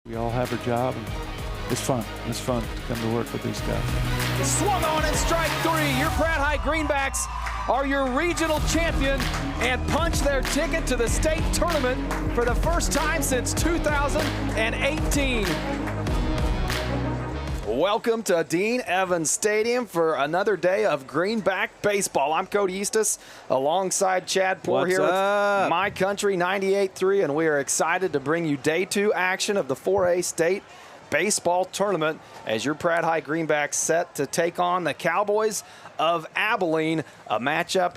We all have a job, and it's fun. It's fun to come to work with these guys. Swung on and strike three. Your Pratt High Greenbacks are your regional champion and punch their ticket to the state tournament for the first time since 2018. Welcome to Dean Evans Stadium for another day of Greenback baseball. I'm Cody Eastus alongside Chad Poor here with My Country 98.3, and we are excited to bring you day 2 action of the 4A state baseball tournament as your Pratt High Greenbacks set to take on the Cowboys of Abilene, a matchup.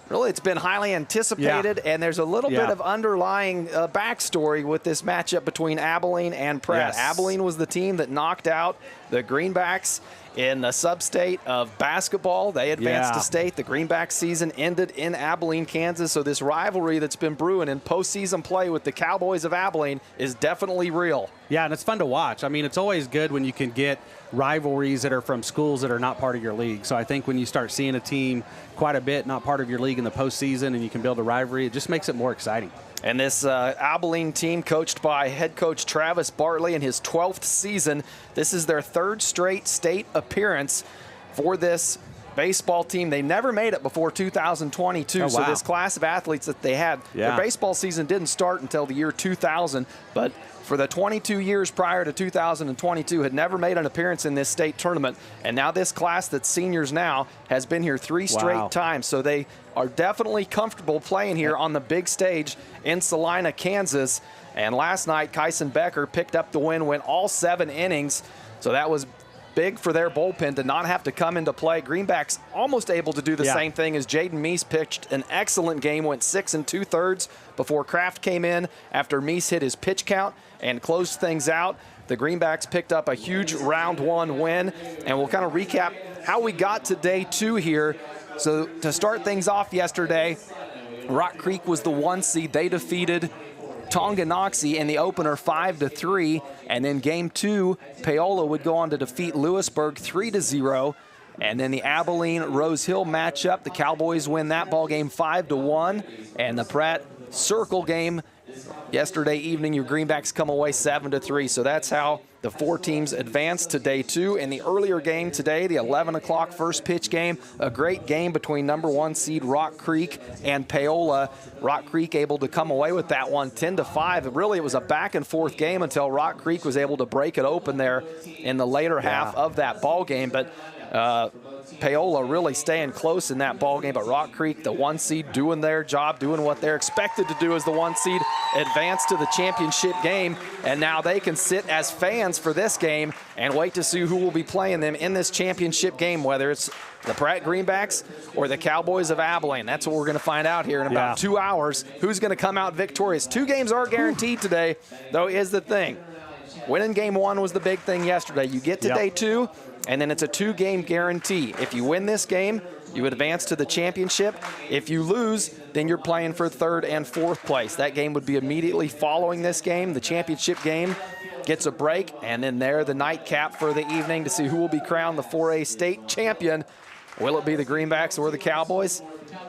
Really, it's been highly anticipated, and there's a little bit of underlying backstory with this matchup between Abilene and Pratt. Yes. Abilene was the team that knocked out the Greenbacks in the sub-state of basketball. They advanced to state. The Greenbacks season ended in Abilene, Kansas, so this rivalry that's been brewing in postseason play with the Cowboys of Abilene is definitely real. Yeah, and it's fun to watch. I mean, it's always good when you can get rivalries that are from schools that are not part of your league. So I think when you start seeing a team quite a bit not part of your league in the postseason and you can build a rivalry, it just makes it more exciting. And this Abilene team, coached by head coach Travis Bartley in his 12th season, this is their 3rd straight state appearance for this baseball team. They never made it before 2022, so this class of athletes that they had, their baseball season didn't start until the year 2000, but for the 22 years prior to 2022 had never made an appearance in this state tournament. And now this class that's seniors now has been here 3 straight times. So they are definitely comfortable playing here on the big stage in Salina, Kansas. And last night, Kyson Becker picked up the win, went all 7 innings. So that was big for their bullpen to not have to come into play. Greenbacks almost able to do the same thing as Jaden Meese pitched an excellent game, went 6 2/3 before Kraft came in after Meese hit his pitch count and closed things out. The Greenbacks picked up a huge round 1 win, and we'll kind of recap how we got to day 2 here. So to start things off yesterday, Rock Creek was the 1 seed. They defeated Tonganoxie in the opener 5-3, and then game 2, Paola would go on to defeat Lewisburg 3-0. And then the Abilene-Rose Hill matchup, the Cowboys win that ball game 5-1, and the Pratt Circle game yesterday evening, your Greenbacks come away 7-3. So that's how the 4 teams advanced to day 2. In the earlier game today, the 11 o'clock first pitch game, a great game between number 1 seed Rock Creek and Paola. Rock Creek able to come away with that one 10-5. Really, it was a back and forth game until Rock Creek was able to break it open there in the later half of that ball game. But Paola really staying close in that ball game, but Rock Creek, the 1 seed, doing their job, doing what they're expected to do as the 1 seed, advance to the championship game, and now they can sit as fans for this game and wait to see who will be playing them in this championship game, whether it's the Pratt Greenbacks or the Cowboys of Abilene. That's what we're going to find out here in about 2 hours, who's going to come out victorious. 2 games are guaranteed today, though, is the thing. Winning game 1 was the big thing yesterday. You get to day 2, and then it's a 2-game guarantee. If you win this game, you advance to the championship. If you lose, then you're playing for 3rd and 4th place. That game would be immediately following this game. The championship game gets a break, and then there the nightcap for the evening to see who will be crowned the 4A state champion. Will it be the Greenbacks or the Cowboys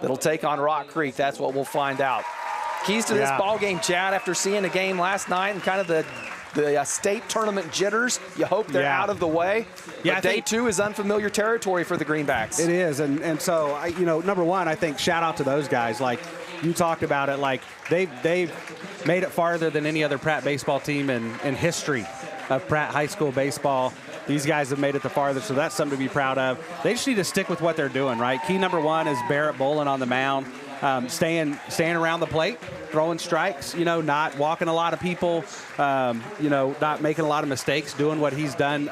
that'll take on Rock Creek? That's what we'll find out. Keys to this ball game, Chad, after seeing the game last night and kind of the state tournament jitters, you hope they're out of the way. But day 2 is unfamiliar territory for the Greenbacks. It is, and so, you know, number 1, I think shout out to those guys. Like you talked about it, like they've made it farther than any other Pratt baseball team in history of Pratt high school baseball. These guys have made it the farthest, so that's something to be proud of. They just need to stick with what they're doing, right? Key number 1 is Barrett Bolin on the mound. Staying around the plate, throwing strikes, you know, not walking a lot of people, you know, not making a lot of mistakes, doing what he's done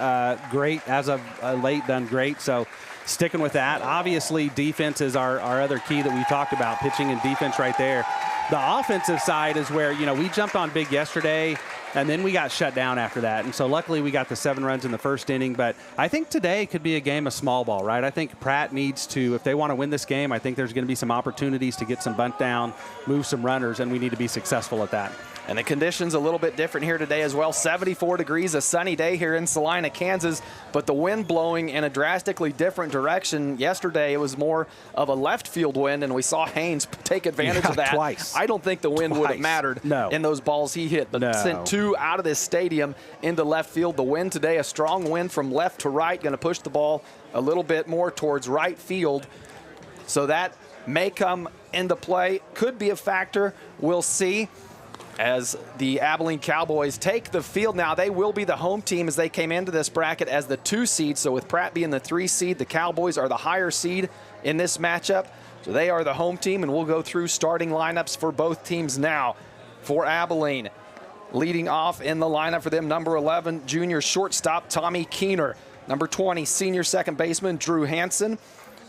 great, as of late done great. So sticking with that. Obviously, defense is our other key that we talked about, pitching and defense right there. The offensive side is where, you know, we jumped on big yesterday, and then we got shut down after that. And so luckily we got the 7 runs in the first inning. But I think today could be a game of small ball, right? I think Pratt needs to, if they want to win this game, I think there's going to be some opportunities to get some bunt down, move some runners, and we need to be successful at that. And the conditions a little bit different here today as well. 74 degrees, a sunny day here in Salina, Kansas, but the wind blowing in a drastically different direction. Yesterday, it was more of a left field wind, and we saw Haynes take advantage of that. Twice. I don't think the wind would have mattered in those balls he hit, but sent 2 out of this stadium into left field. The wind today, a strong wind from left to right, going to push the ball a little bit more towards right field. So that may come into play, could be a factor. We'll see. As the Abilene Cowboys take the field now, they will be the home team as they came into this bracket as the 2 seed. So with Pratt being the 3 seed, the Cowboys are the higher seed in this matchup. So they are the home team, and we'll go through starting lineups for both teams now. For Abilene, leading off in the lineup for them, number 11, junior shortstop Tommy Keener. Number 20, senior second baseman Drew Hansen.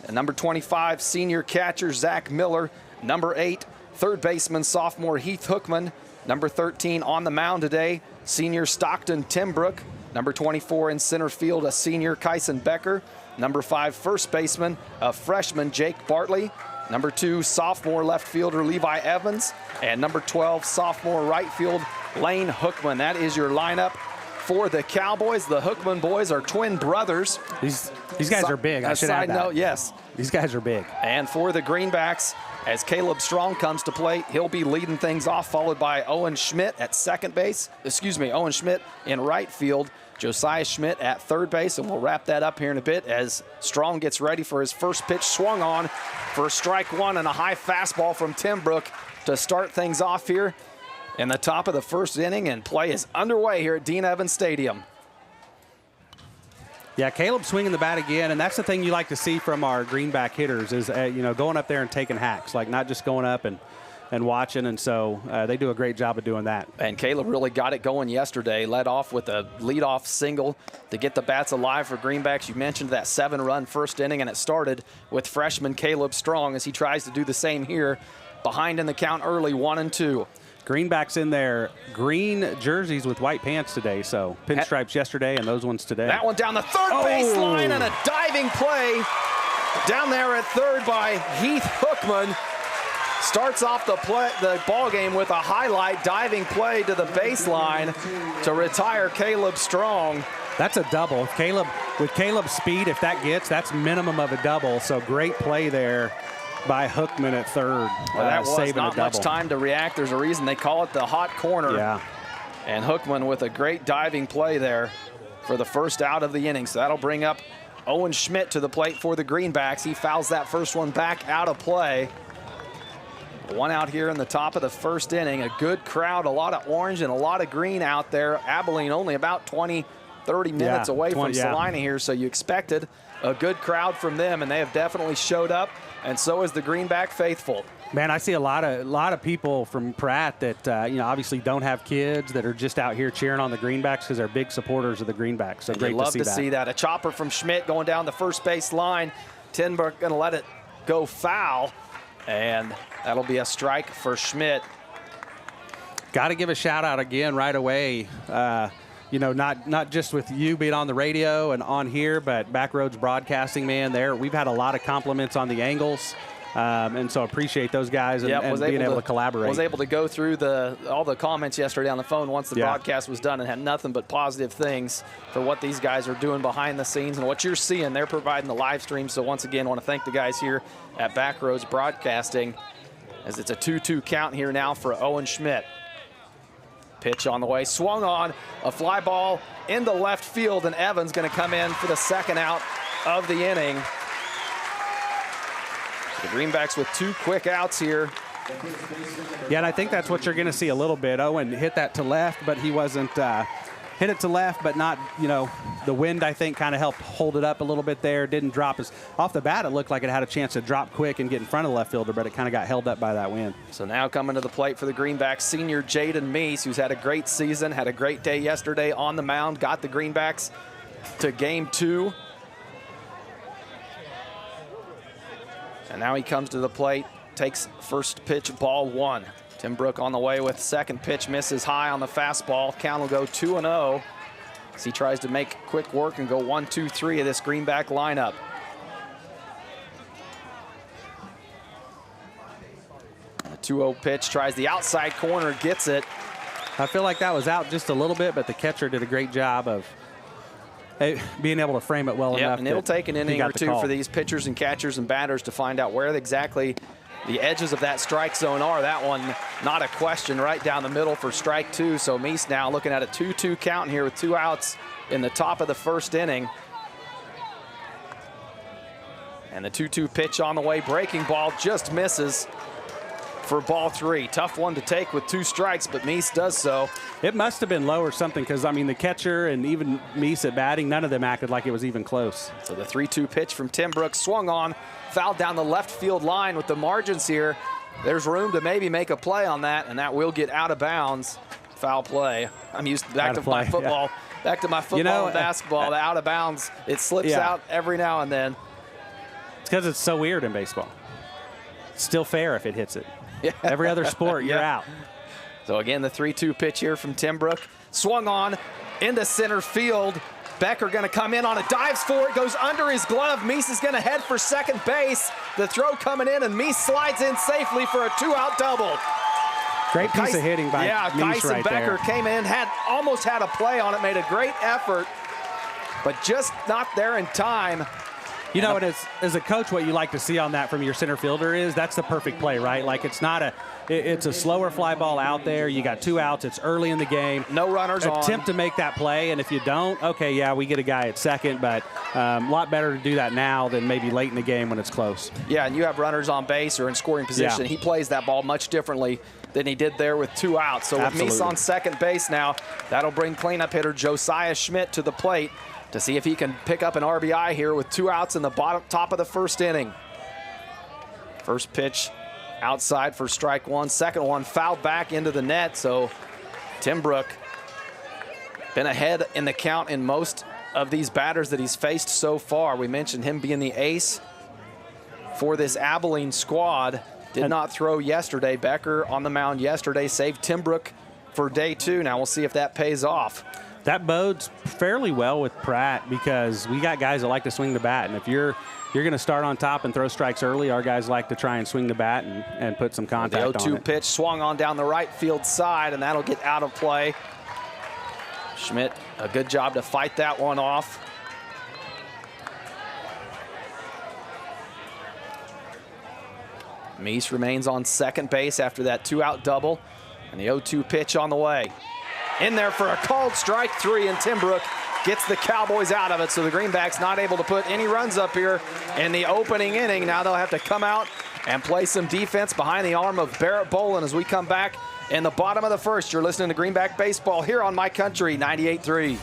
And number 25, senior catcher Zach Miller. Number 8, third baseman sophomore Heath Hookman. Number 13 on the mound today, senior Stockton Timbrook. Number 24 in center field, a senior Kyson Becker. Number 5, first baseman, a freshman Jake Bartley. Number 2, sophomore left fielder Levi Evans. And number 12, sophomore right field Lane Hookman. That is your lineup for the Cowboys. The Hookman boys are twin brothers. These guys are big. I should add that. Side note, yes. These guys are big. And for the Greenbacks, as Caleb Strong comes to plate, he'll be leading things off, followed by Owen Schmidt at second base. Owen Schmidt in right field, Josiah Schmidt at third base, and we'll wrap that up here in a bit as Strong gets ready for his first pitch, swung on for strike 1 and a high fastball from Timbrook to start things off here in the top of the first inning, and play is underway here at Dean Evans Stadium. Yeah, Caleb swinging the bat again, and that's the thing you like to see from our Greenback hitters is, going up there and taking hacks, like not just going up and watching, and so they do a great job of doing that. And Caleb really got it going yesterday, led off with a leadoff single to get the bats alive for Greenbacks. You mentioned that 7-run first inning, and it started with freshman Caleb Strong as he tries to do the same here, behind in the count early, 1-2. Greenbacks in their green jerseys with white pants today, so pinstripes yesterday and those ones today. That one down the third base line, and a diving play down there at third by Heath Hookman. Starts off the ball game with a highlight diving play to the baseline to retire Caleb Strong. That's a double. With Caleb's speed, if that gets, that's minimum of a double, so great play there by Hookman at third. Well, that was saving not a double. much time to react. There's a reason they call it the hot corner. Yeah. And Hookman with a great diving play there for the first out of the inning. So that'll bring up Owen Schmidt to the plate for the Greenbacks. He fouls that first one back out of play. 1 out here in the top of the first inning. A good crowd, a lot of orange and a lot of green out there. Abilene only about 20, 30 minutes away from Salina here, so you expected a good crowd from them, and they have definitely showed up, and so is the Greenback faithful. Man, I see a lot of people from Pratt that obviously don't have kids that are just out here cheering on the Greenbacks because they're big supporters of the Greenbacks. So great to see that. A chopper from Schmidt going down the first base line. Timbrook going to let it go foul, and that'll be a strike for Schmidt. Got to give a shout out again right away. Not just with you being on the radio and on here, but Backroads Broadcasting, man, we've had a lot of compliments on the angles. And so appreciate those guys and being able to collaborate. Was able to go through all the comments yesterday on the phone once the broadcast was done and had nothing but positive things for what these guys are doing behind the scenes and what you're seeing. They're providing the live stream. So once again, I want to thank the guys here at Backroads Broadcasting as it's a 2-2 count here now for Owen Schmidt. Pitch on the way, swung on, a fly ball into left field, and Evans going to come in for the second out of the inning. The Greenbacks with 2 quick outs here. Yeah, and I think that's what you're going to see a little bit. Owen hit that to left, but he wasn't hit it to left, but not, the wind, I think, kind of helped hold it up a little bit there. Didn't drop as off the bat. It looked like it had a chance to drop quick and get in front of the left fielder, but it kind of got held up by that wind. So now coming to the plate for the Greenbacks, senior Jaden Meese, who's had a great season, had a great day yesterday on the mound, got the Greenbacks to game 2. And now he comes to the plate, takes first pitch, ball 1. Timbrook on the way with second pitch, misses high on the fastball. Count will go 2-0 as he tries to make quick work and go 1-2-3 of this Greenback lineup. A 2-0 pitch, tries the outside corner, gets it. I feel like that was out just a little bit, but the catcher did a great job of being able to frame it well enough. And it'll take an inning or two for these pitchers and catchers and batters to find out where exactly the edges of that strike zone are. That one, not a question, right down the middle for strike 2. So Meese now looking at a 2-2 count here with 2 outs in the top of the first inning. And the 2-2 pitch on the way, breaking ball, just misses for ball 3. Tough one to take with 2 strikes, but Meese does so. It must have been low or something, because, I mean, the catcher and even Meese at batting, none of them acted like it was even close. So the 3-2 pitch from Tim Brooks swung on, fouled down the left field line. With the margins here, there's room to maybe make a play on that, and that will get out of bounds. Foul play. I'm used back to my football. Yeah. Back to my football and basketball. The out of bounds, it slips out every now and then. It's because it's so weird in baseball. It's still fair if it hits it. Yeah. Every other sport, you're out. So again, the 3-2 pitch here from Tim Brook. Swung on into center field. Becker going to come in on a dives for it, goes under his glove. Meese is going to head for second base. The throw coming in, and Meese slides in safely for a 2-out double. Great piece of hitting by Meese Tyson Becker came in, almost had a play on it, made a great effort, but just not there in time. You know, as a coach, what you like to see on that from your center fielder is that's the perfect play, right? Like it's a slower fly ball out there. You got 2 outs. It's early in the game. No runners on. Attempt to make that play, and if you don't, okay, yeah, we get a guy at second, but a lot better to do that now than maybe late in the game when it's close. Yeah, and you have runners on base or in scoring position. Yeah. He plays that ball much differently than he did there with 2 outs. So with Meese on second base now, that'll bring cleanup hitter Josiah Schmidt to the plate to see if he can pick up an RBI here with 2 outs in the top of the first inning. First pitch outside for strike 1. Second one fouled back into the net. So Tim Brook been ahead in the count in most of these batters that he's faced so far. We mentioned him being the ace for this Abilene squad. Did not throw yesterday. Becker on the mound yesterday saved Tim Brook for day 2. Now we'll see if that pays off. That bodes fairly well with Pratt because we got guys that like to swing the bat. And if you're going to start on top and throw strikes early, our guys like to try and swing the bat and put some contact on it. The 0-2 pitch swung on down the right field side, and that'll get out of play. Schmidt, a good job to fight that one off. Meese remains on second base after that 2-out double, and the 0-2 pitch on the way. In there for a called strike 3, and Tim Brook gets the Cowboys out of it. So the Greenbacks not able to put any runs up here in the opening inning. Now they'll have to come out and play some defense behind the arm of Barrett Bolin as we come back in the bottom of the first. You're listening to Greenback Baseball here on My Country 98.3.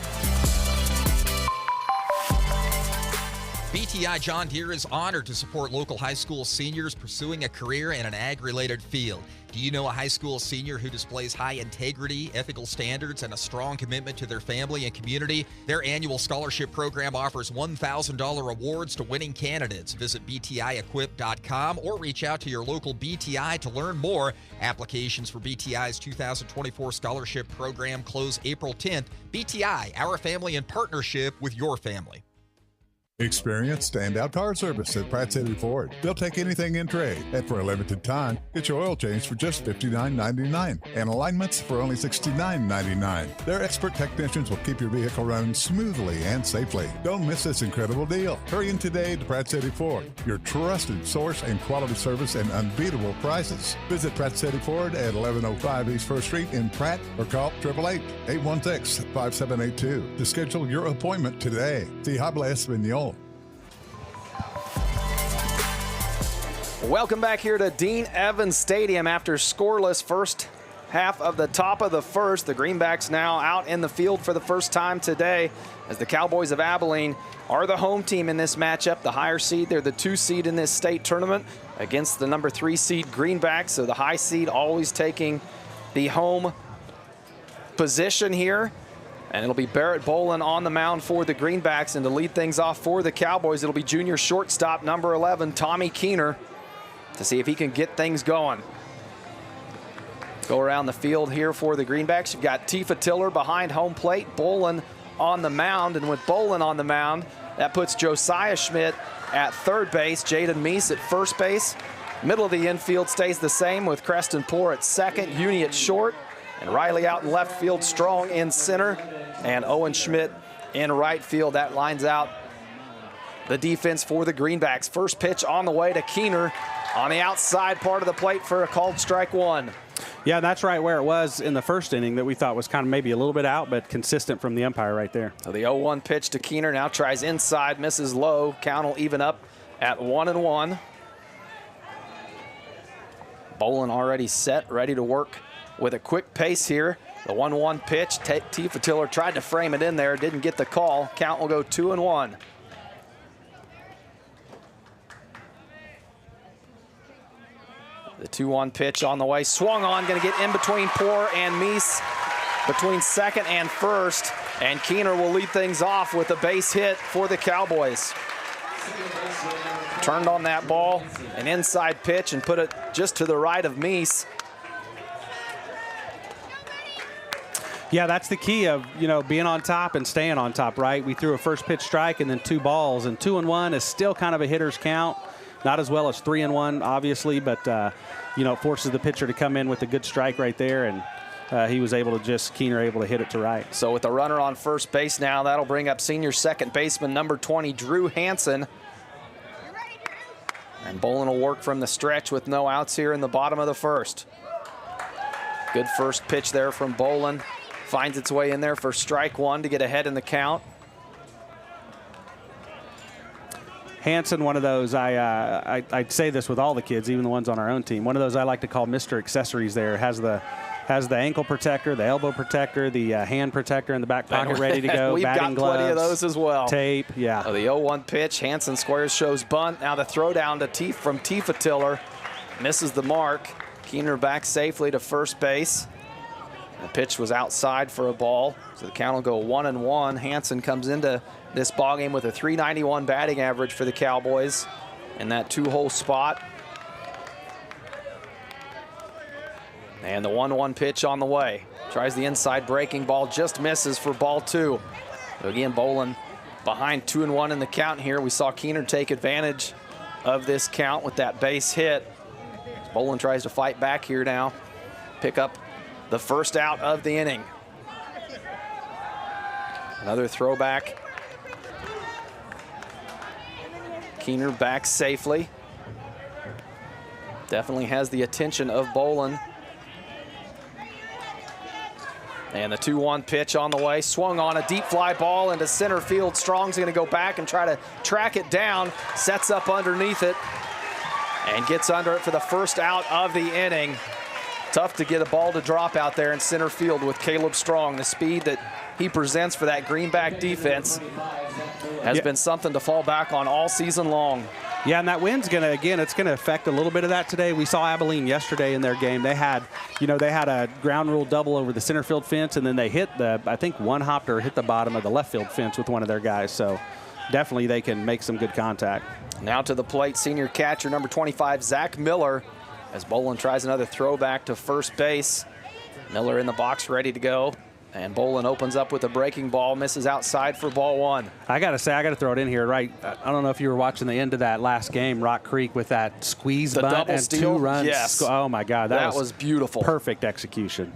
BTI John Deere is honored to support local high school seniors pursuing a career in an ag-related field. Do you know a high school senior who displays high integrity, ethical standards, and a strong commitment to their family and community? Their annual scholarship program offers $1,000 awards to winning candidates. Visit btiequip.com or reach out to your local BTI to learn more. Applications for BTI's 2024 scholarship program close April 10th. BTI, our family in partnership with your family. Experience standout car service at Pratt City Ford. They'll take anything in trade, and for a limited time, get your oil changed for just $59.99 and alignments for only $69.99. Their expert technicians will keep your vehicle running smoothly and safely. Don't miss this incredible deal. Hurry in today to Pratt City Ford, your trusted source and quality service and unbeatable prices. Visit Pratt City Ford at 1105 East 1st Street in Pratt or call 888-816-5782 to schedule your appointment today. See Habla Espanol. Welcome back here to Dean Evans Stadium after scoreless first half of the top of the first. The Greenbacks now out in the field for the first time today as the Cowboys of Abilene are the home team in this matchup. The higher seed, they're the 2 seed in this state tournament against the number 3 seed Greenbacks. So the high seed always taking the home position here. And it'll be Barrett Bolin on the mound for the Greenbacks. And to lead things off for the Cowboys, it'll be junior shortstop number 11, Tommy Keener, to see if he can get things going. Go around the field here for the Greenbacks. You've got Tifa Tiller behind home plate, Bolin on the mound, and with Bolin on the mound, that puts Josiah Schmidt at third base, Jaden Meese at first base. Middle of the infield stays the same with Creston Poore at second, Uni at short, And Riley out in left field, Strong in center, and Owen Schmidt in right field. That lines out the defense for the Greenbacks. First pitch on the way to Keener on the outside part of the plate for a called strike one. Yeah, that's right where it was in the first inning that we thought was kind of maybe a little bit out, but consistent from the umpire right there. So the 0-1 pitch to Keener now tries inside, misses low. Count will even up at 1-1. Bolin already set, ready to work with a quick pace here. The 1-1 pitch. Tifa Tiller tried to frame it in there, didn't get the call. Count will go 2-1. The 2-1 pitch on the way, swung on, going to get in between Poor and Meese, between second and first, and Keener will lead things off with a base hit for the Cowboys. Turned on that ball, an inside pitch, and put it just to the right of Meese. Yeah, that's the key of, being on top and staying on top, right? We threw a first pitch strike and then 2 balls, and 2-1 is still kind of a hitter's count. Not as well as 3-1, obviously, but, it forces the pitcher to come in with a good strike right there, and he was able to Keener able to hit it to right. So with the runner on first base now, that'll bring up senior second baseman number 20, Drew Hansen. And Bolin will work from the stretch with no outs here in the bottom of the first. Good first pitch there from Bolin. Finds its way in there for strike one to get ahead in the count. Hansen, one of those, I'd say this with all the kids, even the ones on our own team, one of those I like to call Mr. Accessories there. Has the ankle protector, the elbow protector, the hand protector in the back pocket ready to go. We've batting got gloves, plenty of those as well. Tape, yeah. Oh, the 0-1 pitch, Hansen squares, shows bunt. Now the throw down to from Tifa Tiller. Misses the mark. Keener back safely to first base. The pitch was outside for a ball, so the count will go 1-1. Hansen comes into this ballgame with a .391 batting average for the Cowboys in that 2-hole spot. And the 1-1 pitch on the way. Tries the inside breaking ball, just misses for ball 2. So again, Bolin behind 2-1 in the count here. We saw Keener take advantage of this count with that base hit. Bolin tries to fight back here now, pick up the first out of the inning. Another throwback. Keener back safely. Definitely has the attention of Bolin. And the 2-1 pitch on the way. Swung on a deep fly ball into center field. Strong's going to go back and try to track it down. Sets up underneath it and gets under it for the first out of the inning. Tough to get a ball to drop out there in center field with Caleb Strong. The speed that he presents for that Greenback defense has been something to fall back on all season long. Yeah, and that wind's going to, again, it's going to affect a little bit of that today. We saw Abilene yesterday in their game. They had, they had a ground rule double over the center field fence, and then they hit I think one hopped or hit the bottom of the left field fence with one of their guys. So definitely they can make some good contact. Now to the plate, senior catcher number 25, Zach Miller, as Bolin tries another throwback to first base. Miller in the box ready to go. And Bolin opens up with a breaking ball, misses outside for ball 1. I got to say, I got to throw it in here, right? I don't know if you were watching the end of that last game, Rock Creek, with that squeeze bunt double and steal? 2 runs. Yes. Oh, my God. That was beautiful. Perfect execution.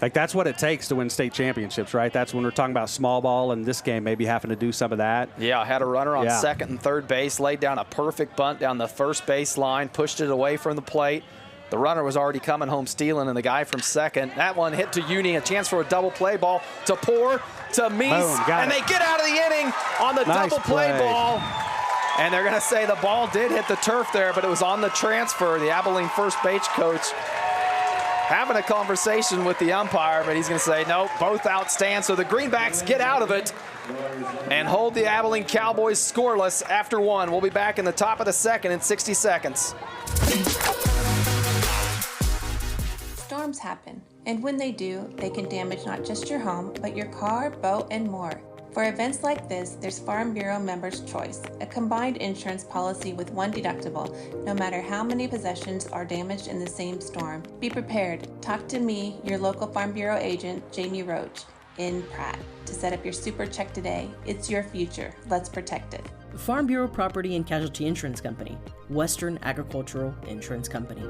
Like, that's what it takes to win state championships, right? That's when we're talking about small ball, and this game maybe having to do some of that. Yeah, had a runner on second and third base, laid down a perfect bunt down the first base line, pushed it away from the plate. The runner was already coming home stealing, and the guy from second. That one hit to Uni, a chance for a double play ball to Poor, to Meese, and they get out of the inning on the double play ball. And they're going to say the ball did hit the turf there, but it was on the transfer. The Abilene first base coach having a conversation with the umpire, but he's going to say, no, both outstand. So the Greenbacks get out of it and hold the Abilene Cowboys scoreless after 1. We'll be back in the top of the second in 60 seconds. Storms happen, and when they do, they can damage not just your home, but your car, boat, and more. For events like this, there's Farm Bureau Members Choice, a combined insurance policy with one deductible, no matter how many possessions are damaged in the same storm. Be prepared. Talk to me, your local Farm Bureau agent, Jamie Roach, in Pratt, to set up your super check today. It's your future. Let's protect it. Farm Bureau Property and Casualty Insurance Company, Western Agricultural Insurance Company.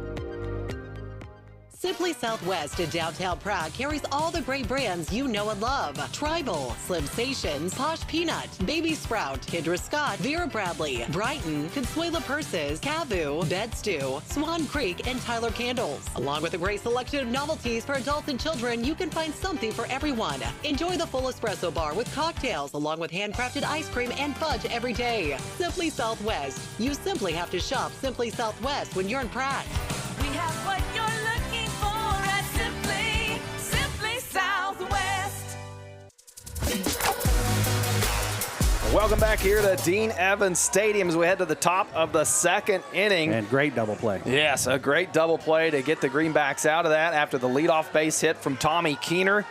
Simply Southwest in downtown Pratt carries all the great brands you know and love. Tribal, Slimsations, Posh Peanut, Baby Sprout, Kendra Scott, Vera Bradley, Brighton, Consuela Purses, Cavu, Bed Stew, Swan Creek, and Tyler Candles. Along with a great selection of novelties for adults and children, you can find something for everyone. Enjoy the full espresso bar with cocktails, along with handcrafted ice cream and fudge every day. Simply Southwest. You simply have to shop Simply Southwest when you're in Pratt. We have what you're looking for at Simply Southwest. Welcome back here to Dean Evans Stadium as we head to the top of the second inning. And great double play. Yes, a great double play to get the Greenbacks out of that after the leadoff base hit from Tommy Keener.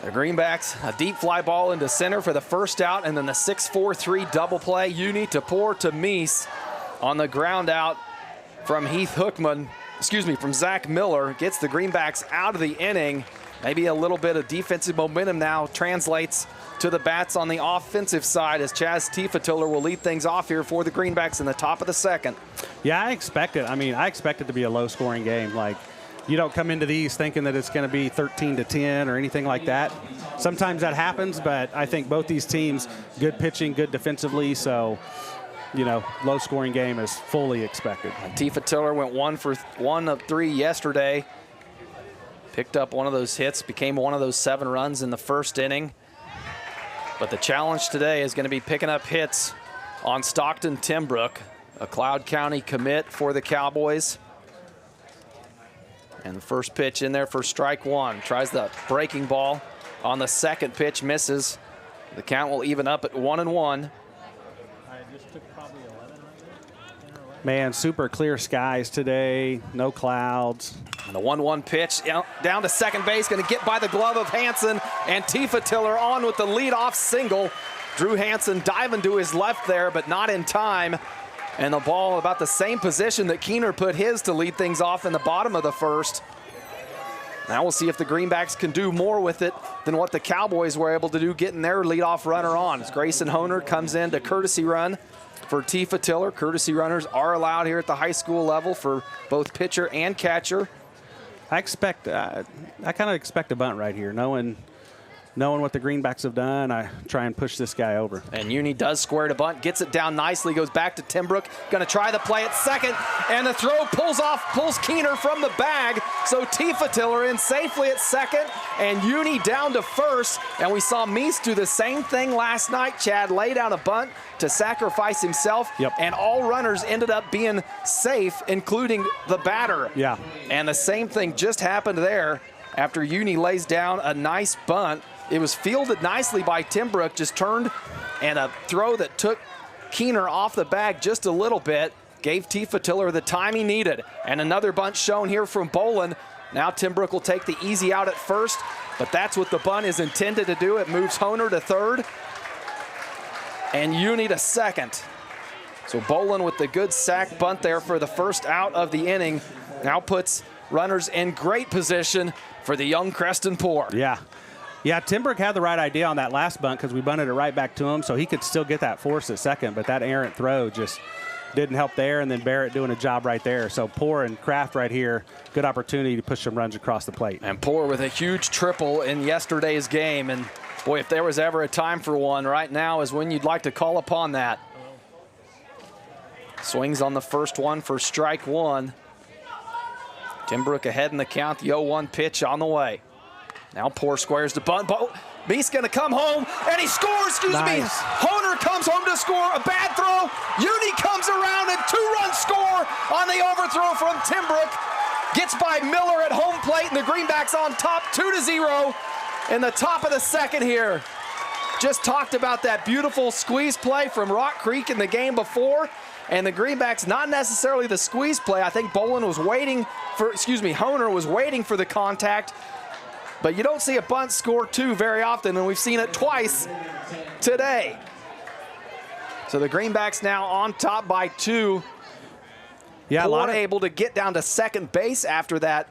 The Greenbacks, a deep fly ball into center for the first out, and then the 6-4-3 double play. Uni to Poor to Meese on the ground out from from Zach Miller. Gets the Greenbacks out of the inning. Maybe a little bit of defensive momentum now translates to the bats on the offensive side as Chaz Tifatiller will lead things off here for the Greenbacks in the top of the second. Yeah, I expect it. I expect it to be a low-scoring game. Like, you don't come into these thinking that it's going to be 13-10 or anything like that. Sometimes that happens, but I think both these teams, good pitching, good defensively, so, low-scoring game is fully expected. Tifatiller went 1 for 1 of 3 yesterday. Picked up one of those hits, became one of those 7 runs in the first inning. But the challenge today is going to be picking up hits on Stockton Timbrook, a Cloud County commit for the Cowboys. And the first pitch in there for strike 1. Tries the breaking ball on the second pitch, misses. The count will even up at 1-1. Man, super clear skies today, no clouds. And the 1-1 pitch down to second base, going to get by the glove of Hansen, and Tifatiller on with the leadoff single. Drew Hansen diving to his left there, but not in time. And the ball about the same position that Keener put his to lead things off in the bottom of the first. Now we'll see if the Greenbacks can do more with it than what the Cowboys were able to do getting their leadoff runner on. As Grayson Honer comes in to courtesy run for Tifatiller. Courtesy runners are allowed here at the high school level for both pitcher and catcher. I kind of expect a bunt right here, knowing what the Greenbacks have done. I try and push this guy over. And Uni does square to bunt, gets it down nicely, goes back to Timbrook, going to try the play at second, and the throw pulls Keener from the bag, so Tifatiller in safely at second, and Uni down to first, and we saw Meese do the same thing last night. Chad laid down a bunt to sacrifice himself, and all runners ended up being safe, including the batter. Yeah. And the same thing just happened there after Uni lays down a nice bunt. It was fielded nicely by Timbrook, just turned, and a throw that took Keener off the bag just a little bit, gave Tifatiller the time he needed. And another bunt shown here from Bolin. Now Timbrook will take the easy out at first, but that's what the bunt is intended to do. It moves Honer to third, and Uni to second. So Bolin with the good sack bunt there for the first out of the inning now puts runners in great position for the young Creston Poor. Yeah, Timbrook had the right idea on that last bunt because we bunted it right back to him, so he could still get that force at second, but that errant throw just didn't help there, and then Barrett doing a job right there. So Poor and Kraft right here, good opportunity to push some runs across the plate. And Poor with a huge triple in yesterday's game, and boy, if there was ever a time for one, right now is when you'd like to call upon that. Swings on the first one for strike 1. Timbrook ahead in the count, the 0-1 pitch on the way. Now Poor squares the bunt. Meese going to come home, and he scores, excuse me. Honer comes home to score. A bad throw. Uni comes around, and 2-run score on the overthrow from Timbrook. Gets by Miller at home plate, and the Greenbacks on top 2-0 in the top of the second here. Just talked about that beautiful squeeze play from Rock Creek in the game before. And the Greenbacks, not necessarily the squeeze play. I think Honer was waiting for the contact. But you don't see a bunt score 2 very often, and we've seen it twice today. So the Greenbacks now on top by 2. Yeah, Poor able to get down to second base after that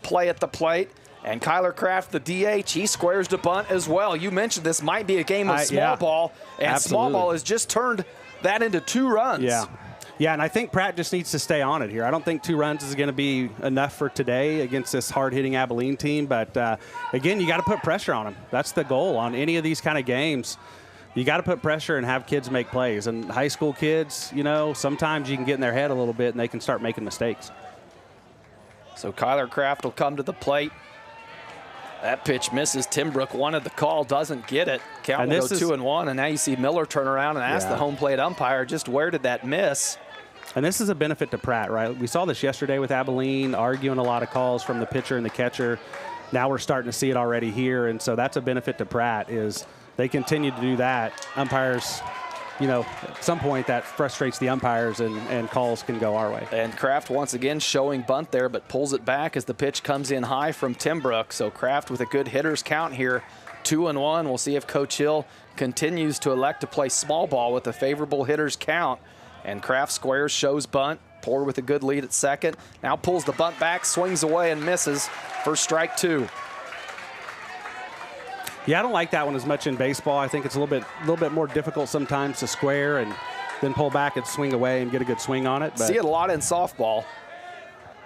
play at the plate. And Kyler Kraft, the DH, he squares the bunt as well. You mentioned this might be a game of small ball, and absolutely. small ball has just turned that into 2 runs. Yeah. Yeah, and I think Pratt just needs to stay on it here. I don't think 2 runs is going to be enough for today against this hard-hitting Abilene team. But, again, you got to put pressure on them. That's the goal on any of these kind of games. You got to put pressure and have kids make plays. And high school kids, you know, sometimes you can get in their head a little bit and they can start making mistakes. So Kyler Kraft will come to the plate. That pitch misses. Timbrook wanted the call, doesn't get it. Count will go 2-1, and now you see Miller turn around and ask the home plate umpire, just where did that miss? And this is a benefit to Pratt, right? We saw this yesterday with Abilene, arguing a lot of calls from the pitcher and the catcher. Now we're starting to see it already here, and so that's a benefit to Pratt is they continue to do that. Umpires, you know, at some point that frustrates the umpires and calls can go our way. And Kraft once again showing bunt there, but pulls it back as the pitch comes in high from Timbrook. So Kraft with a good hitter's count here, 2-1. We'll see if Coach Hill continues to elect to play small ball with a favorable hitter's count. And Kraft squares, shows bunt. Poor with a good lead at second. Now pulls the bunt back, swings away and misses for strike 2. Yeah, I don't like that one as much in baseball. I think it's a little bit more difficult sometimes to square and then pull back and swing away and get a good swing on it. But see it a lot in softball.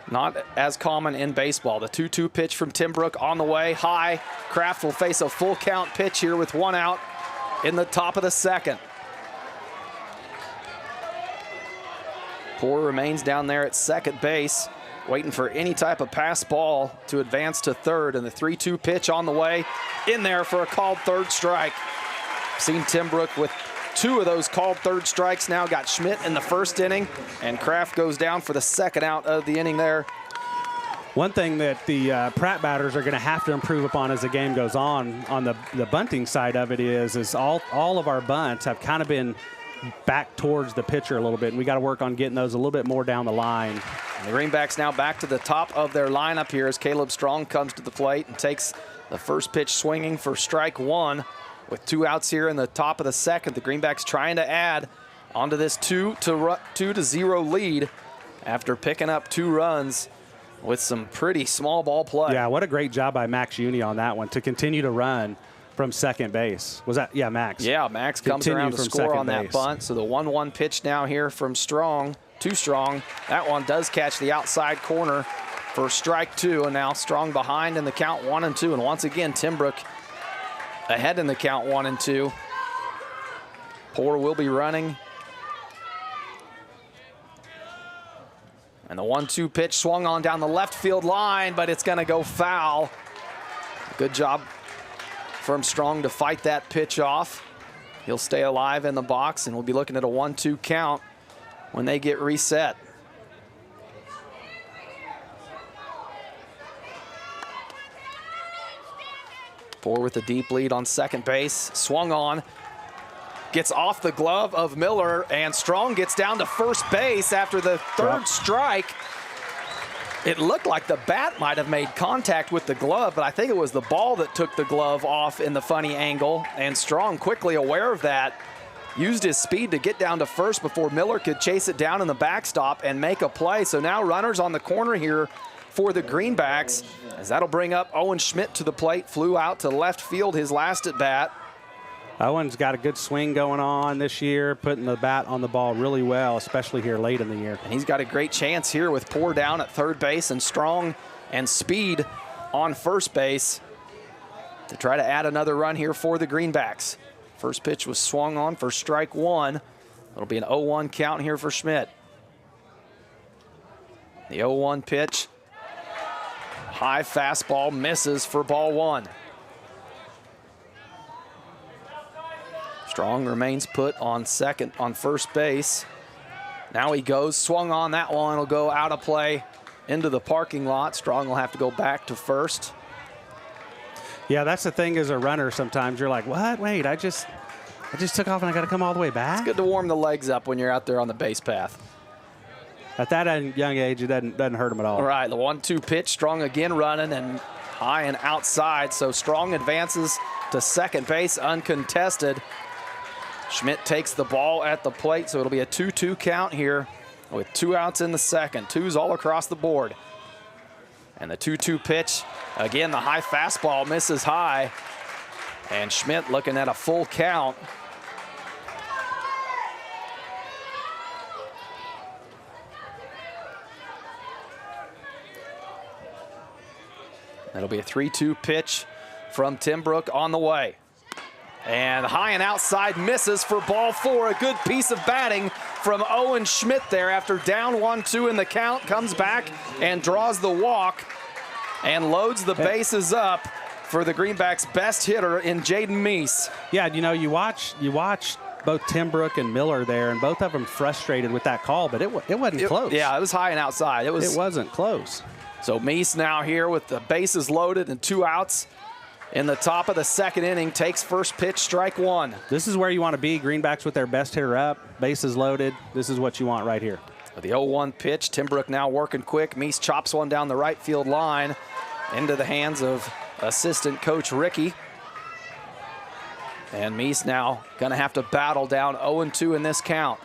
Not as common in baseball. The 2-2 pitch from Timbrook on the way, high. Kraft will face a full count pitch here with 1 out in the top of the second. Poor remains down there at second base, waiting for any type of pass ball to advance to third, and the 3-2 pitch on the way in there for a called third strike. Seen Timbrook with 2 of those called third strikes now. Got Schmidt in the first inning, and Kraft goes down for the second out of the inning there. One thing that the Pratt batters are going to have to improve upon as the game goes on the bunting side of it is all of our bunts have kind of been back towards the pitcher a little bit, and we got to work on getting those a little bit more down the line. And the Greenbacks now back to the top of their lineup here as Caleb Strong comes to the plate and takes the first pitch swinging for strike 1 with 2 outs here in the top of the second. The Greenbacks trying to add onto this 2-0 lead after picking up 2 runs with some pretty small ball play. Yeah, what a great job by Max Uni on that one to continue to run from second base. Was that, yeah, Max? Yeah, Max comes around to score on that bunt. So the 1-1 pitch now here from Strong, to Strong. That one does catch the outside corner for strike 2, and now Strong behind in the count 1-2. And once again, Timbrook ahead in the count 1-2. Poor will be running. And the 1-2 pitch swung on down the left field line, but it's going to go foul. Good job from Strong to fight that pitch off. He'll stay alive in the box, and we'll be looking at a 1-2 count when they get reset. Poor with a deep lead on second base. Swung on. Gets off the glove of Miller, and Strong gets down to first base after the third strike. It looked like the bat might have made contact with the glove, but I think it was the ball that took the glove off in the funny angle, and Strong, quickly aware of that, used his speed to get down to first before Miller could chase it down in the backstop and make a play. So now runners on the corner here for the Greenbacks, as that'll bring up Owen Schmidt to the plate. Flew out to left field his last at bat. Owen's got a good swing going on this year, putting the bat on the ball really well, especially here late in the year. And he's got a great chance here with Poor down at third base and Strong and Speed on first base to try to add another run here for the Greenbacks. First pitch was swung on for strike 1. It'll be an 0-1 count here for Schmidt. The 0-1 pitch. High fastball misses for ball 1. Strong remains put on first base. Now he goes, swung on that one. It'll go out of play into the parking lot. Strong will have to go back to first. Yeah, that's the thing as a runner sometimes. You're like, what? Wait, I just took off and I got to come all the way back? It's good to warm the legs up when you're out there on the base path. At that young age, it doesn't hurt him at all. All right, the 1-2 pitch. Strong again running and high and outside. So Strong advances to second base uncontested. Schmidt takes the ball at the plate, so it'll be a 2-2 count here with 2 outs in the second. 2s all across the board. And the 2-2 pitch, again, the high fastball misses high. And Schmidt looking at a full count. It'll be a 3-2 pitch from Timbrook on the way. And high and outside misses for ball 4. A good piece of batting from Owen Schmidt there after down 1-2 in the count. Comes back and draws the walk and loads the bases up for the Greenbacks' best hitter in Jaden Meese. Yeah, you watch both Timbrook and Miller there, and both of them frustrated with that call, but it wasn't close. Yeah, it was high and outside. It wasn't close. So Meese now here with the bases loaded and 2 outs in the top of the second inning, takes first pitch, strike 1. This is where you want to be. Greenbacks with their best hitter up, bases loaded. This is what you want right here. The 0-1 pitch, Timbrook now working quick. Meese chops one down the right field line into the hands of assistant coach Ricky. And Meese now going to have to battle down 0-2 in this count.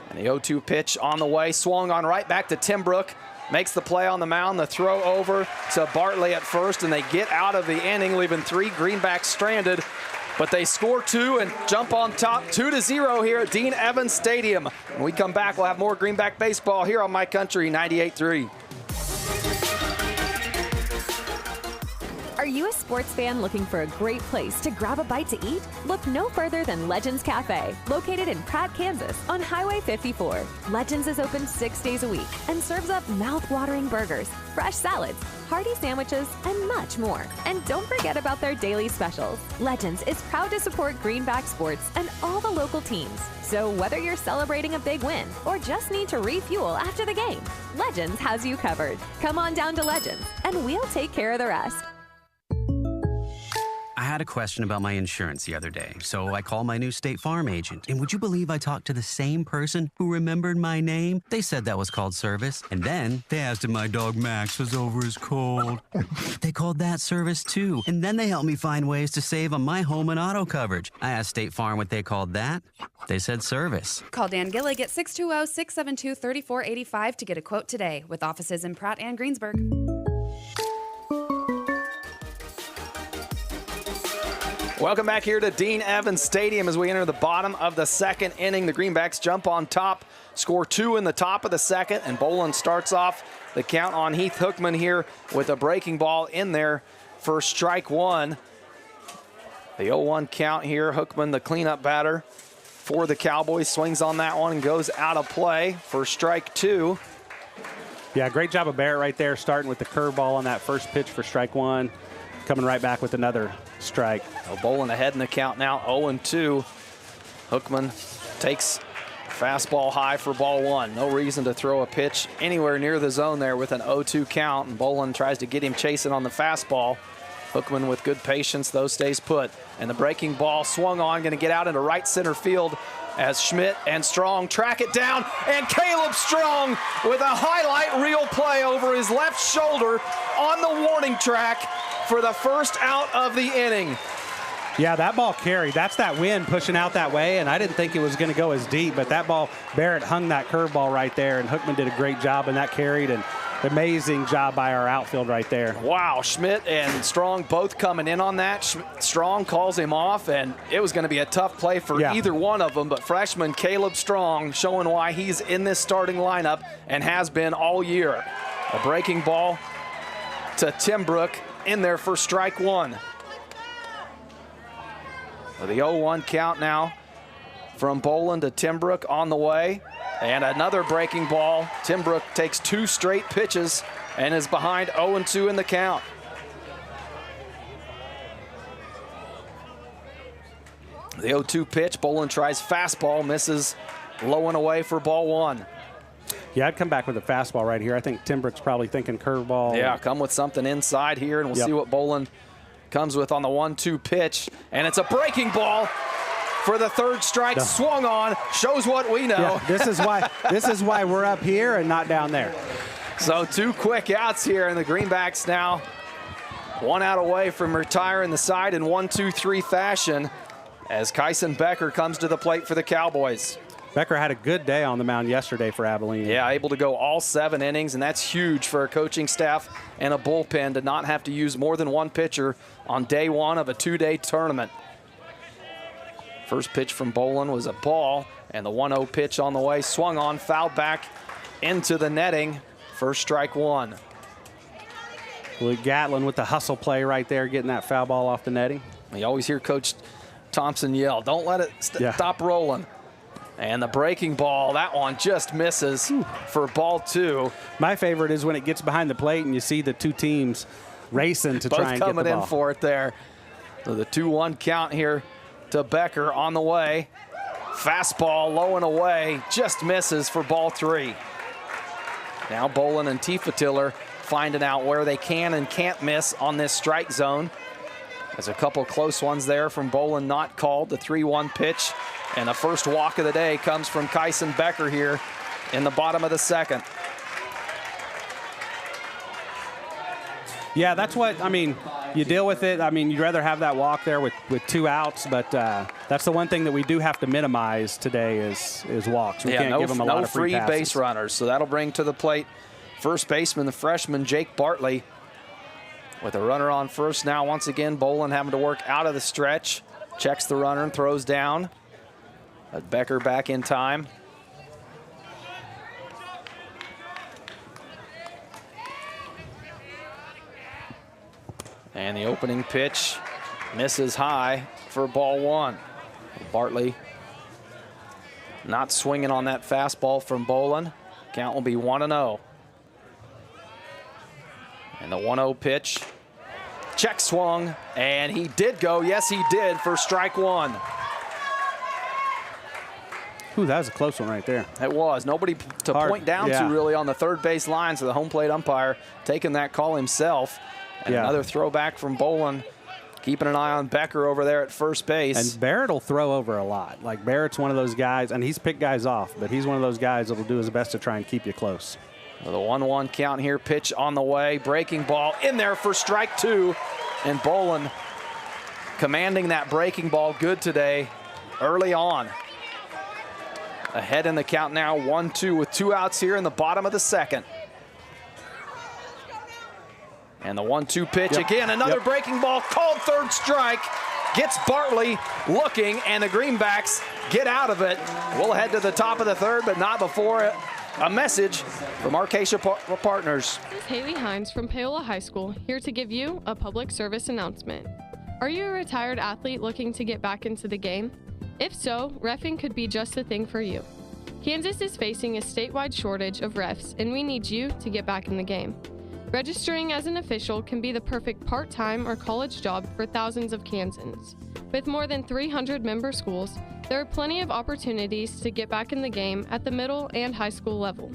And the 0-2 pitch on the way, swung on right back to Timbrook. Makes the play on the mound, the throw over to Bartley at first, and they get out of the inning, leaving 3 Greenbacks stranded. But they score 2 and jump on top 2-0 here at Dean Evans Stadium. When we come back, we'll have more Greenback baseball here on My Country 98.3. Are you a sports fan looking for a great place to grab a bite to eat? Look no further than Legends Cafe, located in Pratt, Kansas, on Highway 54. Legends is open 6 days a week and serves up mouth-watering burgers, fresh salads, hearty sandwiches, and much more. And don't forget about their daily specials. Legends is proud to support Greenback sports and all the local teams. So whether you're celebrating a big win or just need to refuel after the game, Legends has you covered. Come on down to Legends, and we'll take care of the rest. I had a question about my insurance the other day, so I called my new State Farm agent. And would you believe I talked to the same person who remembered my name? They said that was called service. And then they asked if my dog Max was over his cold. They called that service too. And then they helped me find ways to save on my home and auto coverage. I asked State Farm what they called that. They said service. Call Dan Gillig at 620-672-3485 to get a quote today, with offices in Pratt and Greensburg. Welcome back here to Dean Evans Stadium as we enter the bottom of the second inning. The Greenbacks jump on top, score 2 in the top of the second, and Boland starts off the count on Heath Hookman here with a breaking ball in there for strike 1. The 0-1 count here. Hookman, the cleanup batter for the Cowboys, swings on that one and goes out of play for strike 2. Yeah, great job of Barrett right there, starting with the curveball on that first pitch for strike 1. Coming right back with another strike. Boland ahead in the count now, 0-2. Hookman takes fastball high for ball 1. No reason to throw a pitch anywhere near the zone there with an 0-2 count, and Boland tries to get him chasing on the fastball. Hookman with good patience, though, stays put. And the breaking ball swung on, going to get out into right center field as Schmidt and Strong track it down, and Caleb Strong with a highlight reel play over his left shoulder on the warning track for the first out of the inning. Yeah, that ball carried. That's that wind pushing out that way, and I didn't think it was going to go as deep, but that ball, Barrett hung that curveball right there, and Hookman did a great job, and that carried, and amazing job by our outfield right there. Wow, Schmidt and Strong both coming in on that. Strong calls him off, and it was going to be a tough play for either one of them, but freshman Caleb Strong showing why he's in this starting lineup and has been all year. A breaking ball to Timbrook in there for strike 1. With the 0-1 count now from Boland to Timbrook on the way. And another breaking ball. Timbrook takes 2 straight pitches and is behind 0-2 in the count. The 0-2 pitch, Boland tries fastball, misses low and away for ball 1. Yeah, I'd come back with a fastball right here. I think Timbrook's probably thinking curveball. Yeah, come with something inside here, and we'll see what Boland comes with on the 1-2 pitch. And it's a breaking ball for the third strike. Swung on, shows what we know. Yeah, this is why we're up here and not down there. So 2 quick outs here, and the Greenbacks now 1 out away from retiring the side in 1-2-3 fashion as Kyson Becker comes to the plate for the Cowboys. Becker had a good day on the mound yesterday for Abilene. Yeah, able to go all 7 innings, and that's huge for a coaching staff and a bullpen to not have to use more than 1 pitcher on day 1 of a 2-day tournament. First pitch from Boland was a ball, and the 1-0 pitch on the way, swung on, fouled back into the netting for strike 1. Luke Gatlin with the hustle play right there, getting that foul ball off the netting. You always hear Coach Thompson yell, don't let it stop rolling. And the breaking ball, that one just misses for ball 2. My favorite is when it gets behind the plate and you see the two teams racing to Both try and get the ball. coming in for it there. So the 2-1 count here to Becker on the way. Fastball low and away, just misses for ball 3. Now Bolin and Tiefenthaler finding out where they can and can't miss on this strike zone. There's a couple close ones there from Bolin not called. The 3-1 pitch, and the first walk of the day comes from Kyson Becker here in the bottom of the 2nd. Yeah, that's what, I mean, you deal with it. I mean, you'd rather have that walk there with 2 outs, but that's the one thing that we do have to minimize today is walks. We can't give them a lot of free passes. base runners, so that'll bring to the plate first baseman, the freshman, Jake Bartley, with a runner on first now. Once again, Bolin having to work out of the stretch. Checks the runner and throws down. But Becker back in time. And the opening pitch misses high for ball 1. Bartley not swinging on that fastball from Bolin. Count will be 1-0. And the 1-0 pitch, check swung, and he did go. Yes, he did for strike 1. Ooh, that was a close one right there. It was. Nobody to point down to really on the third base line, so the home plate umpire taking that call himself. And another throwback from Bolin, keeping an eye on Becker over there at first base. And Barrett will throw over a lot. Like, Barrett's one of those guys, and he's picked guys off, but he's one of those guys that will do his best to try and keep you close. The 1-1 count here, pitch on the way, breaking ball in there for strike 2. And Bolin commanding that breaking ball good today early on. Ahead in the count now, 1-2 with 2 outs here in the bottom of the 2nd. And the 1-2 pitch again, another breaking ball, called third strike. Gets Bartley looking, and the Greenbacks get out of it. We'll head to the top of the 3rd, but not before a message from our Acacia partners. This is Haley Hines from Paola High School, here to give you a public service announcement. Are you a retired athlete looking to get back into the game? If so, reffing could be just the thing for you. Kansas is facing a statewide shortage of refs, and we need you to get back in the game. Registering as an official can be the perfect part-time or college job for thousands of Kansans. With more than 300 member schools, there are plenty of opportunities to get back in the game at the middle and high school level.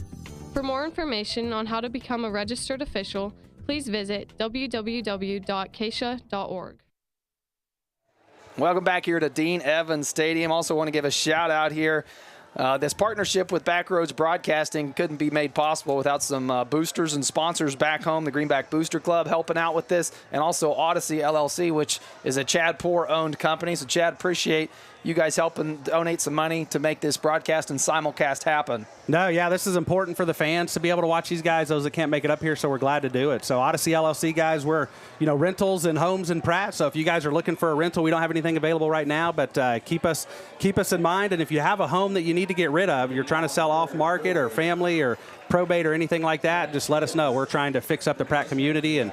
For more information on how to become a registered official, please visit www.acacia.org. Welcome back here to Dean Evans Stadium. Also want to give a shout out here. This partnership with Backroads Broadcasting couldn't be made possible without some boosters and sponsors back home. The Greenback Booster Club helping out with this, and also Odyssey LLC, which is a Chad Poor-owned company. So, Chad, appreciate you guys helping donate some money to make this broadcast and simulcast happen. No, yeah, this is important for the fans to be able to watch these guys, those that can't make it up here, so we're glad to do it. So Odyssey LLC, guys, we're, rentals and homes in Pratt. So if you guys are looking for a rental, we don't have anything available right now, but keep us in mind. And if you have a home that you need to get rid of, you're trying to sell off market or family or probate or anything like that, just let us know. We're trying to fix up the Pratt community and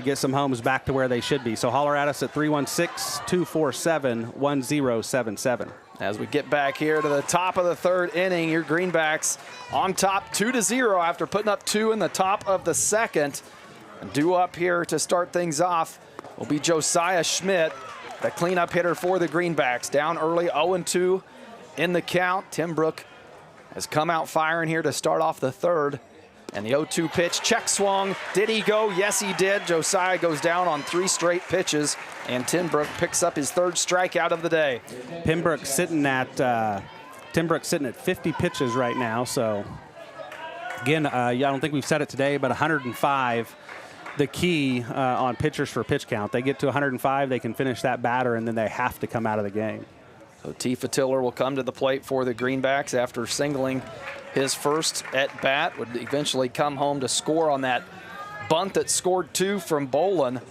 get some homes back to where they should be. So holler at us at 316-247-1077. As we get back here to the top of the 3rd inning, your Greenbacks on top 2-0 after putting up 2 in the top of the 2nd. And due up here to start things off will be Josiah Schmidt, the cleanup hitter for the Greenbacks. Down early, 0-2 in the count. Tim Brook has come out firing here to start off the 3rd. And the 0-2 pitch, check swung. Did he go? Yes, he did. Josiah goes down on 3 straight pitches, and Tim Brook picks up his 3rd strikeout of the day. Tim Brook's sitting at 50 pitches right now. So, again, I don't think we've said it today, but 105, the key on pitchers for pitch count. They get to 105, they can finish that batter, and then they have to come out of the game. So Tiefenthaler will come to the plate for the Greenbacks after singling his first at bat, would eventually come home to score on that bunt that scored 2 from Bolin.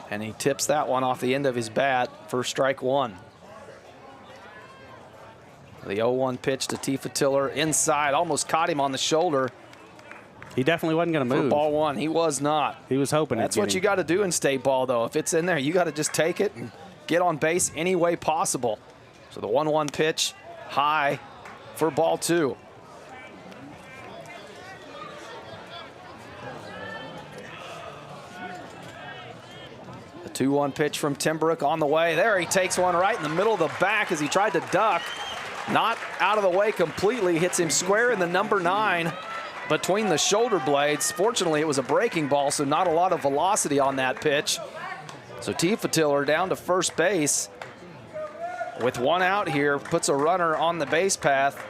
And he tips that one off the end of his bat for strike 1. The 0-1 pitch to Tiefenthaler inside, almost caught him on the shoulder. He definitely wasn't going to For move. ball one, he was not. He was hoping. That's what you got to do in state ball, though. If it's in there, you got to just take it and get on base any way possible. So the 1-1 pitch high for ball two. The 2-1 pitch from Timbrook on the way. There he takes one right in the middle of the back as he tried to duck. Not out of the way completely. Hits him square in the number 9 between the shoulder blades. Fortunately, it was a breaking ball, so not a lot of velocity on that pitch. So Tiefatiller down to first base with one out here, puts a runner on the base path.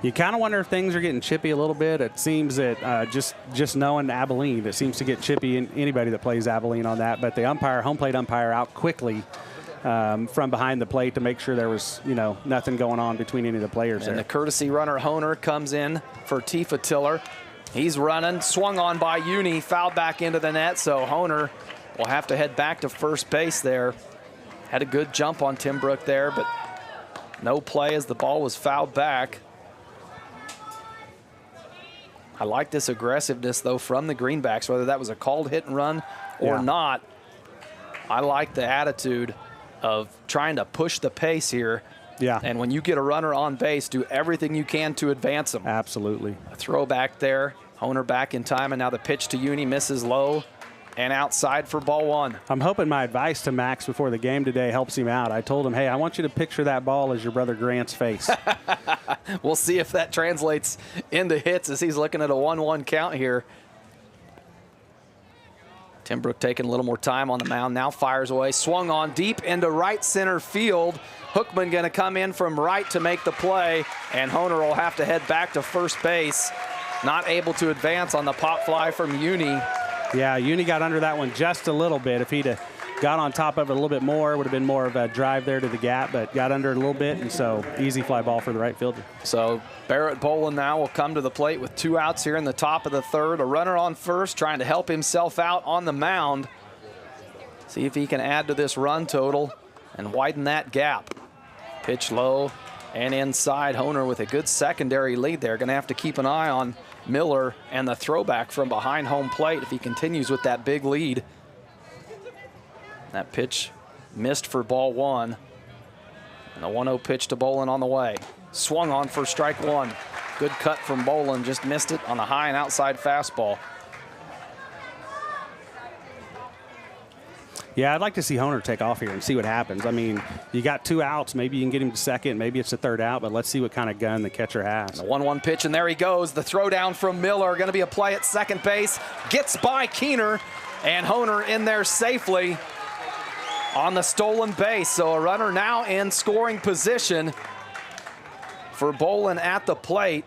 You kind of wonder if things are getting chippy a little bit. It seems that just knowing Abilene, it seems to get chippy in anybody that plays Abilene on that. But the umpire, home plate umpire, out quickly from behind the plate to make sure there was, nothing going on between any of the players And there. the courtesy runner, Honer, comes in for Tiefatiller. He's running, swung on by Uni, fouled back into the net, so Honer will have to head back to first base there. Had a good jump on Timbrook there, but no play as the ball was fouled back. I like this aggressiveness, though, from the Greenbacks, whether that was a called hit and run or not. I like the attitude of trying to push the pace here. Yeah. And when you get a runner on base, do everything you can to advance them. Absolutely. A throw back there. Honer back in time, and now the pitch to Uni misses low and outside for ball one. I'm hoping my advice to Max before the game today helps him out. I told him, hey, I want you to picture that ball as your brother Grant's face. We'll see if that translates into hits as he's looking at a 1-1 count here. Timbrook taking a little more time on the mound, now fires away, swung on deep into right center field. Hookman going to come in from right to make the play, and Honer will have to head back to first base. Not able to advance on the pop fly from Uni. Yeah, Uni got under that one just a little bit. If he'd got on top of it a little bit more, it would have been more of a drive there to the gap, but got under it a little bit, and so easy fly ball for the right fielder. So Barrett Boland now will come to the plate with 2 outs here in the top of the third. A runner on first, trying to help himself out on the mound. See if he can add to this run total and widen that gap. Pitch low and inside. Honer with a good secondary lead there. Going to have to keep an eye on Miller and the throwback from behind home plate if he continues with that big lead. That pitch missed for ball one. And the 1-0 pitch to Boland on the way. Swung on for strike one. Good cut from Boland, just missed it on the high and outside fastball. Yeah, I'd like to see Honer take off here and see what happens. I mean, you got 2 outs. Maybe you can get him to second. Maybe it's the third out, but let's see what kind of gun the catcher has. The 1-1 pitch, and there he goes. The throw down from Miller. Going to be a play at second base. Gets by Keener, and Honer in there safely on the stolen base. So a runner now in scoring position for Boland at the plate.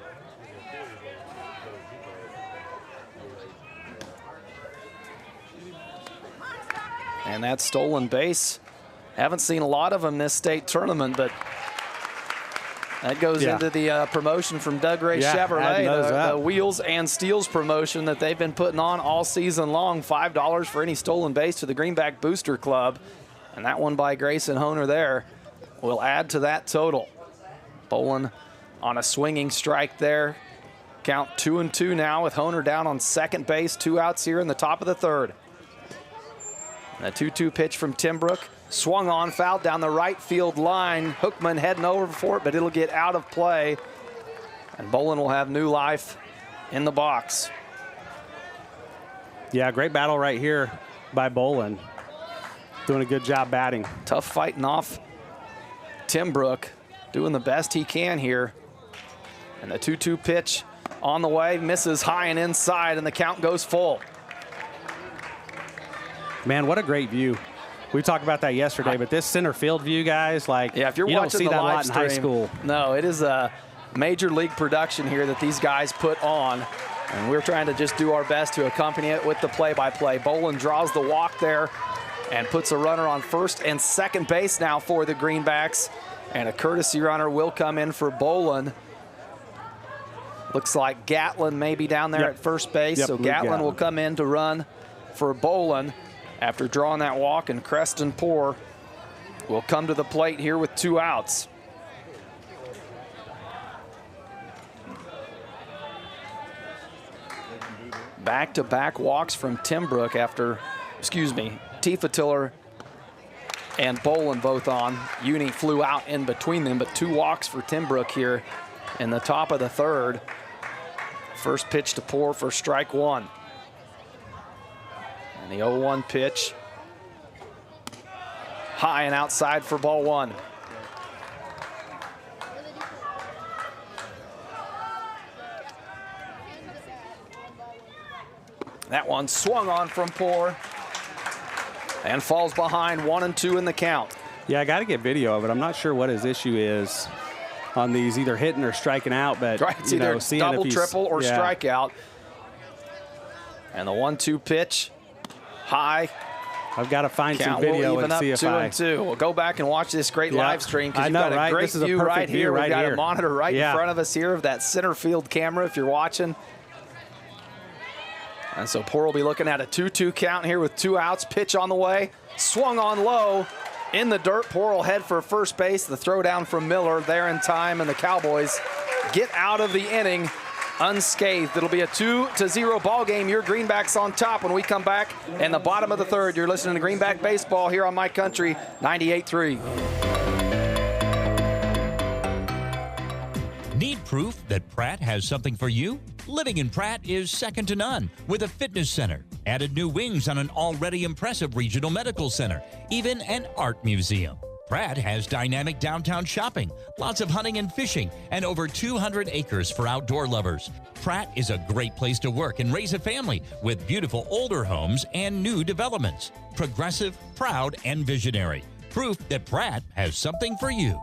And that stolen base, haven't seen a lot of them this state tournament, but that goes into the promotion from Doug Ray Chevrolet, the Wheels and Steels promotion that they've been putting on all season long. $5 for any stolen base to the Greenback Booster Club. And that one by Grayson Honer there will add to that total. Boland on a swinging strike there. Count 2-2 now with Honer down on second base. 2 outs here in the top of the third. And a 2-2 pitch from Timbrook. Swung on, fouled down the right field line. Hookman heading over for it, but it'll get out of play. And Boland will have new life in the box. Yeah, great battle right here by Boland. Doing a good job batting. Tough fighting off Timbrook. Doing the best he can here. And the 2-2 pitch on the way. Misses high and inside, and the count goes full. Man, what a great view. We talked about that yesterday, but this center field view, guys, like, yeah, if you're you watching don't see the that a live lot in stream, high school. No, it is a major league production here that these guys put on. And we're trying to just do our best to accompany it with the play-by-play. Boland draws the walk there and puts a runner on first and second base now for the Greenbacks. And a courtesy runner will come in for Boland. Looks like Gatlin may be down there at first base. So Gatlin will come in to run for Boland after drawing that walk, and Creston Poor will come to the plate here with 2 outs. Back-to-back walks from Timbrook after, Tifa Tiller and Bolin both on. Uni flew out in between them, but 2 walks for Timbrook here in the top of the 3rd. First pitch to Poor for strike 1. And the 0-1 pitch. High and outside for ball 1. That one swung on from Poor and falls behind 1-2 in the count. Yeah, I got to get video of it. I'm not sure what his issue is on these, either hitting or striking out, but right, it's either double, triple, or strikeout. And the 1-2 pitch, high. I've got to find some video and see if 2-2. We'll go back and watch this great live stream because you've got a great view right here. We've got a monitor right in front of us here of that center field camera if you're watching. And so Poor will be looking at a 2-2 count here with 2 outs. Pitch on the way. Swung on low in the dirt. Poor will head for first base. The throw down from Miller there in time, and the Cowboys get out of the inning unscathed. It'll be a 2-0 ball game. Your Greenbacks on top when we come back in the bottom of the 3rd. You're listening to Greenback Baseball here on My Country 98.3. Need proof that Pratt has something for you? Living in Pratt is second to none with a fitness center, added new wings on an already impressive regional medical center, even an art museum. Pratt has dynamic downtown shopping, lots of hunting and fishing, and over 200 acres for outdoor lovers. Pratt is a great place to work and raise a family with beautiful older homes and new developments. Progressive, proud, and visionary. Proof that Pratt has something for you.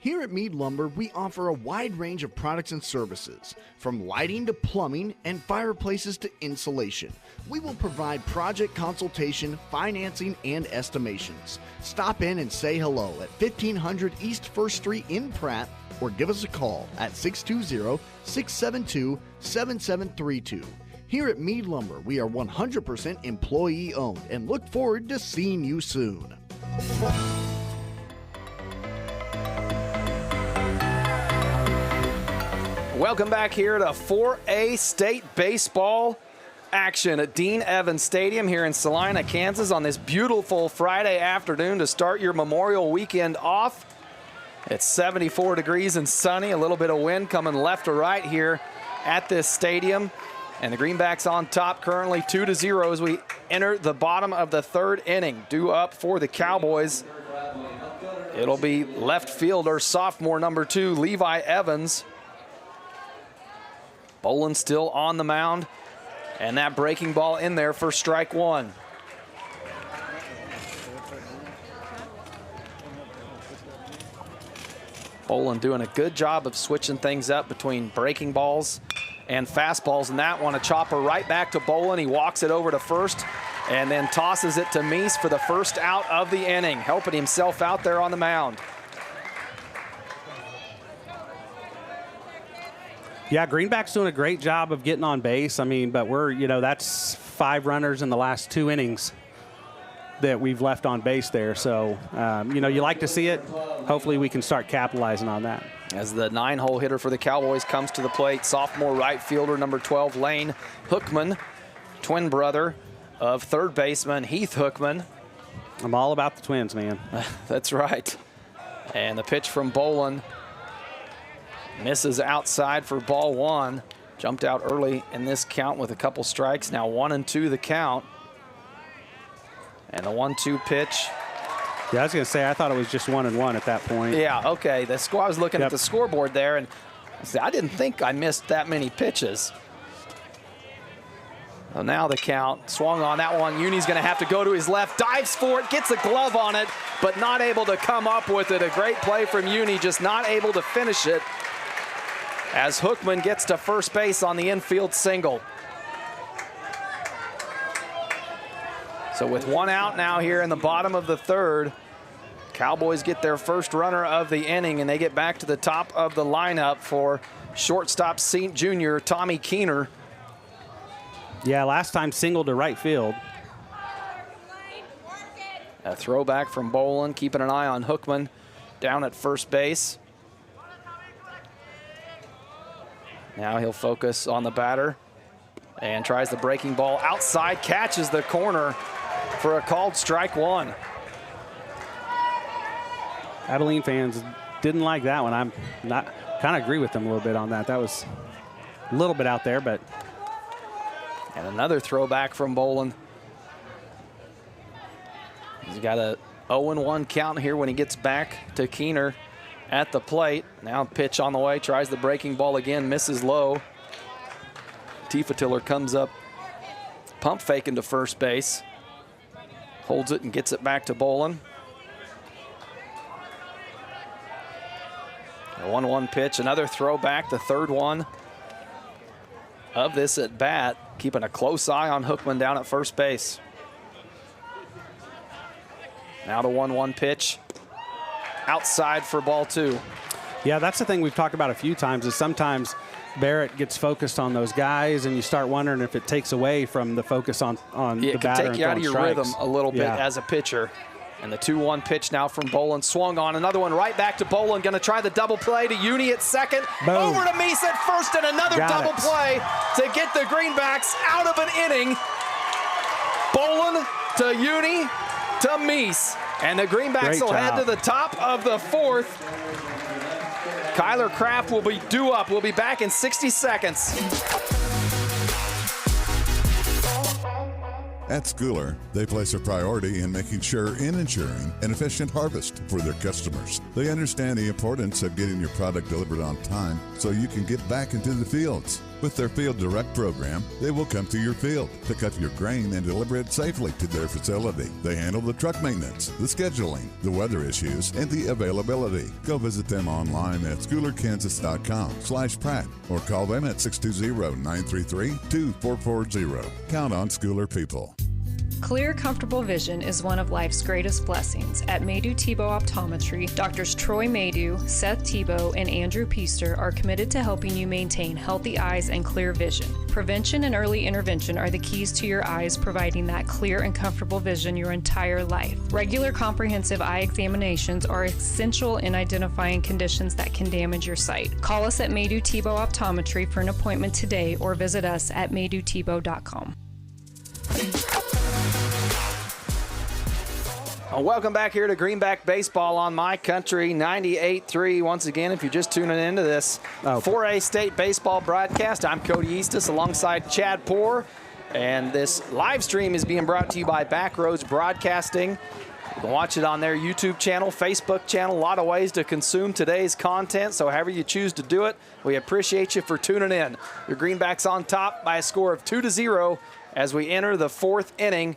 Here at Mead Lumber, we offer a wide range of products and services, from lighting to plumbing and fireplaces to insulation. We will provide project consultation, financing, and estimations. Stop in and say hello at 1500 East 1st Street in Pratt, or give us a call at 620-672-7732. Here at Mead Lumber, we are 100% employee owned and look forward to seeing you soon. Welcome back here to 4A State Baseball action at Dean Evans Stadium here in Salina, Kansas on this beautiful Friday afternoon to start your Memorial weekend off. It's 74 degrees and sunny, a little bit of wind coming left to right here at this stadium. And the Greenbacks on top currently 2-0 as we enter the bottom of the 3rd inning. Due up for the Cowboys. It'll be left fielder, sophomore number 2, Levi Evans. Bolin still on the mound, and that breaking ball in there for strike 1. Bolin doing a good job of switching things up between breaking balls and fastballs, and that one a chopper right back to Bolin. He walks it over to first and then tosses it to Meese for the first out of the inning, helping himself out there on the mound. Yeah, Greenback's doing a great job of getting on base. I mean, but we're, that's 5 runners in the last 2 innings that we've left on base there. So, you like to see it. Hopefully we can start capitalizing on that. As the 9-hole hitter for the Cowboys comes to the plate, sophomore right fielder number 12, Lane Hookman, twin brother of 3rd baseman Heath Hookman. I'm all about the twins, man. That's right. And the pitch from Bolin misses outside for ball 1. Jumped out early in this count with a couple strikes. Now 1-2 the count. And the 1-2 pitch. Yeah, I was going to say, I thought it was just 1-1 at that point. Yeah, okay. I was looking at the scoreboard there, and I didn't think I missed that many pitches. Well, now the count swung on that one. Uni's going to have to go to his left, dives for it, gets a glove on it, but not able to come up with it. A great play from Uni, just not able to finish it, as Hookman gets to first base on the infield single. So with 1 out now here in the bottom of the 3rd, Cowboys get their first runner of the inning, and they get back to the top of the lineup for shortstop junior Tommy Keener. Yeah, last time singled to right field. A throwback from Bolin, keeping an eye on Hookman down at first base. Now he'll focus on the batter and tries the breaking ball outside, catches the corner for a called strike one. Abilene fans didn't like that one. I'm not kind of agree with them a little bit on that. That was a little bit out there, but. And another throwback from Boland. He's got a 0-1 count here when he gets back to Keener at the plate. Now pitch on the way, tries the breaking ball again, misses low. Tifa Tiller comes up, pump faking to first base. Holds it and gets it back to Boland. A 1-1 pitch, another throwback, the third one of this at bat, keeping a close eye on Hookman down at first base. Now the 1-1 pitch, outside for ball two. Yeah, that's the thing we've talked about a few times is sometimes Barrett gets focused on those guys and you start wondering if it takes away from the focus on the batter. It can take you out of your strikes. rhythm a little bit as a pitcher. And the 2-1 pitch now from Boland, swung on. Another one right back to Boland. Going to try the double play to Uni at second. Boom. Over to Meese at first, and another double play to get the Greenbacks out of an inning. Boland to Uni to Meese. And the Greenbacks will head to the top of the fourth. Kyler Kraft will be due up. We'll be back in 60 seconds. At Schooler, they place a priority in making sure and ensuring an efficient harvest for their customers. They understand the importance of getting your product delivered on time so you can get back into the fields. With their Field Direct program, they will come to your field, pick up your grain, and deliver it safely to their facility. They handle the truck maintenance, the scheduling, the weather issues, and the availability. Go visit them online at schoolerkansas.com/Pratt or call them at 620-933-2440. Count on Schooler people. Clear, comfortable vision is one of life's greatest blessings. At Maydew Tebow Optometry, Doctors Troy Maydew, Seth Tebow, and Andrew Peaster are committed to helping you maintain healthy eyes and clear vision. Prevention and early intervention are the keys to your eyes, providing that clear and comfortable vision your entire life. Regular comprehensive eye examinations are essential in identifying conditions that can damage your sight. Call us at Maydew Tebow Optometry for an appointment today or visit us at maydewtebow.com. Welcome back here to Greenback Baseball on My Country 98.3. Once again, if you're just tuning into this 4A State Baseball broadcast, I'm Cody Eastis alongside Chad Poor. And this live stream is being brought to you by Backroads Broadcasting. You can watch it on their YouTube channel, Facebook channel, a lot of ways to consume today's content. So however you choose to do it, we appreciate you for tuning in. Your Greenbacks on top by a score of 2-0 as we enter the fourth inning.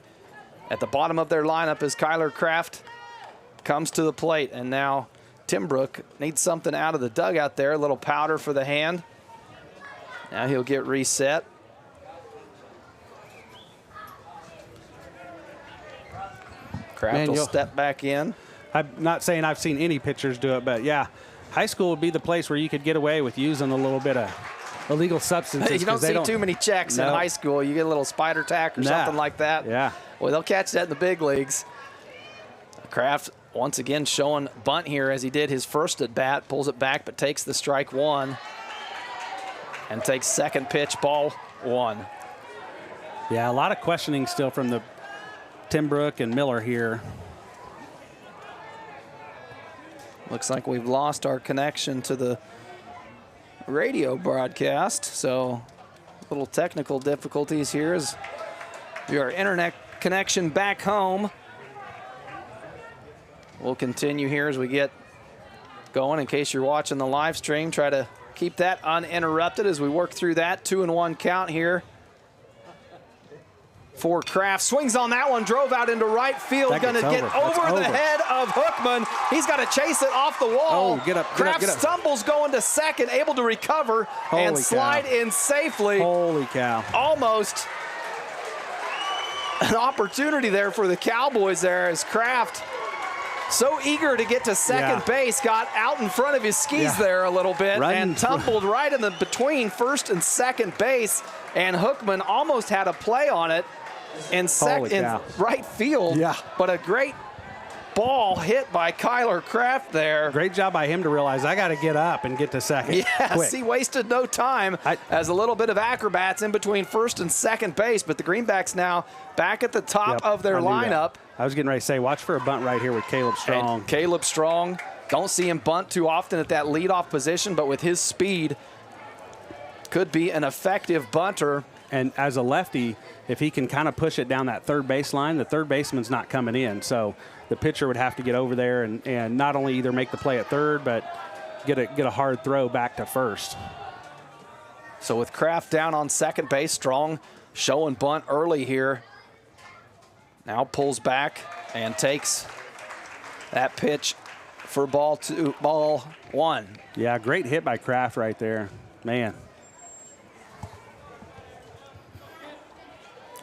At the bottom of their lineup is Kyler Kraft comes to the plate. And now Tim Brook needs something out of the dugout there. A little powder for the hand. Now he'll get reset. Kraft will step back in. I'm not saying I've seen any pitchers do it, but yeah, high school would be the place where you could get away with using a little bit of illegal substances. You don't see too many checks in high school. You get a little spider tack or something like that. Yeah. Well, they'll catch that in the big leagues. Kraft once again showing bunt here as he did his first at bat. Pulls it back but takes the strike one. And takes second pitch, ball one. Yeah, a lot of questioning still from the Tim Brook and Miller here. Looks like we've lost our connection to the radio broadcast. So a little technical difficulties here as our internet connection back home. We'll continue here as we get going. In case you're watching the live stream, try to keep that uninterrupted as we work through that. 2-1 count here for Kraft. Swings on that one, drove out into right field. Going to get over the head of Hookman. He's got to chase it off the wall. Oh, get up, Kraft stumbles going to second, able to recover and slide in safely. Holy cow. Almost an opportunity there for the Cowboys there as Kraft, so eager to get to second base, got out in front of his skis there a little bit and tumbled right in the between first and second base. And Hookman almost had a play on it in right field. Yeah. But a great ball hit by Kyler Kraft there. Great job by him to realize I got to get up and get to second. Yes, he wasted no time as a little bit of acrobats in between first and second base, but the Greenbacks now back at the top of their lineup. I was getting ready to say, watch for a bunt right here with Caleb Strong. And Caleb Strong, don't see him bunt too often at that leadoff position, but with his speed, could be an effective bunter. And as a lefty, if he can kind of push it down that third base line, the third baseman's not coming in. So the pitcher would have to get over there and not only either make the play at third, but get a hard throw back to first. So with Kraft down on second base, Strong showing bunt early here. Now pulls back and takes that pitch for ball one. Yeah, great hit by Kraft right there. Man.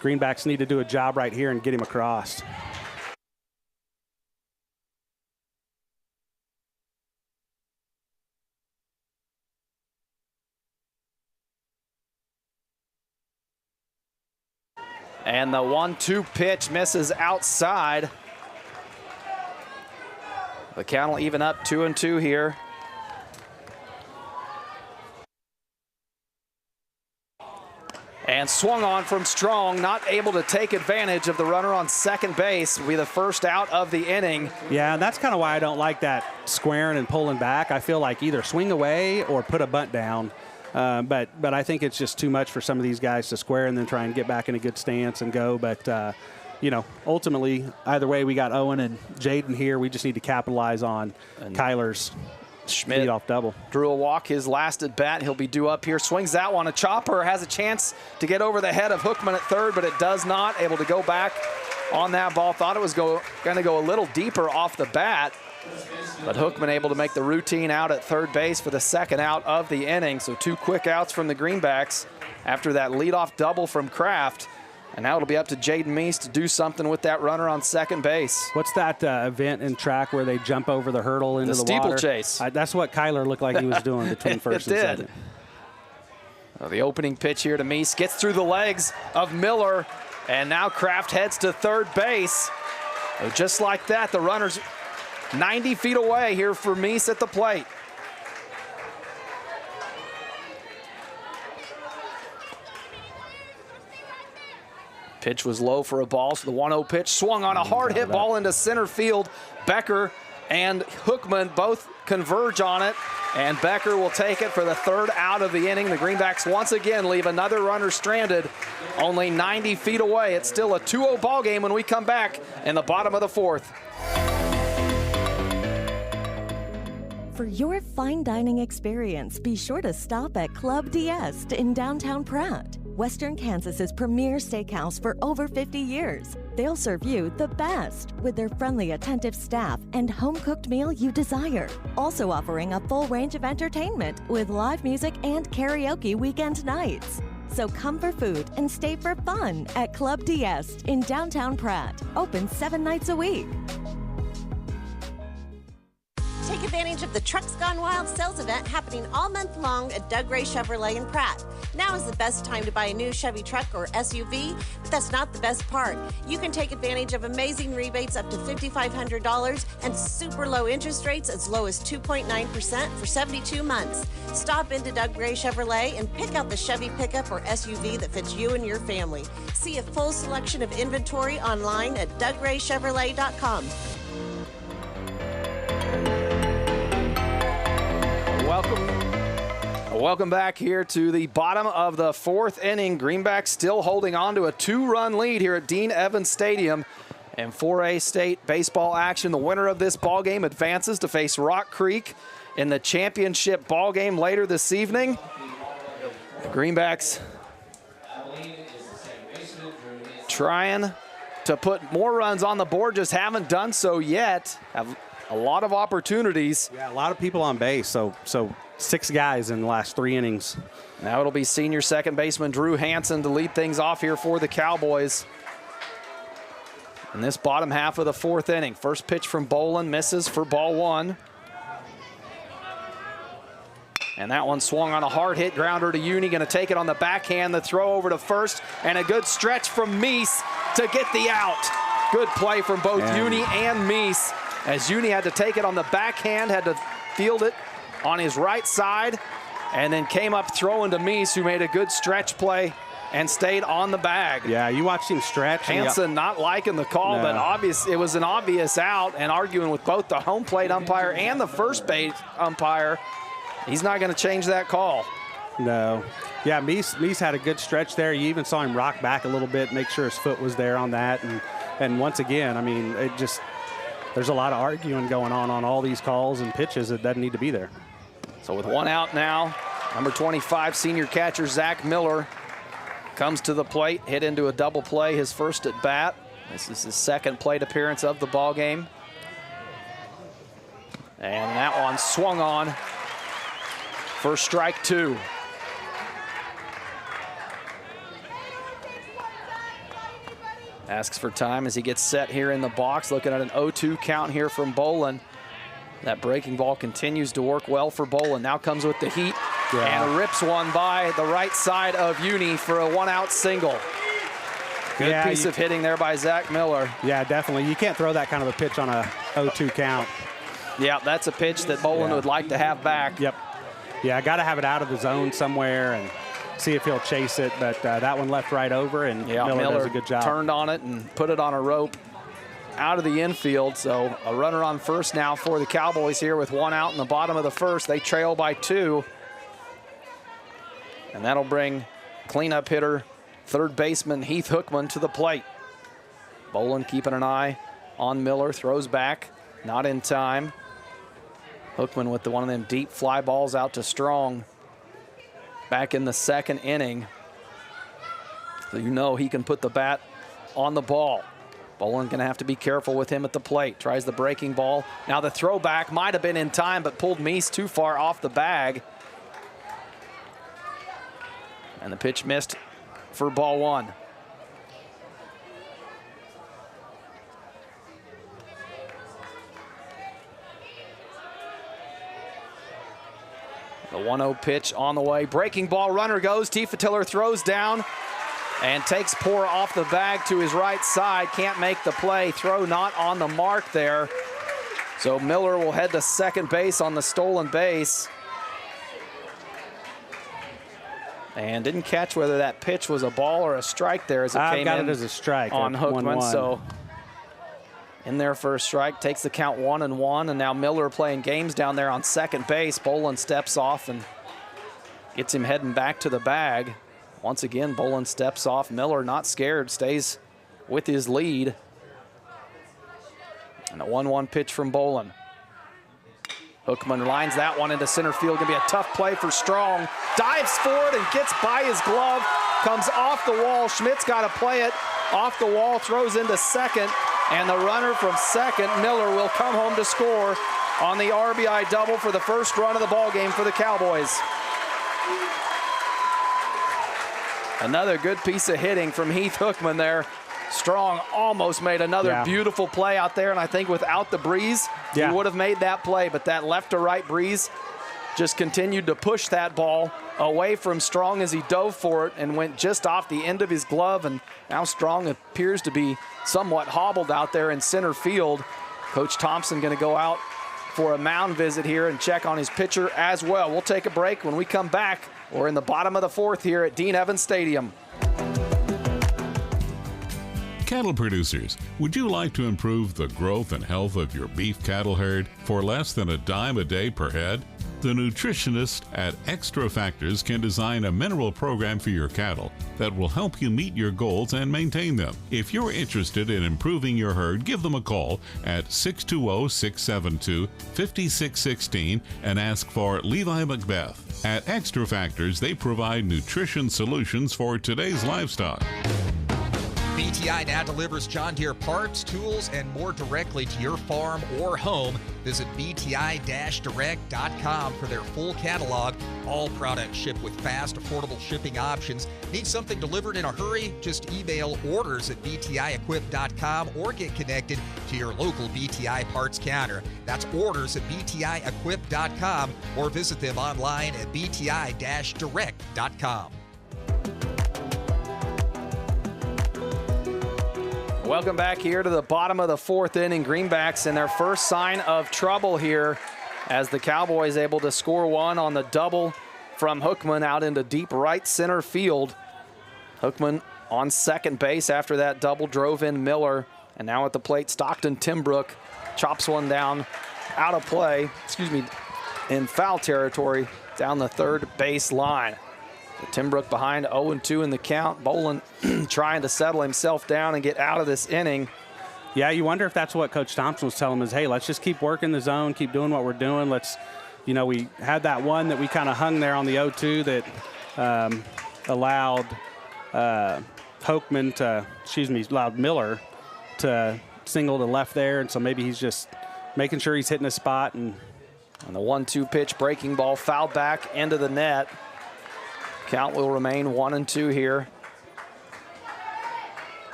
Greenbacks need to do a job right here and get him across. And the 1-2 pitch misses outside. The count will even up 2-2 here. And swung on from Strong, not able to take advantage of the runner on second base. Will be the first out of the inning. Yeah, and that's kind of why I don't like that squaring and pulling back. I feel like either swing away or put a bunt down. But I think it's just too much for some of these guys to square and then try and get back in a good stance and go. But, you know, ultimately, either way, we got Owen and Jaden here. We just need to capitalize on Kyler's Schmidt off double. Drew a walk, his last at bat. He'll be due up here. Swings that one. A chopper has a chance to get over the head of Hookman at third, but it does not. Able to go back on that ball. Thought it was going to go a little deeper off the bat, but Hookman able to make the routine out at third base for the second out of the inning. So 2 quick outs from the Greenbacks after that leadoff double from Kraft. And now it'll be up to Jaden Meese to do something with that runner on second base. What's that event in track where they jump over the hurdle into the water? The steeplechase. That's what Kyler looked like he was doing between first and second. The opening pitch here to Meese gets through the legs of Miller, and now Kraft heads to third base. So just like that, the runner's 90 feet away here for Meese at the plate. Pitch was low for a ball, so the 1-0 pitch swung on a hard hit ball into center field. Becker and Hookman both converge on it, and Becker will take it for the third out of the inning. The Greenbacks once again leave another runner stranded, only 90 feet away. It's still a 2-0 ball game when we come back in the bottom of the fourth. For your fine dining experience, be sure to stop at Club D'Este in downtown Pratt. Western Kansas's premier steakhouse for over 50 years. They'll serve you the best with their friendly, attentive staff and home-cooked meal you desire. Also offering a full range of entertainment with live music and karaoke weekend nights. So come for food and stay for fun at Club D'Este in downtown Pratt. Open 7 nights a week. Take advantage of the Trucks Gone Wild sales event happening all month long at Doug Ray Chevrolet in Pratt. Now is the best time to buy a new Chevy truck or SUV, but that's not the best part. You can take advantage of amazing rebates up to $5,500 and super low interest rates as low as 2.9% for 72 months. Stop into Doug Ray Chevrolet and pick out the Chevy pickup or SUV that fits you and your family. See a full selection of inventory online at DougRayChevrolet.com. Welcome back here to the bottom of the fourth inning. Greenbacks still holding on to a 2-run lead here at Dean Evans Stadium. And 4A state baseball action, the winner of this ball game advances to face Rock Creek in the championship ball game later this evening. The Greenbacks trying to put more runs on the board, just haven't done so yet. Have a lot of opportunities. Yeah, a lot of people on base, so 6 guys in the last 3 innings. Now it'll be senior second baseman Drew Hansen to lead things off here for the Cowboys in this bottom half of the fourth inning. First pitch from Bolin misses for ball 1. And that one swung on a hard hit grounder to Uni, going to take it on the backhand, the throw over to first, and a good stretch from Meese to get the out. Good play from both Uni and Meese as Uni had to take it on the backhand, had to field it on his right side, and then came up throwing to Meese, who made a good stretch play and stayed on the bag. Yeah, you watched him stretch. Hansen not liking the call, No. but it was an obvious out, and arguing with both the home plate umpire and the first base umpire. He's not going to change that call. No. Yeah, Meese had a good stretch there. You even saw him rock back a little bit, make sure his foot was there on that. And once again, I mean, there's a lot of arguing going on all these calls and pitches that doesn't need to be there. So with one out now, number 25, senior catcher Zach Miller comes to the plate, hit into a double play, his first at bat. This is his second plate appearance of the ball game. And that one swung on for strike 2. Asks for time as he gets set here in the box, looking at an 0-2 count here from Bolin. That breaking ball continues to work well for Bolin. Now comes with the heat and rips one by the right side of Uni for a 1-out single. Good piece of hitting there by Zach Miller. Yeah, definitely. You can't throw that kind of a pitch on a 0-2 count. Yeah, that's a pitch that Bolin would like to have back. Yep. Yeah, I got to have it out of the zone somewhere and see if he'll chase it, but that one left right over, and Miller does a good job. Turned on it and put it on a rope out of the infield. So a runner on first now for the Cowboys here with 1 out in the bottom of the first. They trail by 2. And that'll bring cleanup hitter, third baseman Heath Hookman to the plate. Bolin keeping an eye on Miller, throws back, not in time. Hookman with one of them deep fly balls out to Strong back in the second inning. So you know he can put the bat on the ball. Bolin gonna have to be careful with him at the plate. Tries the breaking ball. Now the throwback might have been in time, but pulled Meese too far off the bag. And the pitch missed for ball 1. The 1-0 pitch on the way. Breaking ball, runner goes. Tifa Tiller throws down and takes Poor off the bag to his right side. Can't make the play. Throw not on the mark there. So Miller will head to second base on the stolen base. And didn't catch whether that pitch was a ball or a strike there as it came in. I got it as a strike on Hookman. 1-1. So in there for a strike, takes the count 1-1, and now Miller playing games down there on second base. Bolin steps off and gets him heading back to the bag. Once again, Bolin steps off. Miller not scared, stays with his lead. And a 1-1 pitch from Bolin. Hookman lines that one into center field. Gonna be a tough play for Strong. Dives forward and gets by his glove. Comes off the wall. Schmidt's got to play it off the wall. Throws into second. And the runner from second, Miller, will come home to score on the RBI double for the first run of the ball game for the Cowboys. Another good piece of hitting from Heath Hookman there. Strong almost made another beautiful play out there, and I think without the breeze, he would have made that play, but that left to right breeze just continued to push that ball away from Strong as he dove for it and went just off the end of his glove, and now Strong appears to be somewhat hobbled out there in center field. Coach Thompson going to go out for a mound visit here and check on his pitcher as well. We'll take a break. When we come back, we're in the bottom of the fourth here at Dean Evans Stadium. Cattle producers, would you like to improve the growth and health of your beef cattle herd for less than $10 a day per head? The nutritionist at Extra Factors can design a mineral program for your cattle that will help you meet your goals and maintain them. If you're interested in improving your herd, give them a call at 620-672-5616 and ask for Levi Macbeth. At Extra Factors, they provide nutrition solutions for today's livestock. BTI now delivers John Deere parts, tools, and more directly to your farm or home. Visit bti-direct.com for their full catalog. All products ship with fast, affordable shipping options. Need something delivered in a hurry? Just email orders at btiequip.com or get connected to your local BTI parts counter. That's orders at btiequip.com or visit them online at bti-direct.com. Welcome back here to the bottom of the fourth inning. Greenbacks in their first sign of trouble here as the Cowboys able to score one on the double from Hookman out into deep right center field. Hookman on second base after that double drove in Miller. And now at the plate, Stockton Timbrook chops one down out of play, in foul territory down the third base line. Timbrook behind 0-2 in the count. Bolin trying to settle himself down and get out of this inning. Yeah, you wonder if that's what Coach Thompson was telling him is, hey, let's just keep working the zone, keep doing what we're doing. Let's, we had that one that we kind of hung there on the 0-2 that allowed allowed Miller to single to left there. And so maybe he's just making sure he's hitting a spot. And the 1-2 pitch, breaking ball, fouled back into the net. Count will remain 1-2 here.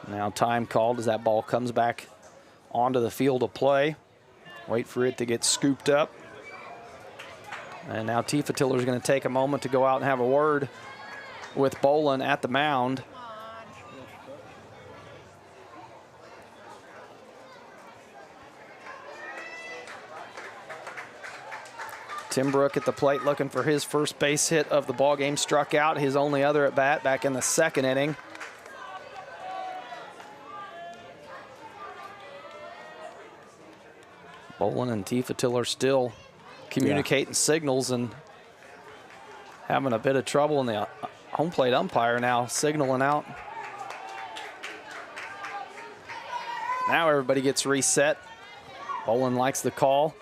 Now time called as that ball comes back onto the field of play. Wait for it to get scooped up. And now Tifa Tiller's going to take a moment to go out and have a word with Bolin at the mound. Timbrook at the plate looking for his first base hit of the ballgame. Struck out his only other at bat back in the second inning. Bolin and Tifa Tiller still communicating signals and having a bit of trouble, in the home plate umpire now signaling out. Now everybody gets reset. Bolin likes the call.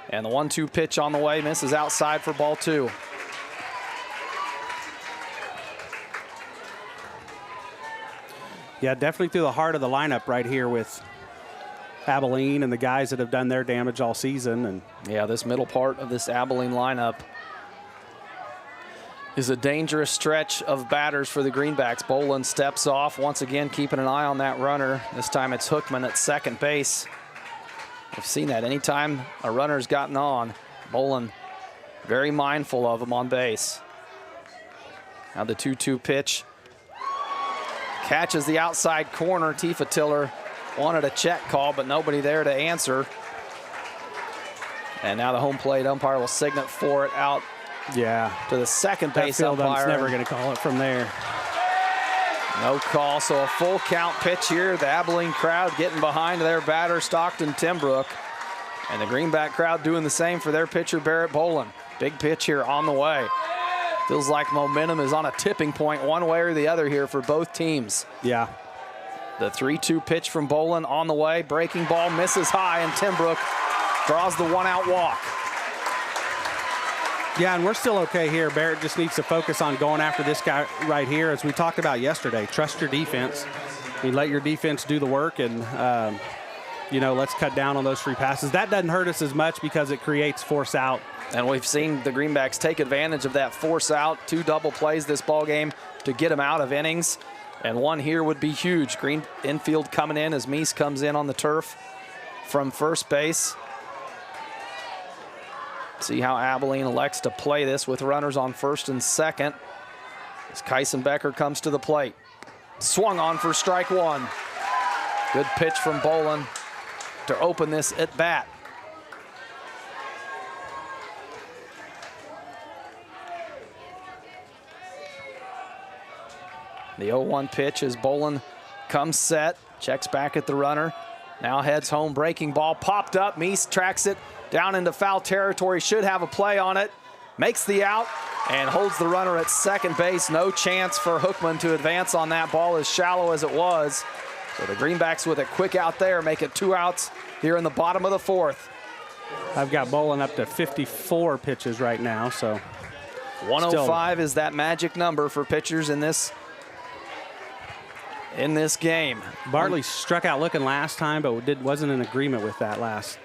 And the 1-2 pitch on the way, misses outside for ball 2. Yeah, definitely through the heart of the lineup right here with Abilene and the guys that have done their damage all season. And yeah, this middle part of this Abilene lineup is a dangerous stretch of batters for the Greenbacks. Bolin steps off, once again keeping an eye on that runner. This time it's Hookman at second base. I've seen that anytime a runner's gotten on, Bolin very mindful of him on base. Now the 2-2 pitch. Catches the outside corner. Tifa Tiller wanted a check call, but nobody there to answer. And now the home plate umpire will signal for it out to the second base umpire. That never going to call it from there. No call, so a full count pitch here. The Abilene crowd getting behind their batter, Stockton Timbrook. And the Greenback crowd doing the same for their pitcher, Barrett Bolin. Big pitch here on the way. Feels like momentum is on a tipping point one way or the other here for both teams. Yeah. The 3-2 pitch from Bolin on the way. Breaking ball misses high, and Timbrook draws the one-out walk. Yeah, and we're still okay here. Barrett just needs to focus on going after this guy right here, as we talked about yesterday. Trust your defense. You let your defense do the work, and, let's cut down on those free passes. That doesn't hurt us as much because it creates force out. And we've seen the Greenbacks take advantage of that force out. 2 double plays this ball game to get them out of innings. And one here would be huge. Green infield coming in as Meese comes in on the turf from first base. See how Abilene elects to play this with runners on first and second. As Kyson Becker comes to the plate. Swung on for strike 1. Good pitch from Bolin to open this at bat. The 0-1 pitch as Bolin comes set, checks back at the runner. Now heads home, breaking ball, popped up. Meese tracks it down into foul territory, should have a play on it. Makes the out and holds the runner at second base. No chance for Hookman to advance on that ball, as shallow as it was. So the Greenbacks with a quick out there make it 2 outs here in the bottom of the fourth. I've got Bolin up to 54 pitches right now, so 105 is that magic number for pitchers in this game. Bartley struck out looking last time, but wasn't in agreement with that last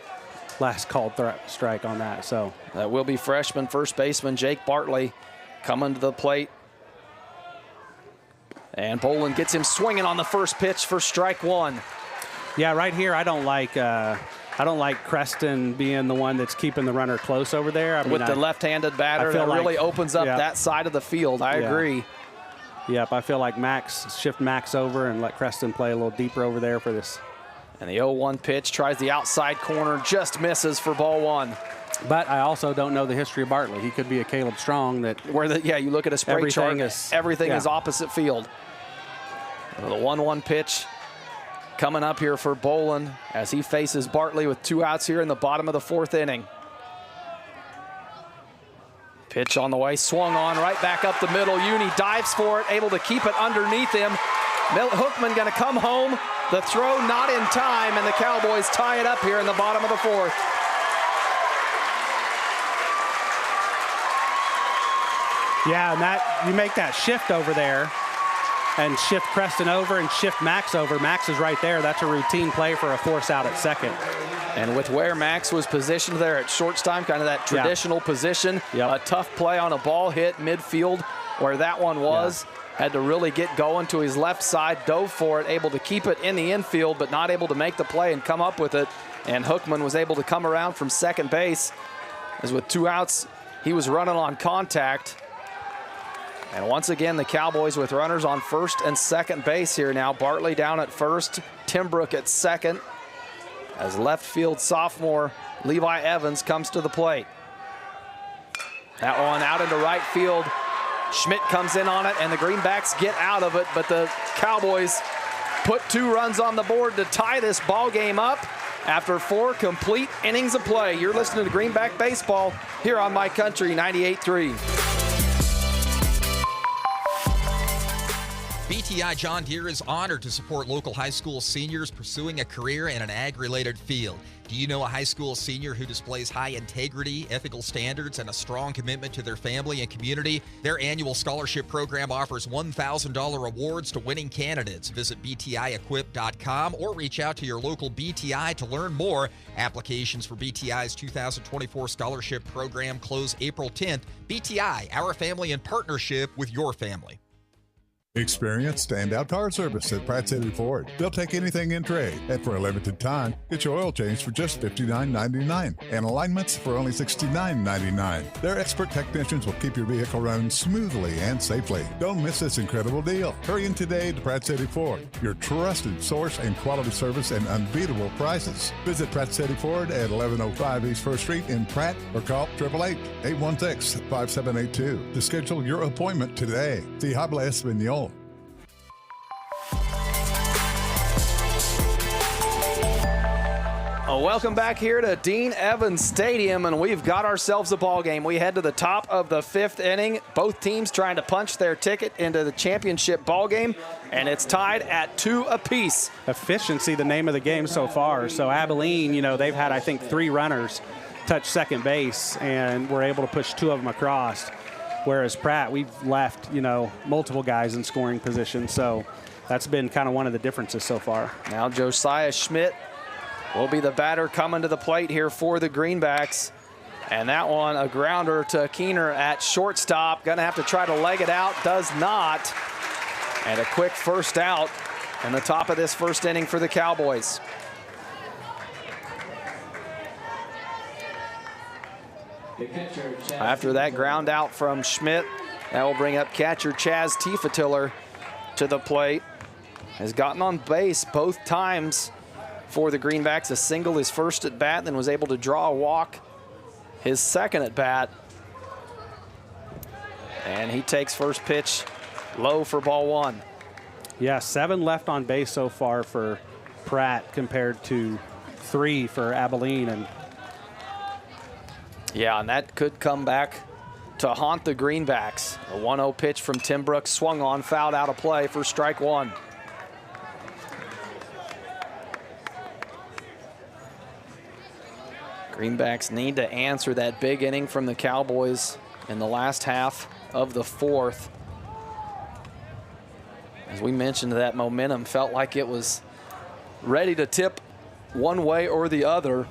called strike on that. So that will be freshman first baseman Jake Bartley coming to the plate. And Bolin gets him swinging on the first pitch for strike 1. Yeah, right here I don't like Creston being the one that's keeping the runner close over there. With the left-handed batter, that really opens up that side of the field. I agree. Yep, I feel like shift Max over and let Creston play a little deeper over there for this. And the 0-1 pitch tries the outside corner, just misses for ball one. But I also don't know the history of Bartley. He could be a Caleb Strong that. You look at a spray chart, everything yeah. is opposite field. The 1-1 pitch coming up here for Boland as he faces Bartley with 2 outs here in the bottom of the 4th inning. Pitch on the way, swung on right back up the middle. Uni dives for it, able to keep it underneath him. Hookman going to come home. The throw not in time, and the Cowboys tie it up here in the bottom of the 4th. Yeah, and you make that shift over there and shift Creston over and shift Max over. Max is right there. That's a routine play for a force out at second. And with where Max was positioned there at shortstop, kind of that traditional position, a tough play on a ball hit midfield where that one was. Had to really get going to his left side, dove for it, able to keep it in the infield, but not able to make the play and come up with it. And Hookman was able to come around from second base, as with 2 outs, he was running on contact. And once again, the Cowboys with runners on first and second base here now. Bartley down at first, Timbrook at second, as left field sophomore Levi Evans comes to the plate. That one out into right field. Schmidt comes in on it, and the Greenbacks get out of it, but the Cowboys put 2 runs on the board to tie this ball game up after 4 complete innings of play. You're listening to Greenback Baseball here on My Country 98.3. BTI John Deere is honored to support local high school seniors pursuing a career in an ag-related field. Do you know a high school senior who displays high integrity, ethical standards, and a strong commitment to their family and community? Their annual scholarship program offers $1,000 awards to winning candidates. Visit btiequip.com or reach out to your local BTI to learn more. Applications for BTI's 2024 scholarship program close April 10th. BTI, our family in partnership with your family. Experience standout car service at Pratt City Ford. They'll take anything in trade, and for a limited time, get your oil changed for just $59.99 and alignments for only $69.99. Their expert technicians will keep your vehicle running smoothly and safely. Don't miss this incredible deal. Hurry in today to Pratt City Ford, your trusted source in quality service and unbeatable prices. Visit Pratt City Ford at 1105 East 1st Street in Pratt or call 888-816-5782 to schedule your appointment today. Si habla español. Welcome back here to Dean Evans Stadium, and we've got ourselves a ball game. We head to the top of the 5th inning. Both teams trying to punch their ticket into the championship ball game, and it's tied at 2 apiece. Efficiency, the name of the game so far. So Abilene, they've had, I think, 3 runners touch second base, and we're able to push 2 of them across. Whereas Pratt, we've left, multiple guys in scoring position. So that's been kind of one of the differences so far. Now Josiah Schmidt will be the batter coming to the plate here for the Greenbacks. And that one, a grounder to Keener at shortstop. Gonna have to try to leg it out, does not. And a quick first out in the top of this 1st inning for the Cowboys. After that ground out from Schmidt, that will bring up catcher Chaz Tiefetiller to the plate. Has gotten on base both times for the Greenbacks. A single his first at bat, then was able to draw a walk his second at bat. And he takes first pitch low for ball 1. Yeah, 7 left on base so far for Pratt compared to 3 for Abilene. And yeah, and that could come back to haunt the Greenbacks. A 1-0 pitch from Timbrook, swung on, fouled out of play for strike 1. Greenbacks need to answer that big inning from the Cowboys in the last half of the 4th. As we mentioned, that momentum felt like it was ready to tip one way or the other.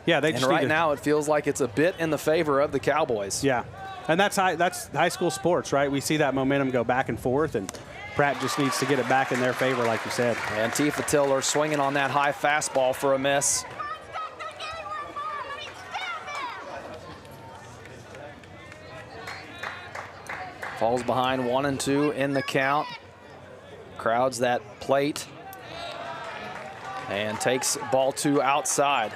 Yeah, and right now it feels like it's a bit in the favor of the Cowboys. Yeah, and that's high school sports, right? We see that momentum go back and forth, and Pratt just needs to get it back in their favor, like you said. And Tiefetiller swinging on that high fastball for a miss. Falls behind 1-2 in the count. Crowds that plate and takes ball 2 outside.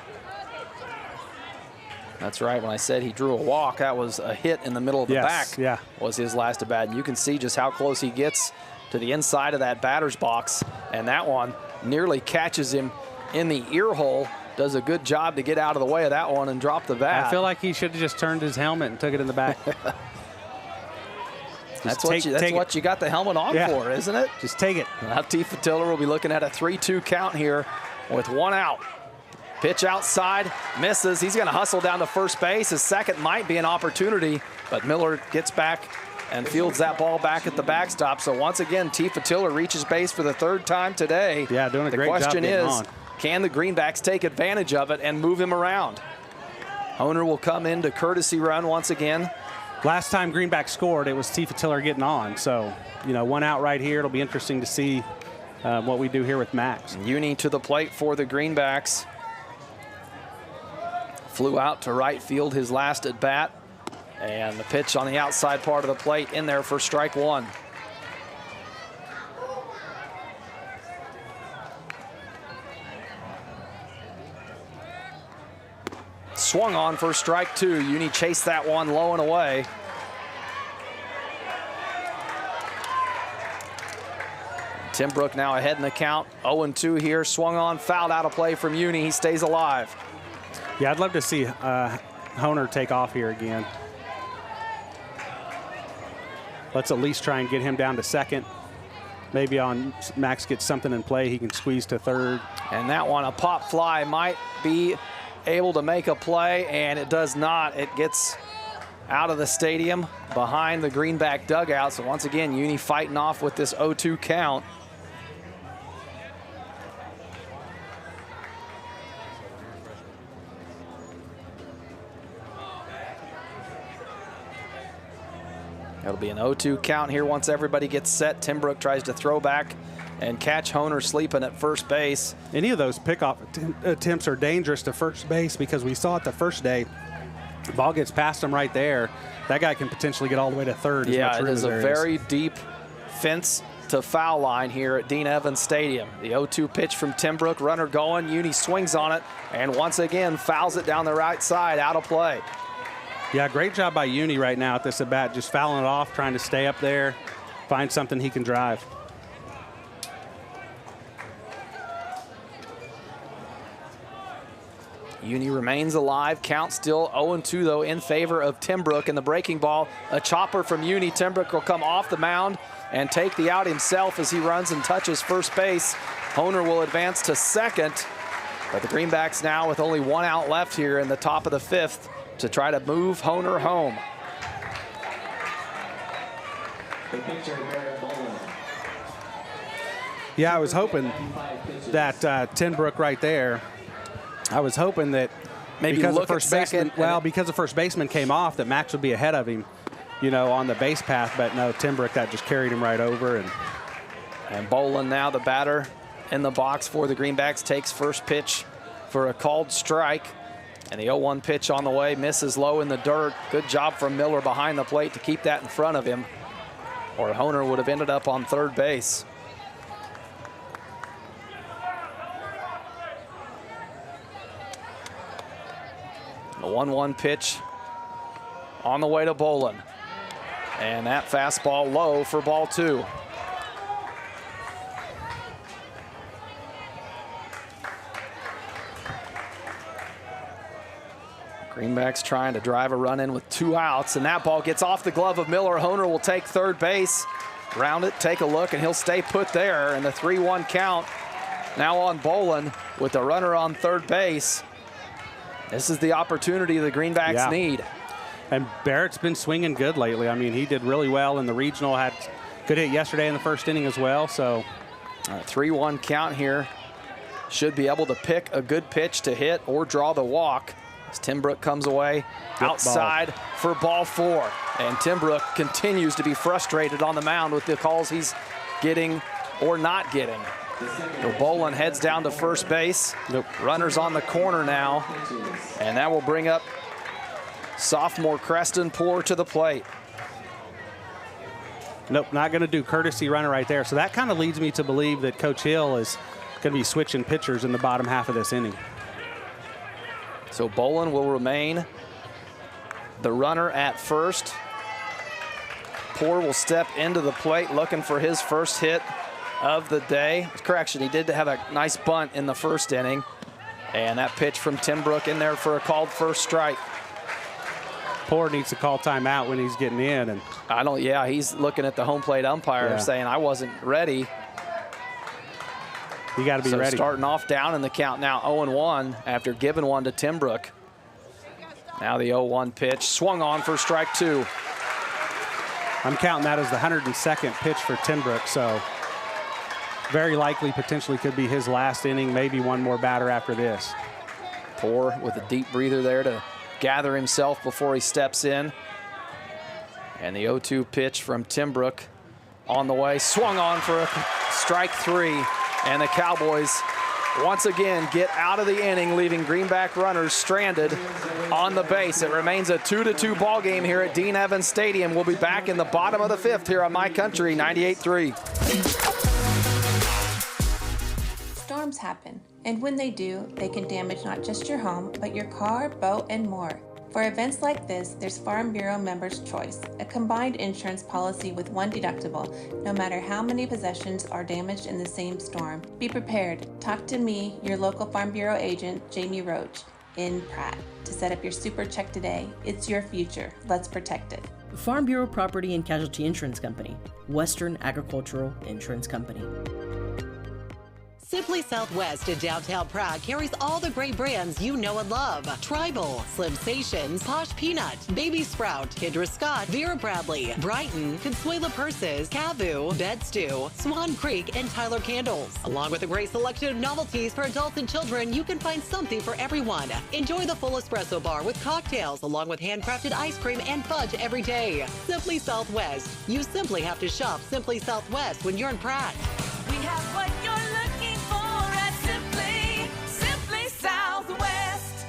That's right, when I said he drew a walk, that was a hit in the middle of the back. Yeah. Was his last at bat. And you can see just how close he gets to the inside of that batter's box. And that one nearly catches him in the ear hole. Does a good job to get out of the way of that one and drop the bat. I feel like he should have just turned his helmet and took it in the back. That's what you got the helmet on for, isn't it? Just take it. Now Tifa Tiller will be looking at a 3-2 count here with 1 out. Pitch outside, misses. He's going to hustle down to first base. His second might be an opportunity, but Miller gets back and fields that ball back at the backstop. So once again, Tifa Tiller reaches base for the 3rd time today. Yeah, doing a great job. The question is, is, can the Greenbacks take advantage of it and move him around? Honer will come in to courtesy run once again. Last time Greenback scored, it was Tifa Tiller getting on. So, 1 out right here. It'll be interesting to see what we do here with Max. Uni to the plate for the Greenbacks. Flew out to right field his last at bat. And the pitch on the outside part of the plate in there for strike 1. Swung on for strike 2. Uni chased that one low and away. Timbrook now ahead in the count. 0-2 here. Swung on, fouled out of play from Uni. He stays alive. Yeah, I'd love to see Honer take off here again. Let's at least try and get him down to second. Maybe on Max gets something in play, he can squeeze to third. And that one, a pop fly, might be able to make a play, and it does not. It gets out of the stadium behind the Greenback dugout. So once again, Uni fighting off with this 0-2 count. It'll be an 0-2 count here once everybody gets set. Timbrook tries to throw back and catch Honer sleeping at first base. Any of those pickoff attempts are dangerous to first base because we saw it the first day. The ball gets past him right there. That guy can potentially get all the way to third. Yeah, it is a very deep fence to foul line here at Dean Evans Stadium. The 0-2 pitch from Timbrook, runner going. Uni swings on it and once again fouls it down the right side, out of play. Yeah, great job by Uni right now at this at bat, just fouling it off, trying to stay up there, find something he can drive. Uni remains alive. Count still 0-2 though in favor of Timbrook. And the breaking ball, a chopper from Uni. Timbrook will come off the mound and take the out himself as he runs and touches first base. Honer will advance to second. But the Greenbacks now with only 1 out left here in the top of the 5th to try to move Honer home. Yeah, I was hoping that Timbrook right there, I was hoping that maybe because look the first at second. baseman, because the first baseman came off, that Max would be ahead of him, on the base path. But no, Timbrook, that just carried him right over. And Boland now, the batter in the box for the Greenbacks, takes first pitch for a called strike. And the 0-1 pitch on the way, misses low in the dirt. Good job from Miller behind the plate to keep that in front of him, or Honer would have ended up on third base. The 1-1 pitch on the way to Boland. And that fastball low for ball 2. Greenbacks trying to drive a run in with 2 outs, and that ball gets off the glove of Miller. Honer will take third base, round it, take a look, and he'll stay put there. And the 3-1 count now on Boland with the runner on third base. This is the opportunity the Greenbacks need. And Barrett's been swinging good lately. I mean, he did really well in the regional, had good hit yesterday in the first inning as well. So, 3-1 count here. Should be able to pick a good pitch to hit or draw the walk. As Timbrook comes away outside for ball 4. And Timbrook continues to be frustrated on the mound with the calls he's getting or not getting. So Boland heads down to first base. Runners on the corner now. And that will bring up sophomore Creston Poor to the plate. Nope, not going to do courtesy runner right there. So that kind of leads me to believe that Coach Hill is going to be switching pitchers in the bottom half of this inning. So Bolin will remain the runner at first. Poor will step into the plate looking for his first hit of the day. Correction, he did have a nice bunt in the first inning. And that pitch from Timbrook in there for a called first strike. Poor needs to call timeout when he's getting in. And yeah, he's looking at the home plate umpire saying, I wasn't ready. You got to be ready. Starting off down in the count now, 0-1 after giving one to Timbrook. Now the 0-1 pitch, swung on for strike 2. I'm counting that as the 102nd pitch for Timbrook, so very likely potentially could be his last inning, maybe one more batter after this. Poor with a deep breather there to gather himself before he steps in. And the 0-2 pitch from Timbrook on the way, swung on for a strike 3. And the Cowboys once again get out of the inning, leaving Greenback runners stranded on the base. It remains a 2-2 ball game here at Dean Evans Stadium. We'll be back in the bottom of the 5th here on My Country 98.3. Storms happen, and when they do, they can damage not just your home, but your car, boat, and more. For events like this, there's Farm Bureau Members' Choice, a combined insurance policy with one deductible, no matter how many possessions are damaged in the same storm. Be prepared. Talk to me, your local Farm Bureau agent, Jamie Roach, in Pratt, to set up your super check today. It's your future. Let's protect it. Farm Bureau Property and Casualty Insurance Company, Western Agricultural Insurance Company. Simply Southwest in downtown Pratt carries all the great brands you know and love. Tribal, Slimsations, Posh Peanut, Baby Sprout, Kendra Scott, Vera Bradley, Brighton, Consuela Purses, Cavu, Bed Stew, Swan Creek, and Tyler Candles. Along with a great selection of novelties for adults and children, you can find something for everyone. Enjoy the full espresso bar with cocktails, along with handcrafted ice cream and fudge every day. Simply Southwest. You simply have to shop Simply Southwest when you're in Pratt. We have what you're looking for at Simply Southwest.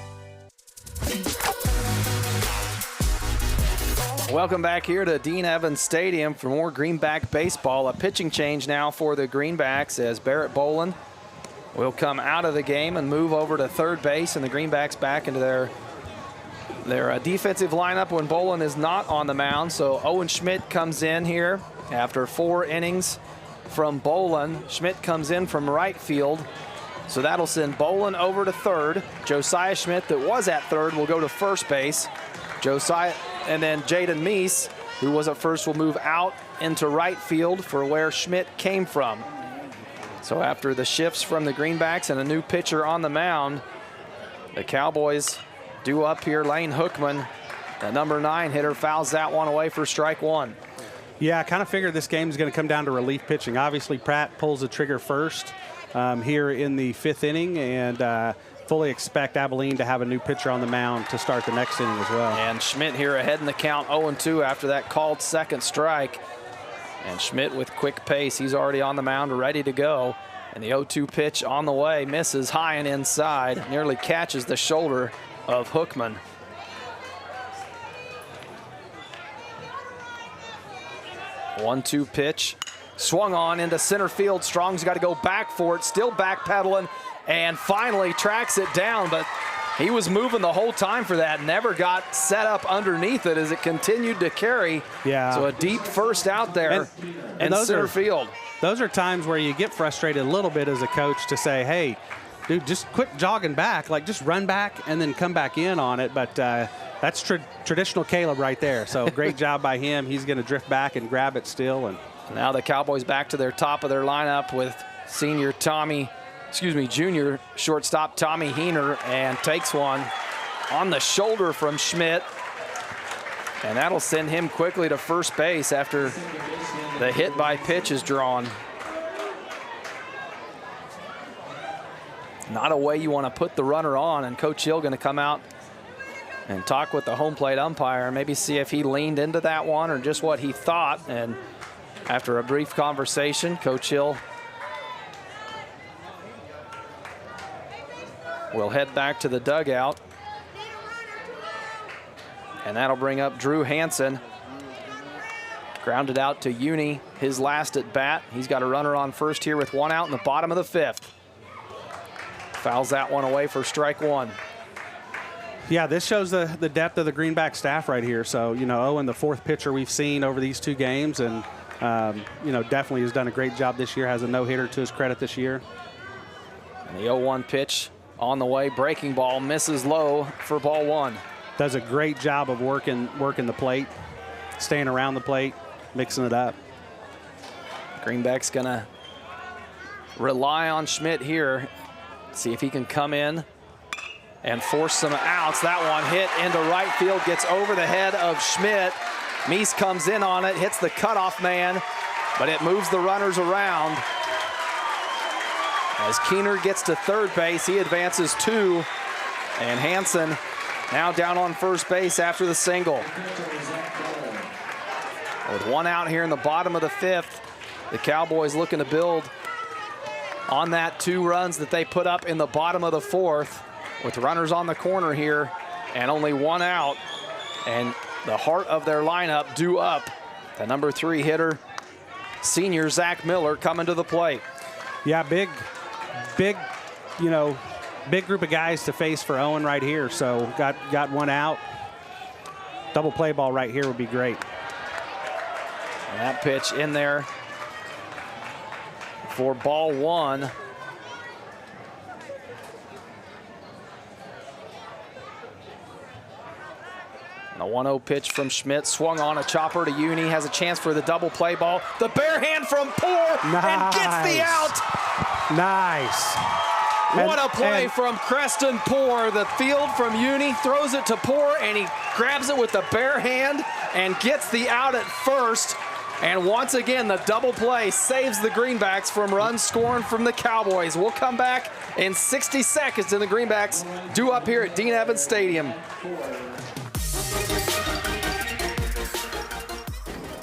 Welcome back here to Dean Evans Stadium for more Greenback baseball. A pitching change now for the Greenbacks as Barrett Bolin will come out of the game and move over to third base, and the Greenbacks back into their defensive lineup when Bolin is not on the mound. So Owen Schmidt comes in here after 4 innings from Bolin. Schmidt comes in from right field. So that'll send Bolin over to third. Josiah Schmidt, that was at third, will go to first base. Josiah, and then Jaden Meese, who was at first, will move out into right field for where Schmidt came from. So after the shifts from the Greenbacks and a new pitcher on the mound, the Cowboys due up here. Lane Hookman, the number 9 hitter, fouls that one away for strike 1. Yeah, I kind of figured this game is going to come down to relief pitching. Obviously, Pratt pulls the trigger first here in the 5th inning, and fully expect Abilene to have a new pitcher on the mound to start the next inning as well. And Schmidt here ahead in the count, 0-2 after that called second strike. And Schmidt with quick pace, he's already on the mound, ready to go. And the 0-2 pitch on the way, misses high and inside, nearly catches the shoulder of Hookman. One-two pitch, swung on into center field. Strong's got to go back for it, still backpedaling, and finally tracks it down, but he was moving the whole time for that, never got set up underneath it as it continued to carry. Yeah. So a deep first out there in center field. Those are times where you get frustrated a little bit as a coach to say, hey, dude, just quit jogging back, like just run back and then come back in on it. But that's traditional Caleb right there. So great job by him. He's going to drift back and grab it still. And now the Cowboys back to their top of their lineup with junior shortstop Tommy Heener, and takes one on the shoulder from Schmidt. And that'll send him quickly to first base after the hit by pitch is drawn. Not a way you want to put the runner on, and Coach Hill going to come out and talk with the home plate umpire, maybe see if he leaned into that one or just what he thought. And after a brief conversation, Coach Hill will head back to the dugout. And that'll bring up Drew Hansen. Grounded out to Uni, his last at bat. He's got a runner on first here with 1 out in the bottom of the 5th. Fouls that one away for strike 1. Yeah, this shows the depth of the Greenback staff right here. So, Owen, the 4th pitcher we've seen over these 2 games, and, definitely has done a great job this year, has a no-hitter to his credit this year. And the 0-1 pitch on the way, breaking ball, misses low for ball 1. Does a great job of working the plate, staying around the plate, mixing it up. Greenback's gonna rely on Schmidt here. See if he can come in and force some outs. That one hit into right field, gets over the head of Schmidt. Meese comes in on it, hits the cutoff man, but it moves the runners around. As Keener gets to third base, he advances 2, and Hansen now down on first base after the single. With 1 out here in the bottom of the 5th, the Cowboys looking to build on that 2 runs that they put up in the bottom of the 4th, with runners on the corner here and only 1 out, and the heart of their lineup due up. The number 3 hitter, senior Zach Miller, coming to the plate. Yeah, big group of guys to face for Owen right here. So got 1 out. Double play ball right here would be great. And that pitch in there for ball 1. And a 1-0 pitch from Schmidt, swung on a chopper to Uni, has a chance for the double play ball. The bare hand from Poor, and gets the out. Nice. What a play from Creston Poor. The field from Uni, throws it to Poor, and he grabs it with the bare hand and gets the out at first. And once again, the double play saves the Greenbacks from runs scoring from the Cowboys. We'll come back in 60 seconds, and the Greenbacks due up here at Dean Evans Stadium.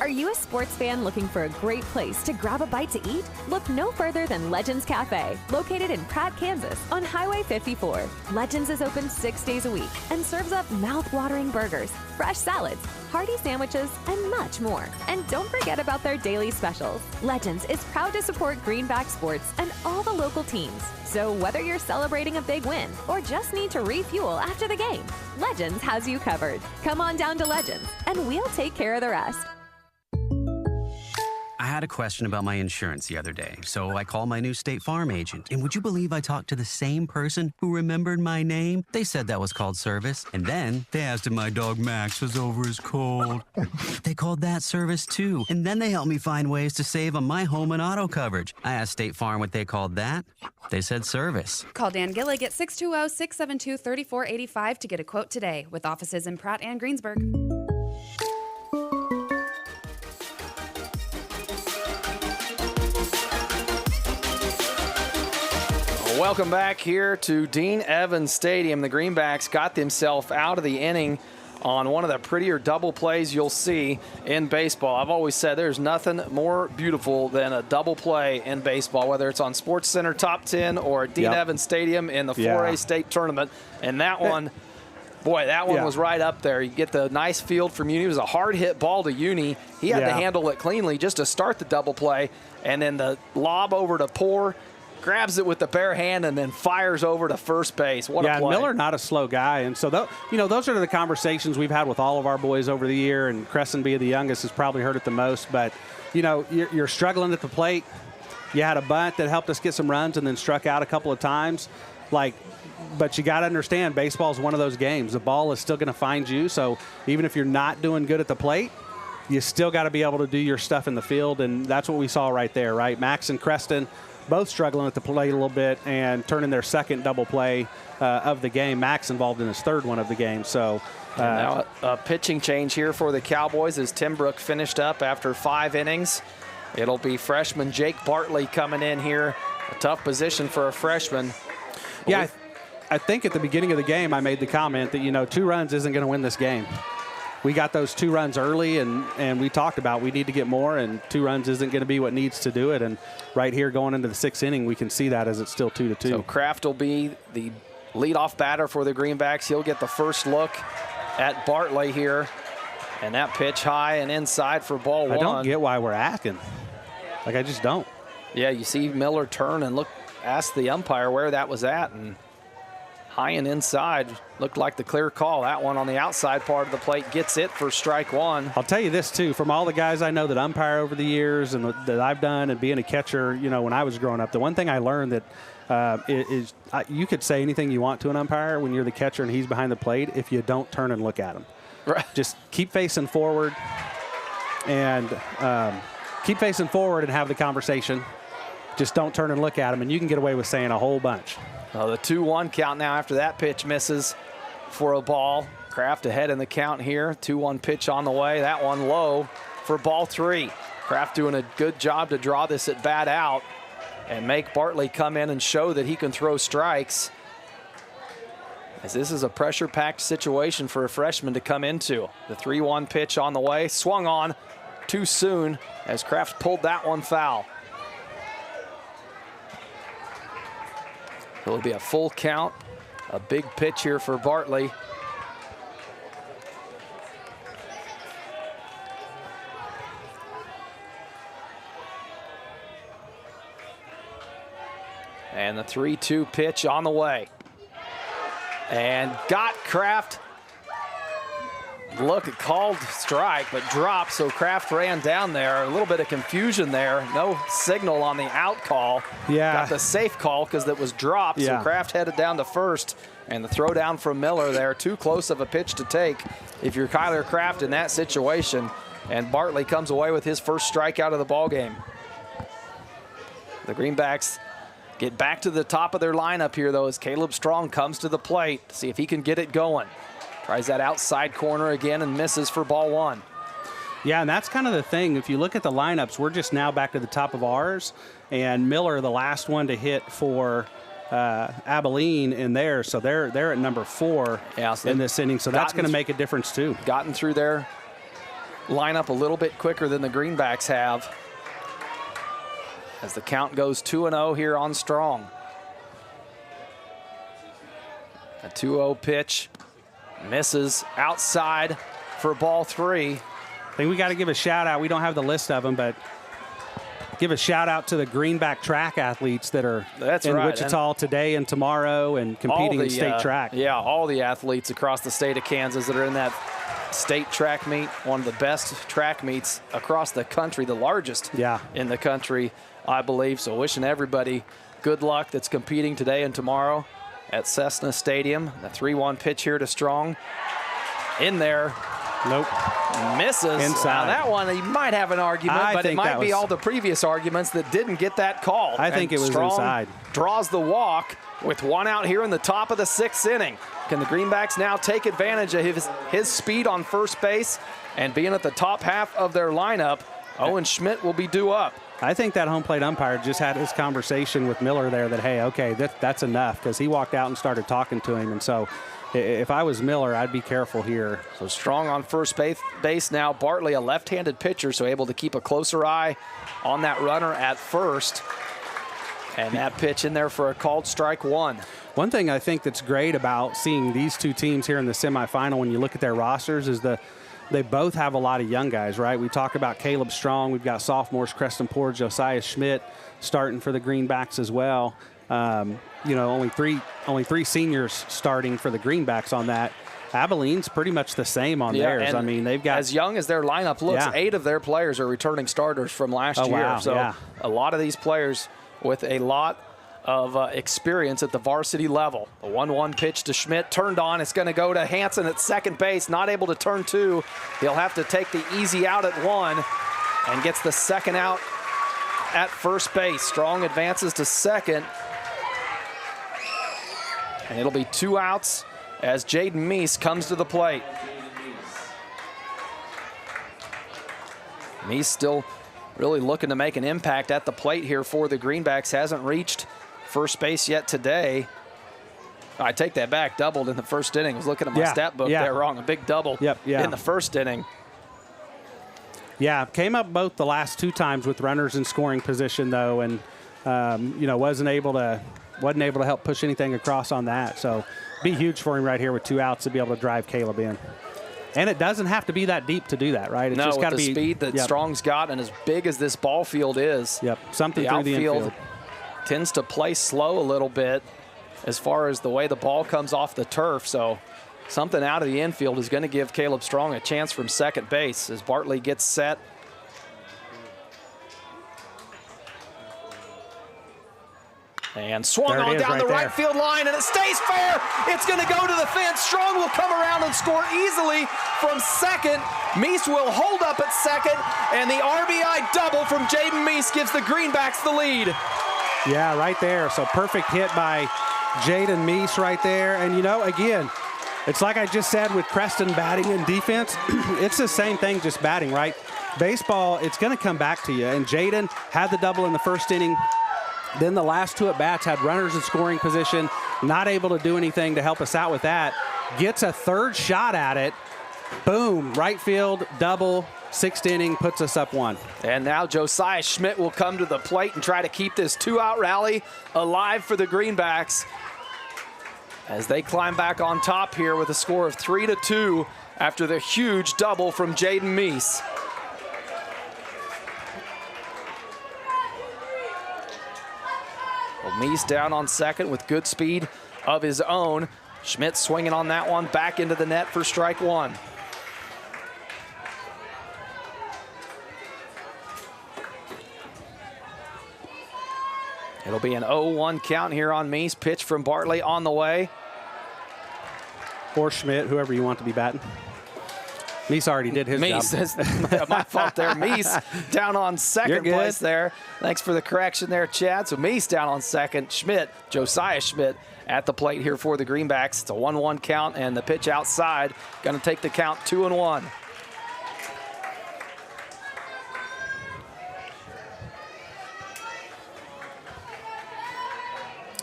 Are you a sports fan looking for a great place to grab a bite to eat? Look no further than Legends Cafe, located in Pratt, Kansas, on Highway 54. Legends is open 6 days a week and serves up mouth-watering burgers, fresh salads, hearty sandwiches, and much more. And don't forget about their daily specials. Legends is proud to support Greenback sports and all the local teams. So whether you're celebrating a big win or just need to refuel after the game, Legends has you covered. Come on down to Legends, and we'll take care of the rest. I had a question about my insurance the other day, so I called my new State Farm agent. And would you believe I talked to the same person who remembered my name? They said that was called service. And then they asked if my dog Max was over his cold. They called that service too. And then they helped me find ways to save on my home and auto coverage. I asked State Farm what they called that. They said service. Call Dan Gillig at 620-672-3485 to get a quote today, with offices in Pratt and Greensburg. Welcome back here to Dean Evans Stadium. The Greenbacks got themselves out of the inning on one of the prettier double plays you'll see in baseball. I've always said there's nothing more beautiful than a double play in baseball, whether it's on Sports Center Top 10 or at Dean Evans Stadium in the 4A state tournament. And that one, boy, that one was right up there. You get the nice field from Uni. It was a hard hit ball to Uni. He had to handle it cleanly just to start the double play. And then the lob over to Poor, grabs it with the bare hand, and then fires over to first base. What a play. Miller, not a slow guy. And so, those are the conversations we've had with all of our boys over the year, and Creston, being the youngest, has probably heard it the most. But, you're struggling at the plate. You had a bunt that helped us get some runs and then struck out a couple of times. But you got to understand, baseball is one of those games. The ball is still going to find you. So even if you're not doing good at the plate, you still got to be able to do your stuff in the field. And that's what we saw right there, right? Max and Creston both struggling at the plate a little bit and turning their second double play of the game. Max involved in his third one of the game. So now a pitching change here for the Cowboys as Tim Brook finished up after 5 innings. It'll be freshman Jake Bartley coming in here. A tough position for a freshman. Yeah, I think at the beginning of the game I made the comment that, 2 runs isn't going to win this game. We got those 2 runs early, and we talked about we need to get more, and 2 runs isn't going to be what needs to do it. And right here going into the 6th inning, we can see that as it's still 2-2. So Kraft will be the leadoff batter for the Greenbacks. He'll get the first look at Bartley here. And that pitch high and inside for ball one. I don't get why we're asking. Like, I just don't. Yeah, you see Miller turn and ask the umpire where that was at, and high and inside looked like the clear call. That one on the outside part of the plate gets it for strike one. I'll tell you this, too. From all the guys I know that umpire over the years and that I've done and being a catcher, you know, when I was growing up, the one thing I learned that you could say anything you want to an umpire when you're the catcher and he's behind the plate if you don't turn and look at him. Right. Just keep facing forward and have the conversation. Just don't turn and look at him, and you can get away with saying a whole bunch. Well, the 2-1 count now after that pitch misses for a ball. Kraft ahead in the count here. 2-1 pitch on the way. That one low for ball 3. Kraft doing a good job to draw this at bat out and make Bartley come in and show that he can throw strikes, as this is a pressure-packed situation for a freshman to come into. The 3-1 pitch on the way. Swung on too soon as Kraft pulled that one foul. It'll be a full count. A big pitch here for Bartley. And the 3-2 pitch on the way. And got Kraft. Look, called strike, but dropped, so Kraft ran down there. A little bit of confusion there. No signal on the out call. Yeah. Got the safe call because it was dropped, so Kraft headed down to first. And the throw down from Miller there, too close of a pitch to take if you're Kyler Kraft in that situation. And Bartley comes away with his first strikeout of the ballgame. The Greenbacks get back to the top of their lineup here, though, as Caleb Strong comes to the plate to see if he can get it going. Tries that outside corner again and misses for ball 1. Yeah, and that's kind of the thing. If you look at the lineups, we're just now back to the top of ours. And Miller, the last one to hit for Abilene in there. So they're at number 4 in this inning. So that's going to make a difference, too. Gotten through their lineup a little bit quicker than the Greenbacks have, as the count goes 2-0 here on Strong. A 2-0 pitch. Misses outside for ball 3. I think we got to give a shout out. We don't have the list of them, but give a shout out to the Greenback track athletes that are in Wichita today and tomorrow and competing in state track. Yeah, all the athletes across the state of Kansas that are in that state track meet, one of the best track meets across the country, the largest in the country, I believe. So wishing everybody good luck that's competing today and tomorrow at Cessna Stadium. The 3-1 pitch here to Strong. In there. Nope. Misses. Inside. Now that one, you might have an argument, but it might be all the previous arguments that didn't get that call. I think it was Strong inside. Draws the walk with one out here in the top of the 6th inning. Can the Greenbacks now take advantage of his speed on first base and being at the top half of their lineup? Owen Schmidt will be due up. I think that home plate umpire just had his conversation with Miller there that, hey, okay, that's enough, because he walked out and started talking to him. And so if I was Miller, I'd be careful here. So Strong on first base now. Bartley, a left-handed pitcher, so able to keep a closer eye on that runner at first. And that pitch in there for a called strike 1. One thing I think that's great about seeing these two teams here in the semifinal when you look at their rosters is they both have a lot of young guys, right? We talk about Caleb Strong. We've got sophomores, Creston Poor, Josiah Schmidt starting for the Greenbacks as well. You know, only three seniors starting for the Greenbacks on that. Abilene's pretty much the same on theirs. I mean, they've got, as young as their lineup looks, 8 of their players are returning starters from last year. Wow, so a lot of these players with a lot of experience at the varsity level. The 1-1 pitch to Schmidt turned on. It's going to go to Hansen at second base. Not able to turn 2. He'll have to take the easy out at 1 and gets the second out at first base. Strong advances to second. And it'll be 2 outs as Jaden Meese comes to the plate. Meese still really looking to make an impact at the plate here for the Greenbacks. Hasn't reached first base yet today. I take that back. Doubled in the first inning. I was looking at my stat book there wrong. A big double in the first inning. Yeah, came up both the last 2 times with runners in scoring position though, and you know, wasn't able to help push anything across on that. So be huge for him right here with 2 outs to be able to drive Caleb in. And it doesn't have to be that deep to do that, right? It's no, just with got to the be speed that Strong's got, and as big as this ball field is, something the through the outfield infield tends to play slow a little bit as far as the way the ball comes off the turf. So something out of the infield is going to give Caleb Strong a chance from second base as Bartley gets set. And swung on down the right field line, and it stays fair. It's going to go to the fence. Strong will come around and score easily from second. Meese will hold up at second, and the RBI double from Jaden Meese gives the Greenbacks the lead. Yeah, right there. So perfect hit by Jaden Meese right there. And, you know, again, it's like I just said with Creston batting and defense. It's the same thing, just batting, right? Baseball, it's going to come back to you. And Jaden had the double in the first inning. Then the last two at-bats had runners in scoring position, not able to do anything to help us out with that. Gets a third shot at it. Boom, right field, double, sixth inning, puts us up 1. And now Josiah Schmidt will come to the plate and try to keep this 2-out rally alive for the Greenbacks as they climb back on top here with a score of 3-2 after the huge double from Jaden Meese. Well, Meese down on second with good speed of his own. Schmidt swinging on that one, back into the net for strike 1. It'll be an 0-1 count here on Meese. Pitch from Bartley on the way. Or Schmidt, whoever you want to be batting. Meese already did his job. My fault there. Meese down on second place there. Thanks for the correction there, Chad. So Meese down on second. Schmidt, Josiah Schmidt at the plate here for the Greenbacks. It's a 1-1 count, and the pitch outside going to take the count 2-1.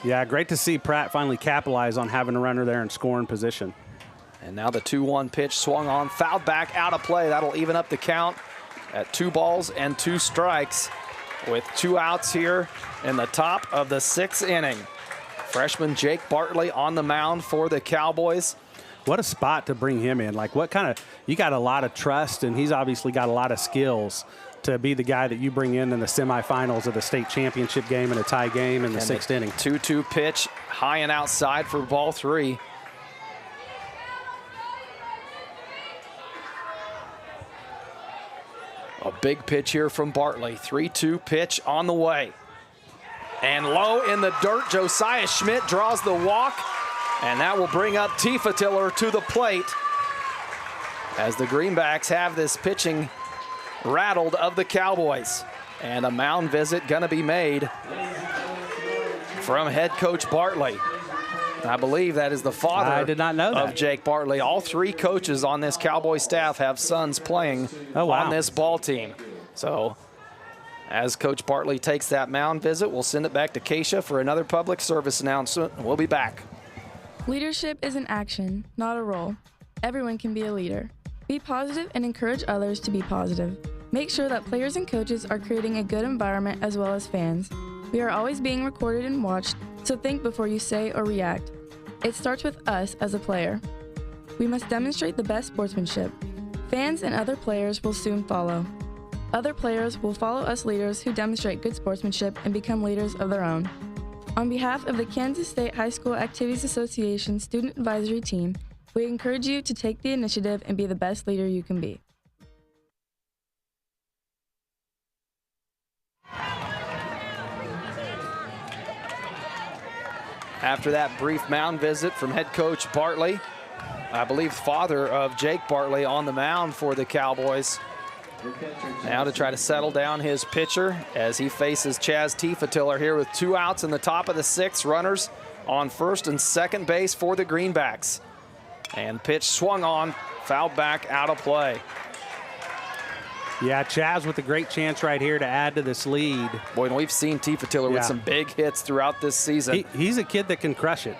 Yeah, great to see Pratt finally capitalize on having a runner there in scoring position. And now the 2-1 pitch swung on, fouled back, out of play. That'll even up the count at 2 balls and 2 strikes with 2 outs here in the top of the 6th inning. Freshman Jake Bartley on the mound for the Cowboys. What a spot to bring him in. Like, what kind of, you got a lot of trust, and he's obviously got a lot of skills to be the guy that you bring in the semifinals of the state championship game and a tie game in the 6th inning. 2-2 pitch, high and outside for ball 3. A big pitch here from Bartley. 3-2 pitch on the way. And low in the dirt, Josiah Schmidt draws the walk, and that will bring up Tifa Tiller to the plate as the Greenbacks have this pitching rattled of the Cowboys. And a mound visit going to be made from head coach Bartley. I believe that is the father I did not know that. of Jake Bartley. All 3 coaches on this Cowboy staff have sons playing on this ball team. So as Coach Bartley takes that mound visit, we'll send it back to Keisha for another public service announcement, and we'll be back. Leadership is an action, not a role. Everyone can be a leader. Be positive and encourage others to be positive. Make sure that players and coaches are creating a good environment as well as fans. We are always being recorded and watched, so think before you say or react. It starts with us as a player. We must demonstrate the best sportsmanship. Fans and other players will soon follow. Other players will follow us leaders who demonstrate good sportsmanship and become leaders of their own. On behalf of the Kansas State High School Activities Association Student Advisory Team, we encourage you to take the initiative and be the best leader you can be. After that brief mound visit from head coach Bartley, I believe father of Jake Bartley on the mound for the Cowboys. Now to try to settle down his pitcher as he faces Chaz Tifatiller here with 2 outs in the top of the 6th. Runners on first and second base for the Greenbacks. And pitch swung on, fouled back, out of play. Yeah, Chaz with a great chance right here to add to this lead. Boy, and we've seen Tifatiller with some big hits throughout this season. He's a kid that can crush it.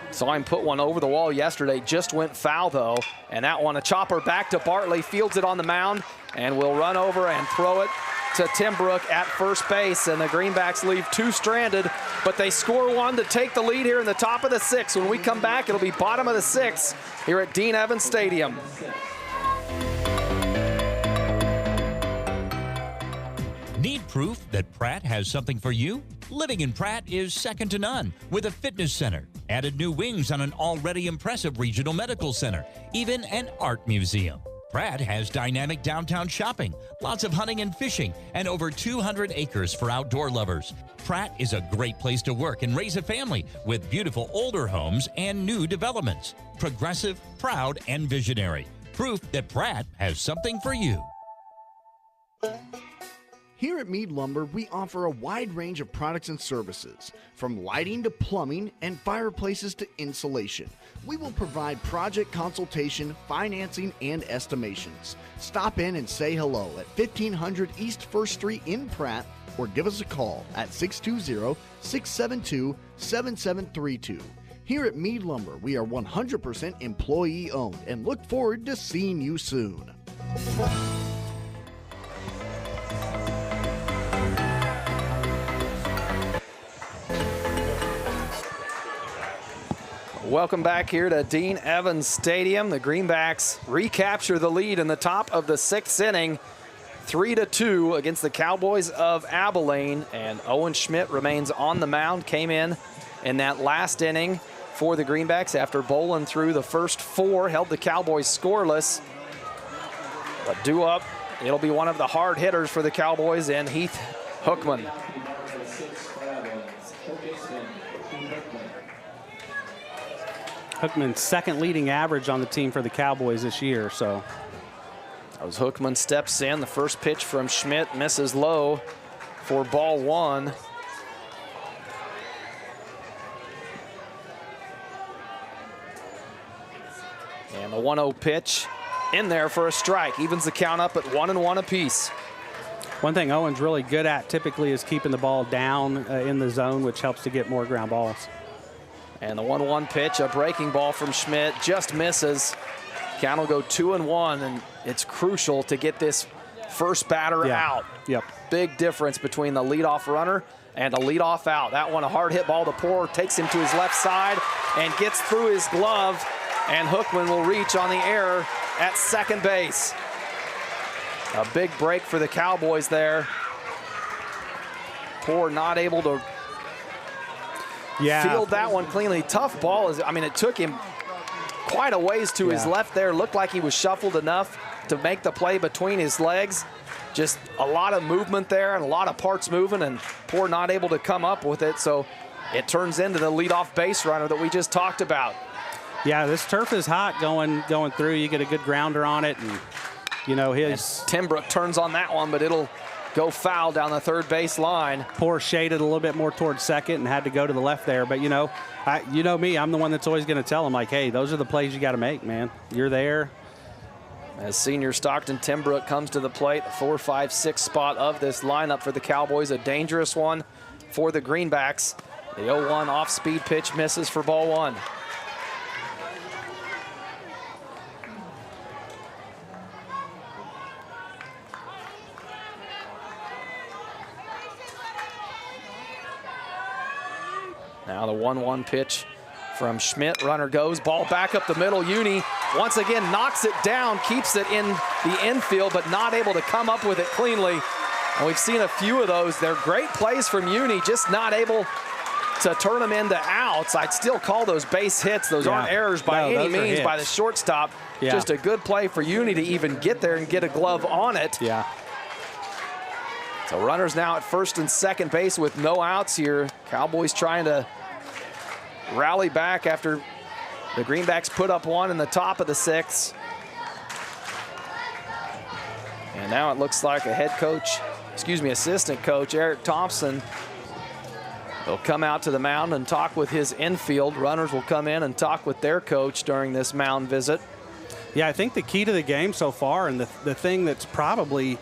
Saw him put one over the wall yesterday, just went foul though. And that one, a chopper back to Bartley, fields it on the mound, and will run over and throw it to Timbrook at first base, and the Greenbacks leave 2 stranded, but they score 1 to take the lead here in the top of the 6th. When we come back, it'll be bottom of the 6th here at Dean Evans Stadium. Need proof that Pratt has something for you? Living in Pratt is second to none with a fitness center, added new wings on an already impressive regional medical center, even an art museum. Pratt has dynamic downtown shopping, lots of hunting and fishing, and over 200 acres for outdoor lovers. Pratt is a great place to work and raise a family with beautiful older homes and new developments. Progressive, proud, and visionary. Proof that Pratt has something for you. Here at Mead Lumber, we offer a wide range of products and services, from lighting to plumbing and fireplaces to insulation. We will provide project consultation, financing, and estimations. Stop in and say hello at 1500 East 1st Street in Pratt, or give us a call at 620-672-7732. Here at Mead Lumber, we are 100% employee owned and look forward to seeing you soon. Welcome back here to Dean Evans Stadium. The Greenbacks recapture the lead in the top of the 6th inning, 3-2 against the Cowboys of Abilene. And Owen Schmidt remains on the mound, came in that last inning for the Greenbacks after bowling through the first 4, held the Cowboys scoreless. But due up, it'll be one of the hard hitters for the Cowboys and Heath Hookman. Hookman's second leading average on the team for the Cowboys this year. So as Hookman steps in, the first pitch from Schmidt misses low for ball 1. And the 1-0 pitch in there for a strike. Evens the count up at 1-1 apiece. One thing Owen's really good at typically is keeping the ball down in the zone, which helps to get more ground balls. And the 1-1 pitch, a breaking ball from Schmidt, just misses. Count will go 2-1, and it's crucial to get this first batter out. Yep. Big difference between the leadoff runner and a leadoff out. That one, a hard hit ball to Poor, takes him to his left side and gets through his glove, and Hookman will reach on the error at second base. A big break for the Cowboys there. Poor not able to field that one cleanly. Tough ball. I mean, it took him quite a ways to his left there. Looked like he was shuffled enough to make the play between his legs. Just a lot of movement there and a lot of parts moving, and Poor not able to come up with it. So it turns into the leadoff base runner that we just talked about. Yeah, this turf is hot going through. You get a good grounder on it, and you know his Timbrook turns on that one, but it'll go foul down the third base line. Poor shaded a little bit more towards second and had to go to the left there. But you know me, I'm the one that's always going to tell him, like, hey, those are the plays you got to make, man. You're there. As senior Stockton Timbrook comes to the plate, the 4, 5, 6 spot of this lineup for the Cowboys, a dangerous one for the Greenbacks. The 0-1 off-speed pitch misses for ball 1. Now the 1-1 pitch from Schmidt. Runner goes, ball back up the middle. Uni once again knocks it down, keeps it in the infield, but not able to come up with it cleanly. And we've seen a few of those. They're great plays from Uni, just not able to turn them into outs. I'd still call those base hits. Those aren't errors by any means by the shortstop. Just a good play for Uni to even get there and get a glove on it. Yeah. So runners now at first and second base with no outs here. Cowboys trying to rally back after the Greenbacks put up one in the top of the 6th. And now it looks like assistant coach Eric Thompson will come out to the mound and talk with his infield. Runners will come in and talk with their coach during this mound visit. Yeah, I think the key to the game so far, and the thing that's probably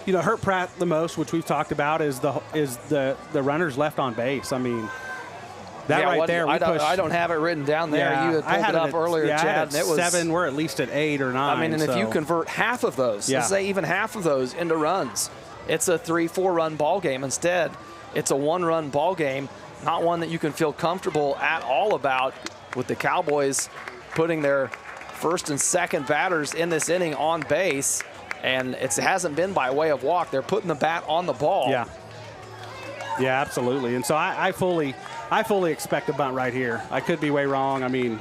hurt Pratt the most, which we've talked about, is the runners left on base. I mean, that right there. I don't have it written down there. Yeah, you had pulled it up earlier, Chad. And it was 7. We're at least at 8 or 9. I mean, and if you convert half of those, let's say even half of those into runs, it's a 3-4 run ball game. Instead, it's a 1-run ball game, not one that you can feel comfortable at all about, with the Cowboys putting their first and second batters in this inning on base, and it hasn't been by way of walk. They're putting the bat on the ball. Yeah. Yeah, absolutely. And so I fully expect a bunt right here. I could be way wrong. I mean,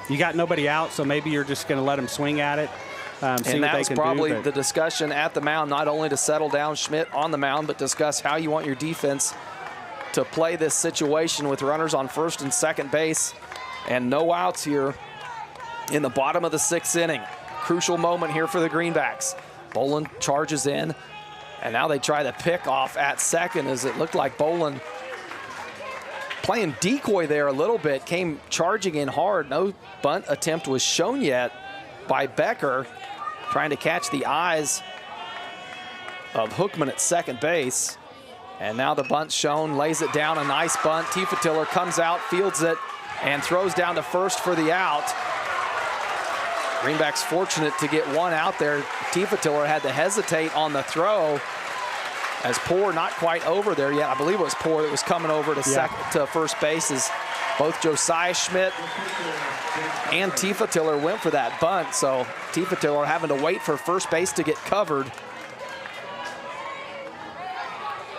you got nobody out, so maybe you're just going to let them swing at it. And that was probably the discussion at the mound, not only to settle down Schmidt on the mound, but discuss how you want your defense to play this situation with runners on first and second base and no outs here in the bottom of the 6th inning. Crucial moment here for the Greenbacks. Bolin charges in, and now they try the pick off at second, as it looked like Bolin playing decoy there a little bit, came charging in hard. No bunt attempt was shown yet by Becker, trying to catch the eyes of Hookman at second base. And now the bunt's shown, lays it down, a nice bunt. Tiefenthaler comes out, fields it, and throws down to first for the out. Greenbacks fortunate to get one out there. Tiefenthaler had to hesitate on the throw, as Poor not quite over there yet. I believe it was Poor that was coming over to first base, as both Josiah Schmidt and Tiefenthaler went for that bunt. So Tiefenthaler having to wait for first base to get covered.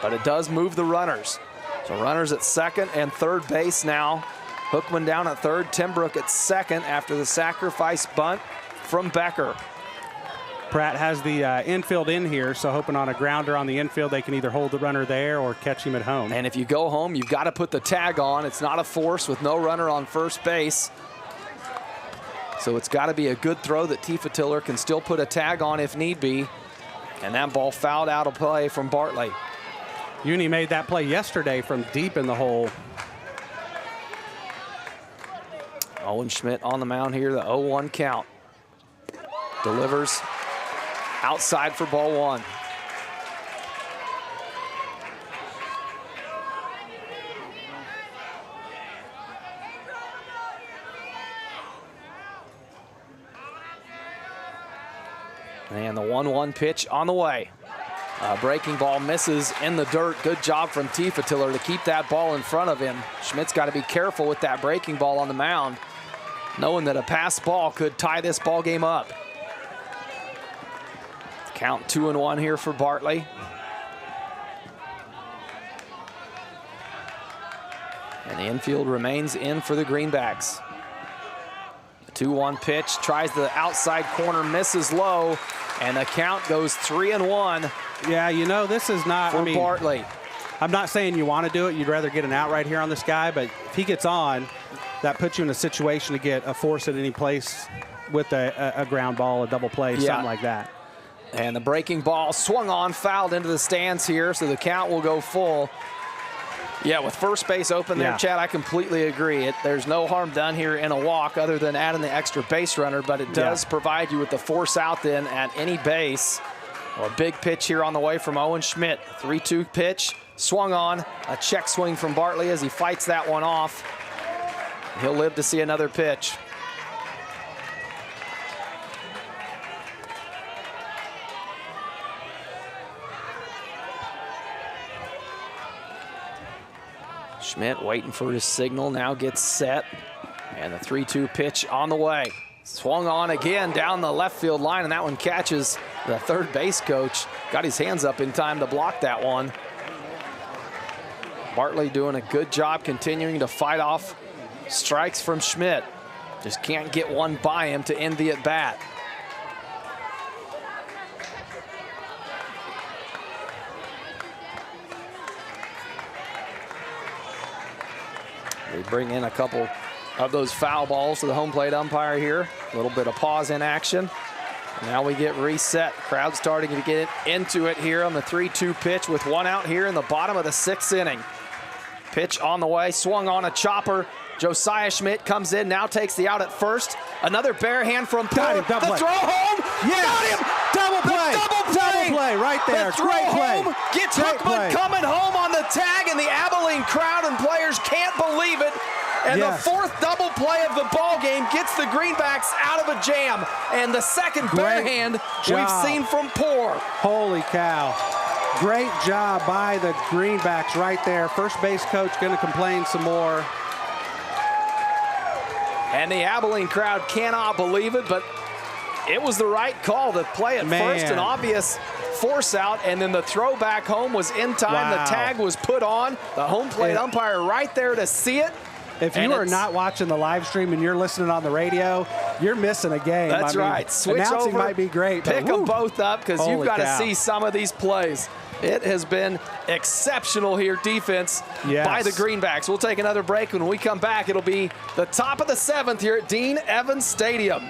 But it does move the runners. So runners at second and third base now. Hookman down at third, Timbrook at second after the sacrifice bunt from Becker. Pratt has the infield in here, so hoping on a grounder on the infield, they can either hold the runner there or catch him at home. And if you go home, you've got to put the tag on. It's not a force with no runner on first base. So it's got to be a good throw that Tiefenthaler can still put a tag on if need be. And that ball fouled out of play from Bartley. Uni made that play yesterday from deep in the hole. Owen Schmidt on the mound here, the 0-1 count. Delivers outside for ball one. And the 1-1 pitch on the way. Breaking ball misses in the dirt. Good job from Tiefenthaler to keep that ball in front of him. Schmidt's got to be careful with that breaking ball on the mound, knowing that a pass ball could tie this ball game up. Count 2-1 here for Bartley. And the infield remains in for the Greenbacks. The 2-1 pitch, tries the outside corner, misses low, and the count goes 3-1. Yeah, you know, this is not for Bartley. I'm not saying you want to do it. You'd rather get an out right here on this guy, but if he gets on, that puts you in a situation to get a force at any place with a ground ball, a double play, something like that. And the breaking ball swung on, fouled into the stands here, so the count will go full. Yeah, with first base open there, Chad, I completely agree. There's no harm done here in a walk other than adding the extra base runner, but it does provide you with the force out then at any base. Well, a big pitch here on the way from Owen Schmidt. 3-2 pitch, swung on. A check swing from Bartley as he fights that one off. He'll live to see another pitch. Schmidt waiting for his signal, now gets set. And the 3-2 pitch on the way. Swung on again down the left field line, and that one catches the third base coach. Got his hands up in time to block that one. Bartley doing a good job continuing to fight off strikes from Schmidt. Just can't get one by him to end the at-bat. They bring in a couple of those foul balls to the home plate umpire here. A little bit of pause in action. Now we get reset. Crowd starting to get into it here on the 3-2 pitch with one out here in the bottom of the 6th inning. Pitch on the way, swung on a chopper. Josiah Schmidt comes in, now takes the out at first. Another bare hand from Poor. The throw home. Yes. Got him. Double play. Double play right there. The throw Great play. home gets Great Hookman play. coming home on the tag, and the Abilene crowd and players can't believe it And Yes. the fourth double play of the ball game gets the Greenbacks out of a jam. And the second bare Great hand job. we've seen from Poor. Holy cow. Great job by the Greenbacks right there. First base coach going to complain some more. And the Abilene crowd cannot believe it, but it was the right call to play at first, an obvious force out, and then the throw back home was in time. Wow. The tag was put on. The home plate umpire right there to see it. If you are not watching the live stream and you're listening on the radio, you're missing a game. That's right. Switch announcing over, might be great. Pick them both up because you've got to see some of these plays. It has been exceptional here, defense by the Greenbacks. We'll take another break. When we come back, it'll be the top of the 7th here at Dean Evans Stadium.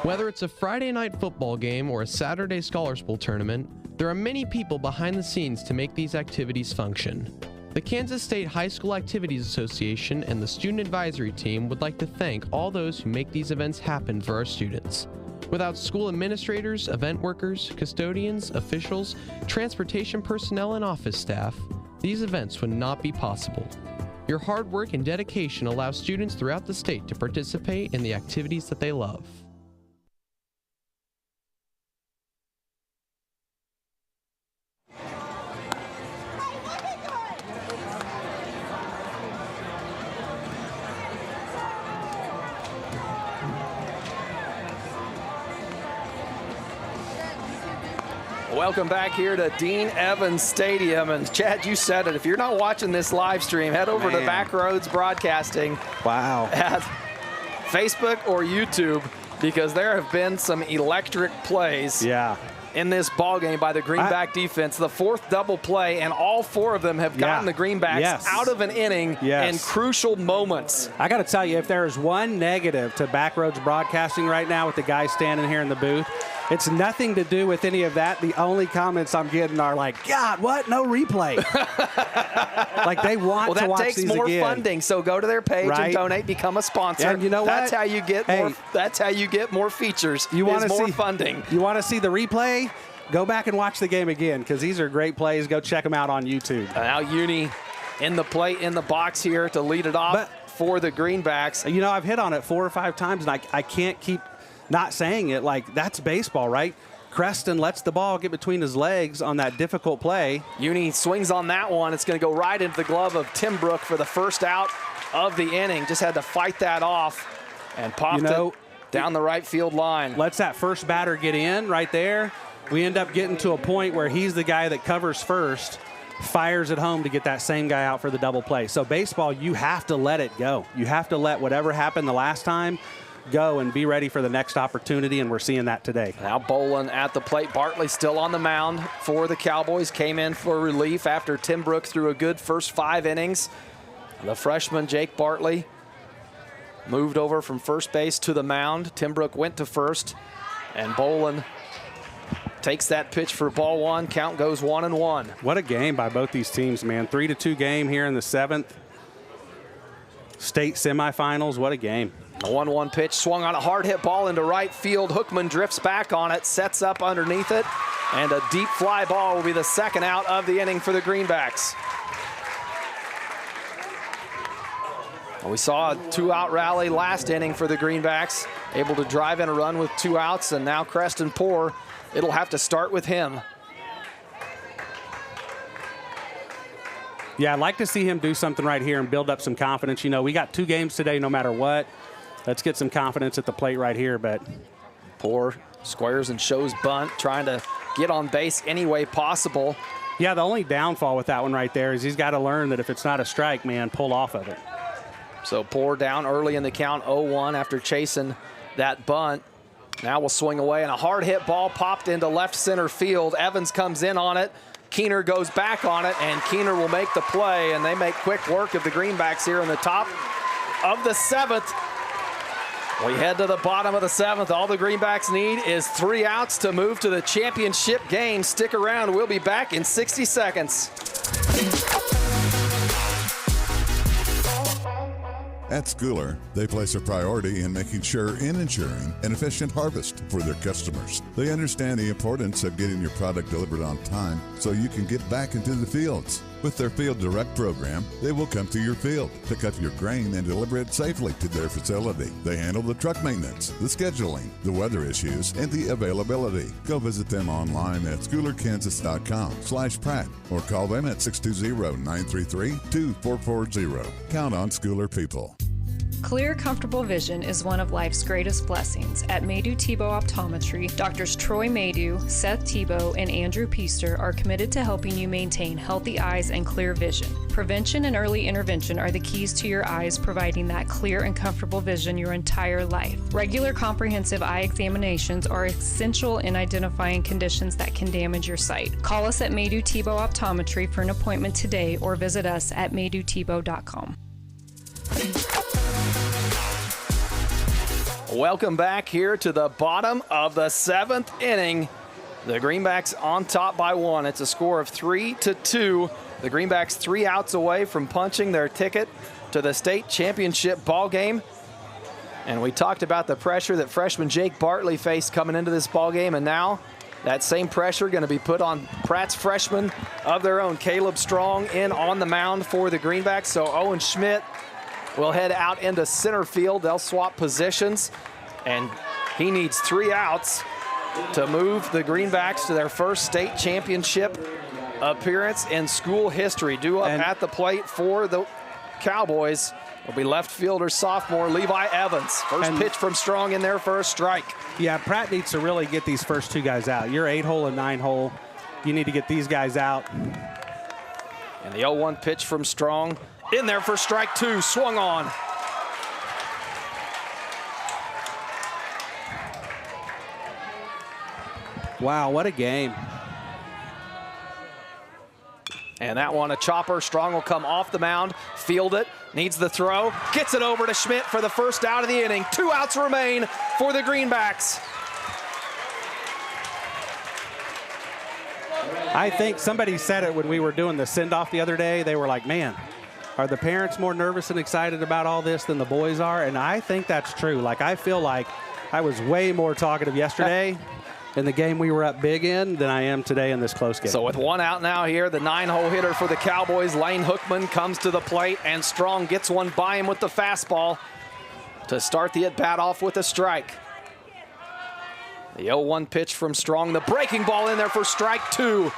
Whether it's a Friday night football game or a Saturday Scholars Bowl tournament, there are many people behind the scenes to make these activities function. The Kansas State High School Activities Association and the Student Advisory Team would like to thank all those who make these events happen for our students. Without school administrators, event workers, custodians, officials, transportation personnel, and office staff, these events would not be possible. Your hard work and dedication allow students throughout the state to participate in the activities that they love. Welcome back here to Dean Evans Stadium. And Chad, you said it. If you're not watching this live stream, head over to Backroads Broadcasting. Wow. At Facebook or YouTube, because there have been some electric plays in this ball game by the Greenback defense. The fourth double play, and all four of them have gotten the Greenbacks out of an inning in crucial moments. I got to tell you, if there is one negative to Backroads Broadcasting right now with the guys standing here in the booth, it's nothing to do with any of that. The only comments I'm getting are like, God, what? No replay. Like they want to watch these again. Well, that takes more funding. So go to their page and donate, become a sponsor. And you know what? That's how you get more. That's how you get more features. You want more funding. You want to see the replay? Go back and watch the game again because these are great plays. Go check them out on YouTube. Now Uni in the plate in the box here to lead it off for the Greenbacks. You know, I've hit on it 4 or 5 times, and I can't keep not saying it. Like, that's baseball, right? Creston lets the ball get between his legs on that difficult play. Uni swings on that one. It's going to go right into the glove of Tim Brook for the first out of the inning. Just had to fight that off and popped it down the right field line. Lets that first batter get in right there. We end up getting to a point where he's the guy that covers first, fires it home to get that same guy out for the double play. So baseball, you have to let it go. You have to let whatever happened the last time go and be ready for the next opportunity, and we're seeing that today. Now Bolin at the plate. Bartley still on the mound for the Cowboys. Came in for relief after Tim Brook threw a good first 5 innings. The freshman, Jake Bartley, moved over from first base to the mound. Tim Brook went to first, and Bolin takes that pitch for ball 1. Count goes 1-1. What a game by both these teams, man. 3-2 game here in the 7th. State semifinals, what a game. A 1-1 pitch swung on a hard hit ball into right field. Hookman drifts back on it, sets up underneath it, and a deep fly ball will be the second out of the inning for the Greenbacks. We saw a 2-out rally last inning for the Greenbacks, able to drive in a run with 2 outs, and now Creston Poor, it'll have to start with him. Yeah, I'd like to see him do something right here and build up some confidence. You know, we got 2 games today no matter what. Let's get some confidence at the plate right here. But Poor squares and shows bunt, trying to get on base any way possible. Yeah, the only downfall with that one right there is he's got to learn that if it's not a strike, man, pull off of it. So Poor down early in the count, 0-1 after chasing that bunt. Now we'll swing away, and a hard hit ball popped into left center field. Evans comes in on it. Keener goes back on it, and Keener will make the play, and they make quick work of the Greenbacks here in the top of the 7th. We head to the bottom of the 7th. All the Greenbacks need is 3 outs to move to the championship game. Stick around. We'll be back in 60 seconds. At Schooler, they place a priority in making sure and ensuring an efficient harvest for their customers. They understand the importance of getting your product delivered on time so you can get back into the fields. With their Field Direct program, they will come to your field, pick up your grain, and deliver it safely to their facility. They handle the truck maintenance, the scheduling, the weather issues, and the availability. Go visit them online at schoolerkansas.com/Pratt or call them at 620-933-2440. Count on Schooler people. Clear, comfortable vision is one of life's greatest blessings. At Maydew Tebow Optometry, Doctors Troy Maydew, Seth Tebow, and Andrew Peaster are committed to helping you maintain healthy eyes and clear vision. Prevention and early intervention are the keys to your eyes, providing that clear and comfortable vision your entire life. Regular comprehensive eye examinations are essential in identifying conditions that can damage your sight. Call us at Maydew Tebow Optometry for an appointment today or visit us at maydewtebow.com. Welcome back here to the bottom of the 7th inning. The Greenbacks on top by 1. It's a score of 3-2. The Greenbacks 3 outs away from punching their ticket to the state championship ball game. And we talked about the pressure that freshman Jake Bartley faced coming into this ball game, and now that same pressure going to be put on Pratt's freshman of their own, Caleb Strong, in on the mound for the Greenbacks. So Owen Schmidt will head out into center field. They'll swap positions, and he needs 3 outs to move the Greenbacks to their first state championship appearance in school history. Due up at the plate for the Cowboys will be left fielder sophomore Levi Evans. First pitch from Strong in there for a strike. Yeah, Pratt needs to really get these first 2 guys out. You're 8-hole and 9-hole. You need to get these guys out. And the 0-1 pitch from Strong in there for strike 2, swung on. Wow, what a game. And that one, a chopper. Strong will come off the mound, field it, needs the throw, gets it over to Schmidt for the first out of the inning. 2 outs remain for the Greenbacks. I think somebody said it when we were doing the send-off the other day. They were like, man, are the parents more nervous and excited about all this than the boys are? And I think that's true. Like, I feel like I was way more talkative yesterday in the game we were up big in than I am today in this close game. So with 1 out now here, the 9-hole hitter for the Cowboys, Lane Hookman, comes to the plate, and Strong gets one by him with the fastball to start the at-bat off with a strike. The 0-1 pitch from Strong, the breaking ball in there for strike 2.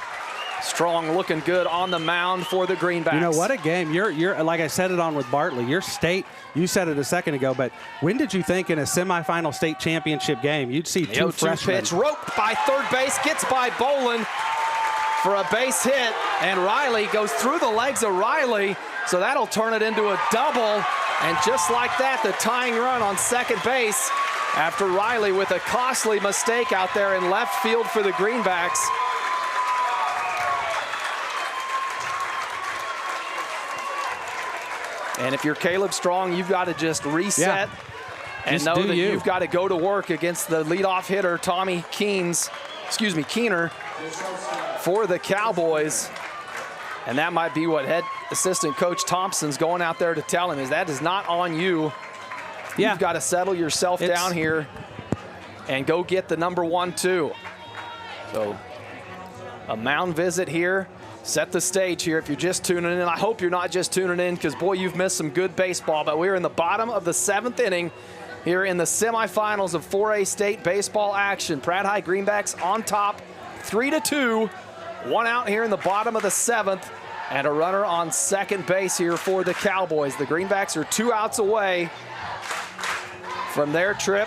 Strong looking good on the mound for the Greenbacks. You know, what a game. You're like I said it on with Bartley, your state, you said it a second ago, but when did you think in a semifinal state championship game you'd see 2 freshmen? Pitch roped by third base, gets by Bolin for a base hit, and Riley goes through the legs of Riley, so that'll turn it into a double. And just like that, the tying run on second base after Riley with a costly mistake out there in left field for the Greenbacks. And if you're Caleb Strong, you've got to just reset and just know that you've got to go to work against the leadoff hitter, Tommy Keener, for the Cowboys. And that might be what head assistant coach Thompson's going out there to tell him, is that is not on you. You've got to settle yourself down here and go get the number 1-2. So a mound visit here. Set the stage here if you're just tuning in. I hope you're not just tuning in, because, boy, you've missed some good baseball. But we're in the bottom of the 7th inning here in the semifinals of 4A state baseball action. Pratt High Greenbacks on top, 3-2. 1 out here in the bottom of the 7th, and a runner on second base here for the Cowboys. The Greenbacks are 2 outs away from their trip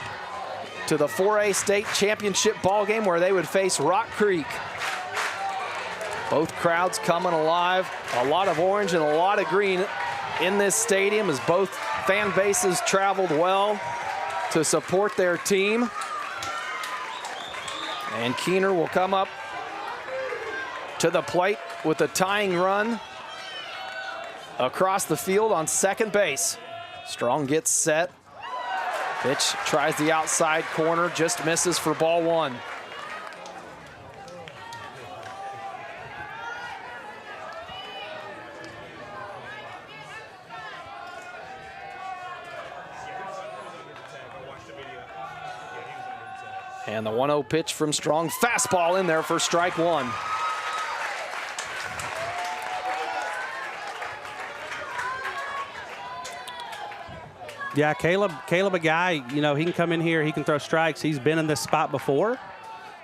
to the 4A state championship ball game, where they would face Rock Creek. Both crowds coming alive. A lot of orange and a lot of green in this stadium, as both fan bases traveled well to support their team. And Keener will come up to the plate with a tying run across the field on second base. Strong gets set. Pitch tries the outside corner, just misses for ball 1. And the 1-0 pitch from Strong. Fastball in there for strike 1. Yeah, Caleb, a guy, you know, he can come in here, he can throw strikes. He's been in this spot before.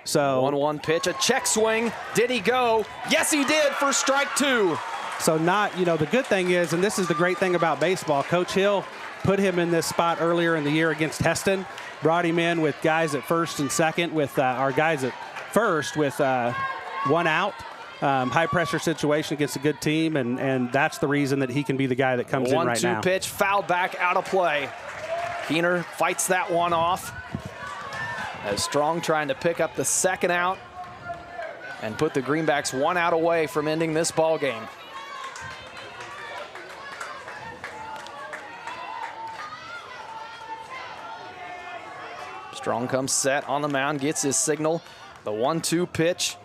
So 1-1 pitch, a check swing. Did he go? Yes, he did for strike 2. So not, you know, the good thing is, and this is the great thing about baseball, Coach Hill put him in this spot earlier in the year against Heston, brought him in with guys at first and second, with our guys at first with 1 out. High pressure situation against a good team, and that's the reason that he can be the guy that comes in right now. 1-2 pitch, fouled back, out of play. Keener fights that one off. As Strong trying to pick up the second out and put the Greenbacks 1 out away from ending this ball game. Strong comes set on the mound, gets his signal. The 1-2 pitch.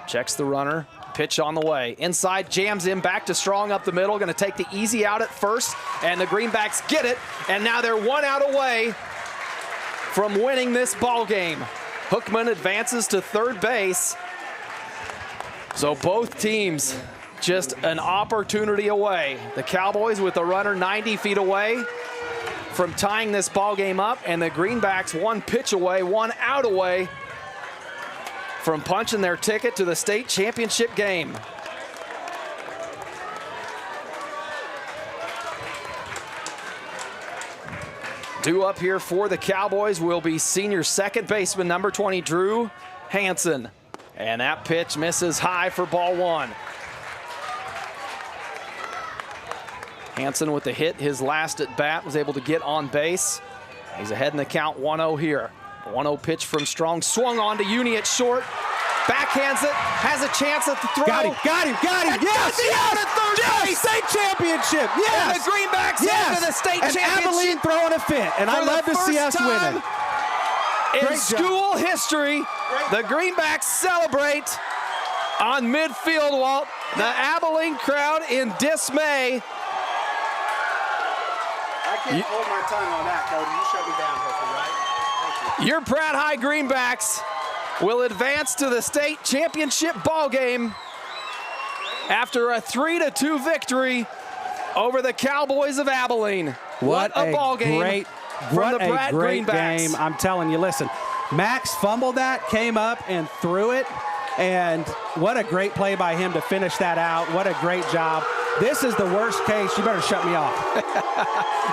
Checks the runner, pitch on the way. Inside, jams in, back to Strong up the middle. Going to take the easy out at first, and the Greenbacks get it. And now they're 1 out away from winning this ball game. Hookman advances to third base. So both teams just an opportunity away. The Cowboys with the runner 90 feet away from tying this ball game up, and the Greenbacks 1 pitch away, 1 out away from punching their ticket to the state championship game. Due up here for the Cowboys will be senior second baseman number 20, Drew Hansen. And that pitch misses high for ball 1. Hansen with the hit, his last at bat, was able to get on base. He's ahead in the count, 1-0 here. 1-0 pitch from Strong, swung on to Uni at short, backhands it, has a chance at the throw. Got him, yes, out at third base. State championship, yes. And the Greenbacks into the state championship. Abilene throwing a fit, and I love to see us winning. In school history, the Greenbacks celebrate on midfield, Walt. The Abilene crowd in dismay. I can't hold my tongue on that, Cody. You shut me down, hopefully, right? Your Pratt High Greenbacks will advance to the state championship ball game after a 3-2 victory over the Cowboys of Abilene. What a ball game from the Pratt Greenbacks. Game. I'm telling you, listen, Max fumbled that, came up and threw it, and what a great play by him to finish that out. What a great job. This is the worst case. You better shut me off.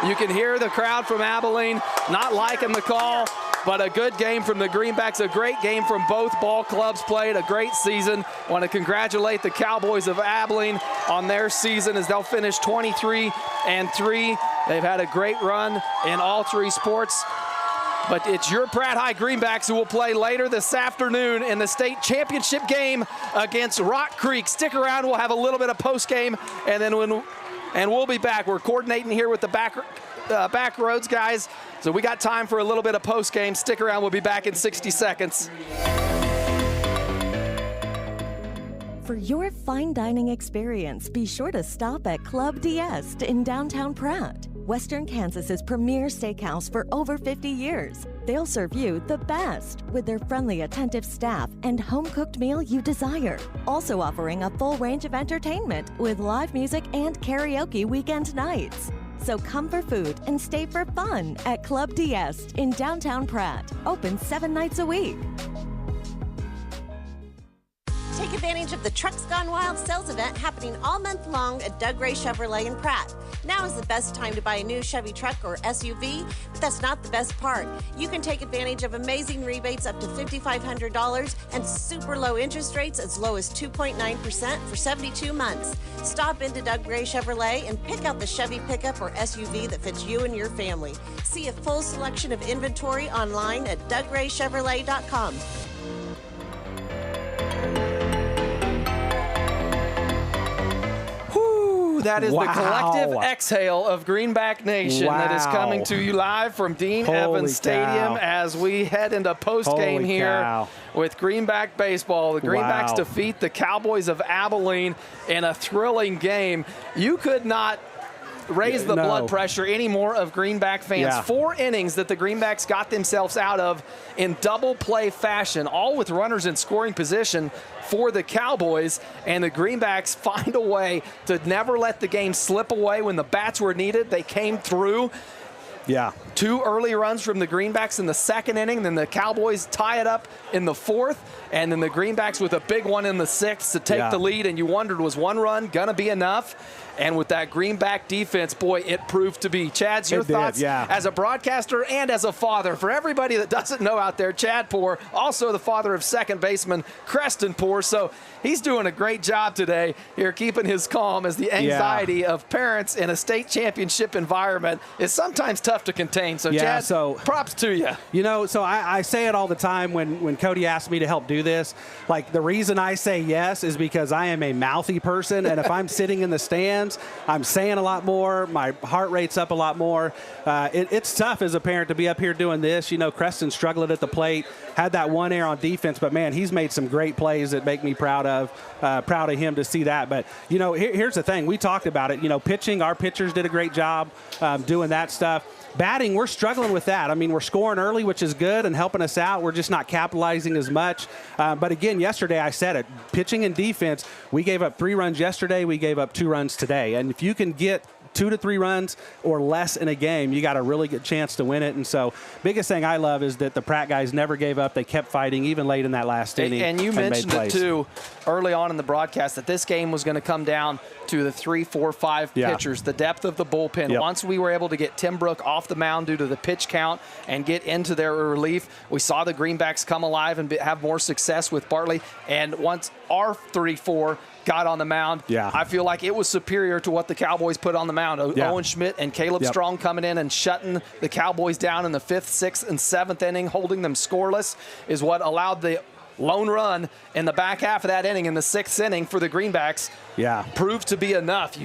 You can hear the crowd from Abilene not liking the call, but a good game from the Greenbacks, a great game from both ball clubs played, a great season. Want to congratulate the Cowboys of Abilene on their season as they'll finish 23-3. They've had a great run in all 3 sports. But it's your Pratt High Greenbacks who will play later this afternoon in the state championship game against Rock Creek. Stick around, we'll have a little bit of post game, and then we'll be back. We're coordinating here with the back roads guys, so we got time for a little bit of post game. Stick around, we'll be back in 60 seconds. For your fine dining experience, be sure to stop at Club DS in downtown Pratt. Western Kansas's premier steakhouse for over 50 years. They'll serve you the best with their friendly, attentive staff and home-cooked meal you desire. Also offering a full range of entertainment with live music and karaoke weekend nights. So come for food and stay for fun at Club DS in downtown Pratt. Open 7 nights a week. Take advantage of the Trucks Gone Wild sales event happening all month long at Doug Ray Chevrolet in Pratt. Now is the best time to buy a new Chevy truck or SUV, but that's not the best part. You can take advantage of amazing rebates up to $5,500 and super low interest rates as low as 2.9% for 72 months. Stop into Doug Ray Chevrolet and pick out the Chevy pickup or SUV that fits you and your family. See a full selection of inventory online at DougRayChevrolet.com. That is the collective exhale of Greenback Nation that is coming to you live from Dean Evans Stadium as we head into postgame here with Greenback baseball. The Greenbacks defeat the Cowboys of Abilene in a thrilling game. You could not raise the blood pressure any more of Greenback fans. Yeah. 4 innings that the Greenbacks got themselves out of in double play fashion, all with runners in scoring position for the Cowboys, and the Greenbacks find a way to never let the game slip away when the bats were needed. They came through. Yeah. 2 early runs from the Greenbacks in the 2nd inning, then the Cowboys tie it up in the 4th, and then the Greenbacks with a big one in the 6th to take the lead, and you wondered, was 1 run going to be enough? And with that Greenback defense, boy, it proved to be. Chad's your thoughts as a broadcaster and as a father. For everybody that doesn't know out there, Chad Poor, also the father of second baseman Creston Poor. So he's doing a great job today here keeping his calm, as the anxiety of parents in a state championship environment is sometimes tough to contain. So, Chad, props to you. You know, so I say it all the time when Cody asked me to help do this. Like, the reason I say yes is because I am a mouthy person, and if I'm sitting in the stands, I'm saying a lot more. My heart rate's up a lot more. It's tough as a parent to be up here doing this. You know, Creston struggled at the plate, had that 1 error on defense, but, man, he's made some great plays that make me proud of him to see that. But, you know, here's the thing. We talked about it. You know, pitching, our pitchers did a great job doing that stuff. Batting, we're struggling with that. I mean, we're scoring early, which is good and helping us out. We're just not capitalizing as much. But again, yesterday I said it. Pitching and defense, we gave up 3 runs yesterday. We gave up 2 runs today. And if you can get 2 to 3 runs or less in a game, you got a really good chance to win it. And so biggest thing I love is that the Pratt guys never gave up. They kept fighting even late in that last inning. And you mentioned it too early on in the broadcast that this game was going to come down to the 3, 4, 5 pitchers, the depth of the bullpen. Once we were able to get Tim Brook off the mound due to the pitch count and get into their relief, we saw the Greenbacks come alive and have more success with Bartley. And once our 3-4 got on the mound, I feel like it was superior to what the Cowboys put on the mound. Owen Schmidt and Caleb Strong coming in and shutting the Cowboys down in the 5th, 6th, and 7th inning, holding them scoreless, is what allowed the lone run in the back half of that inning in the 6th inning for the Greenbacks. Proved to be enough.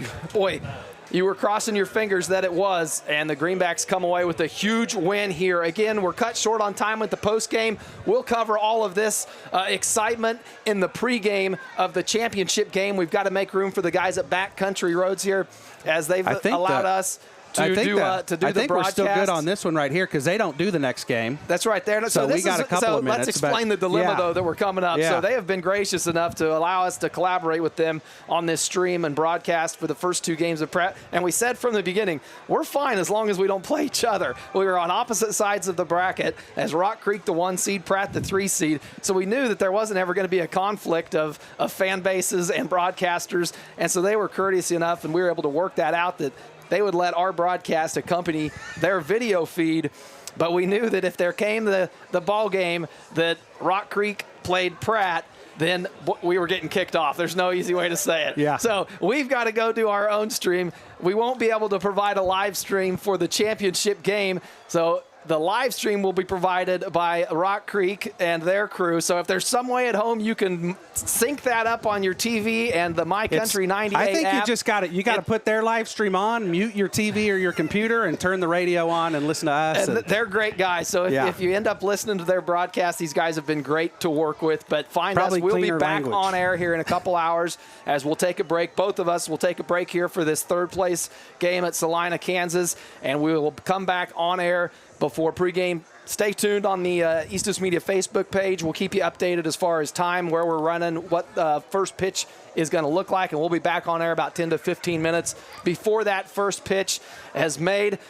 You were crossing your fingers that it was, and the Greenbacks come away with a huge win here. Again, we're cut short on time with the postgame. We'll cover all of this excitement in the pregame of the championship game. We've got to make room for the guys at Backcountry Roads here, as they've allowed us to do the broadcast. I think we're still good on this one right here because they don't do the next game. That's right there. So we got a couple of minutes. Let's explain the dilemma, though, that we're coming up. So they have been gracious enough to allow us to collaborate with them on this stream and broadcast for the first 2 games of Pratt. And we said from the beginning, we're fine as long as we don't play each other. We were on opposite sides of the bracket, as Rock Creek the 1 seed, Pratt the 3 seed. So we knew that there wasn't ever going to be a conflict of fan bases and broadcasters. And so they were courteous enough, and we were able to work that out, that they would let our broadcast accompany their video feed. But we knew that if there came the ball game that Rock Creek played Pratt, then we were getting kicked off. There's no easy way to say it. So we've got to go do our own stream. We won't be able to provide a live stream for the championship game. So the live stream will be provided by Rock Creek and their crew. So if there's some way at home you can sync that up on your TV and the My Country 98 I think app, you just got it. You got to put their live stream on, mute your TV or your computer, and turn the radio on and listen to us. And they're great guys. So if you end up listening to their broadcast, these guys have been great to work with. But find us. We'll be back on air here in a couple hours as we'll take a break. Both of us will take a break here for this 3rd place game at Salina, Kansas. And we will come back on air before pregame. Stay tuned on the Eastos Media Facebook page. We'll keep you updated as far as time, where we're running, what the first pitch is going to look like, and we'll be back on air about 10 to 15 minutes before that first pitch is made.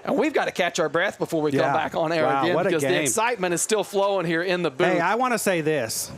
And we've got to catch our breath before we come back on air again, because the excitement is still flowing here in the booth. Hey, I want to say this.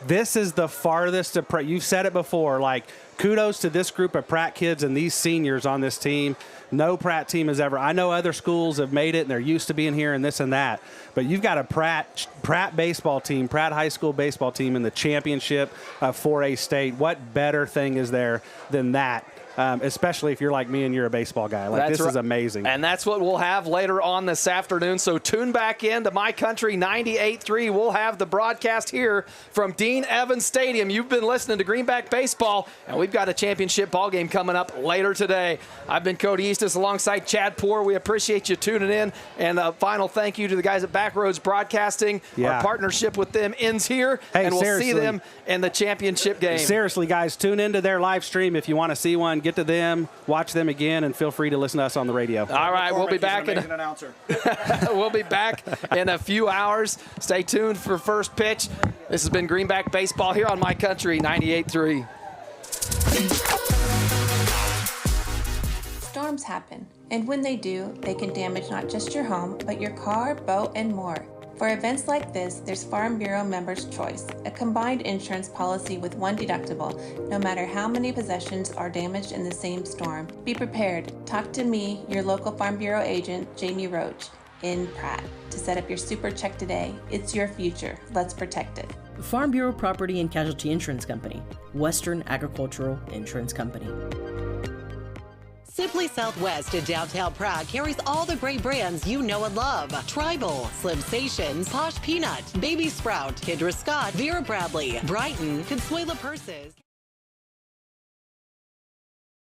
This is the farthest to Pratt. You've said it before. Like, kudos to this group of Pratt kids and these seniors on this team. No Pratt team has ever. I know other schools have made it and they're used to being here and this and that. But you've got a Pratt baseball team, Pratt High School baseball team in the championship of 4A state. What better thing is there than that? Especially if you're like me and you're a baseball guy. Like, this is amazing. And that's what we'll have later on this afternoon. So tune back in to My Country 98.3. We'll have the broadcast here from Dean Evans Stadium. You've been listening to Greenback Baseball, and we've got a championship ball game coming up later today. I've been Cody Eastos alongside Chad Poor. We appreciate you tuning in. And a final thank you to the guys at Backroads Broadcasting. Our partnership with them ends here, and we'll see them in the championship game. Seriously, guys, tune into their live stream if you want to see one. get to them, watch them again, and feel free to listen to us on the radio. All right, we'll be back in an announcer. We'll be back in a few hours. Stay tuned for first pitch. This has been Greenback Baseball here on My Country 98.3. Storms happen, and when they do, they can damage not just your home, but your car, boat, and more. For events like this, there's Farm Bureau Members' Choice, a combined insurance policy with one deductible, no matter how many possessions are damaged in the same storm. Be prepared. Talk to me, your local Farm Bureau agent, Jamie Roach, in Pratt, to set up your super check today. It's your future. Let's protect it. Farm Bureau Property and Casualty Insurance Company, Western Agricultural Insurance Company. Simply Southwest in downtown Pratt carries all the great brands you know and love. Tribal, Slimsations, Posh Peanut, Baby Sprout, Kendra Scott, Vera Bradley, Brighton, Consuela Purses.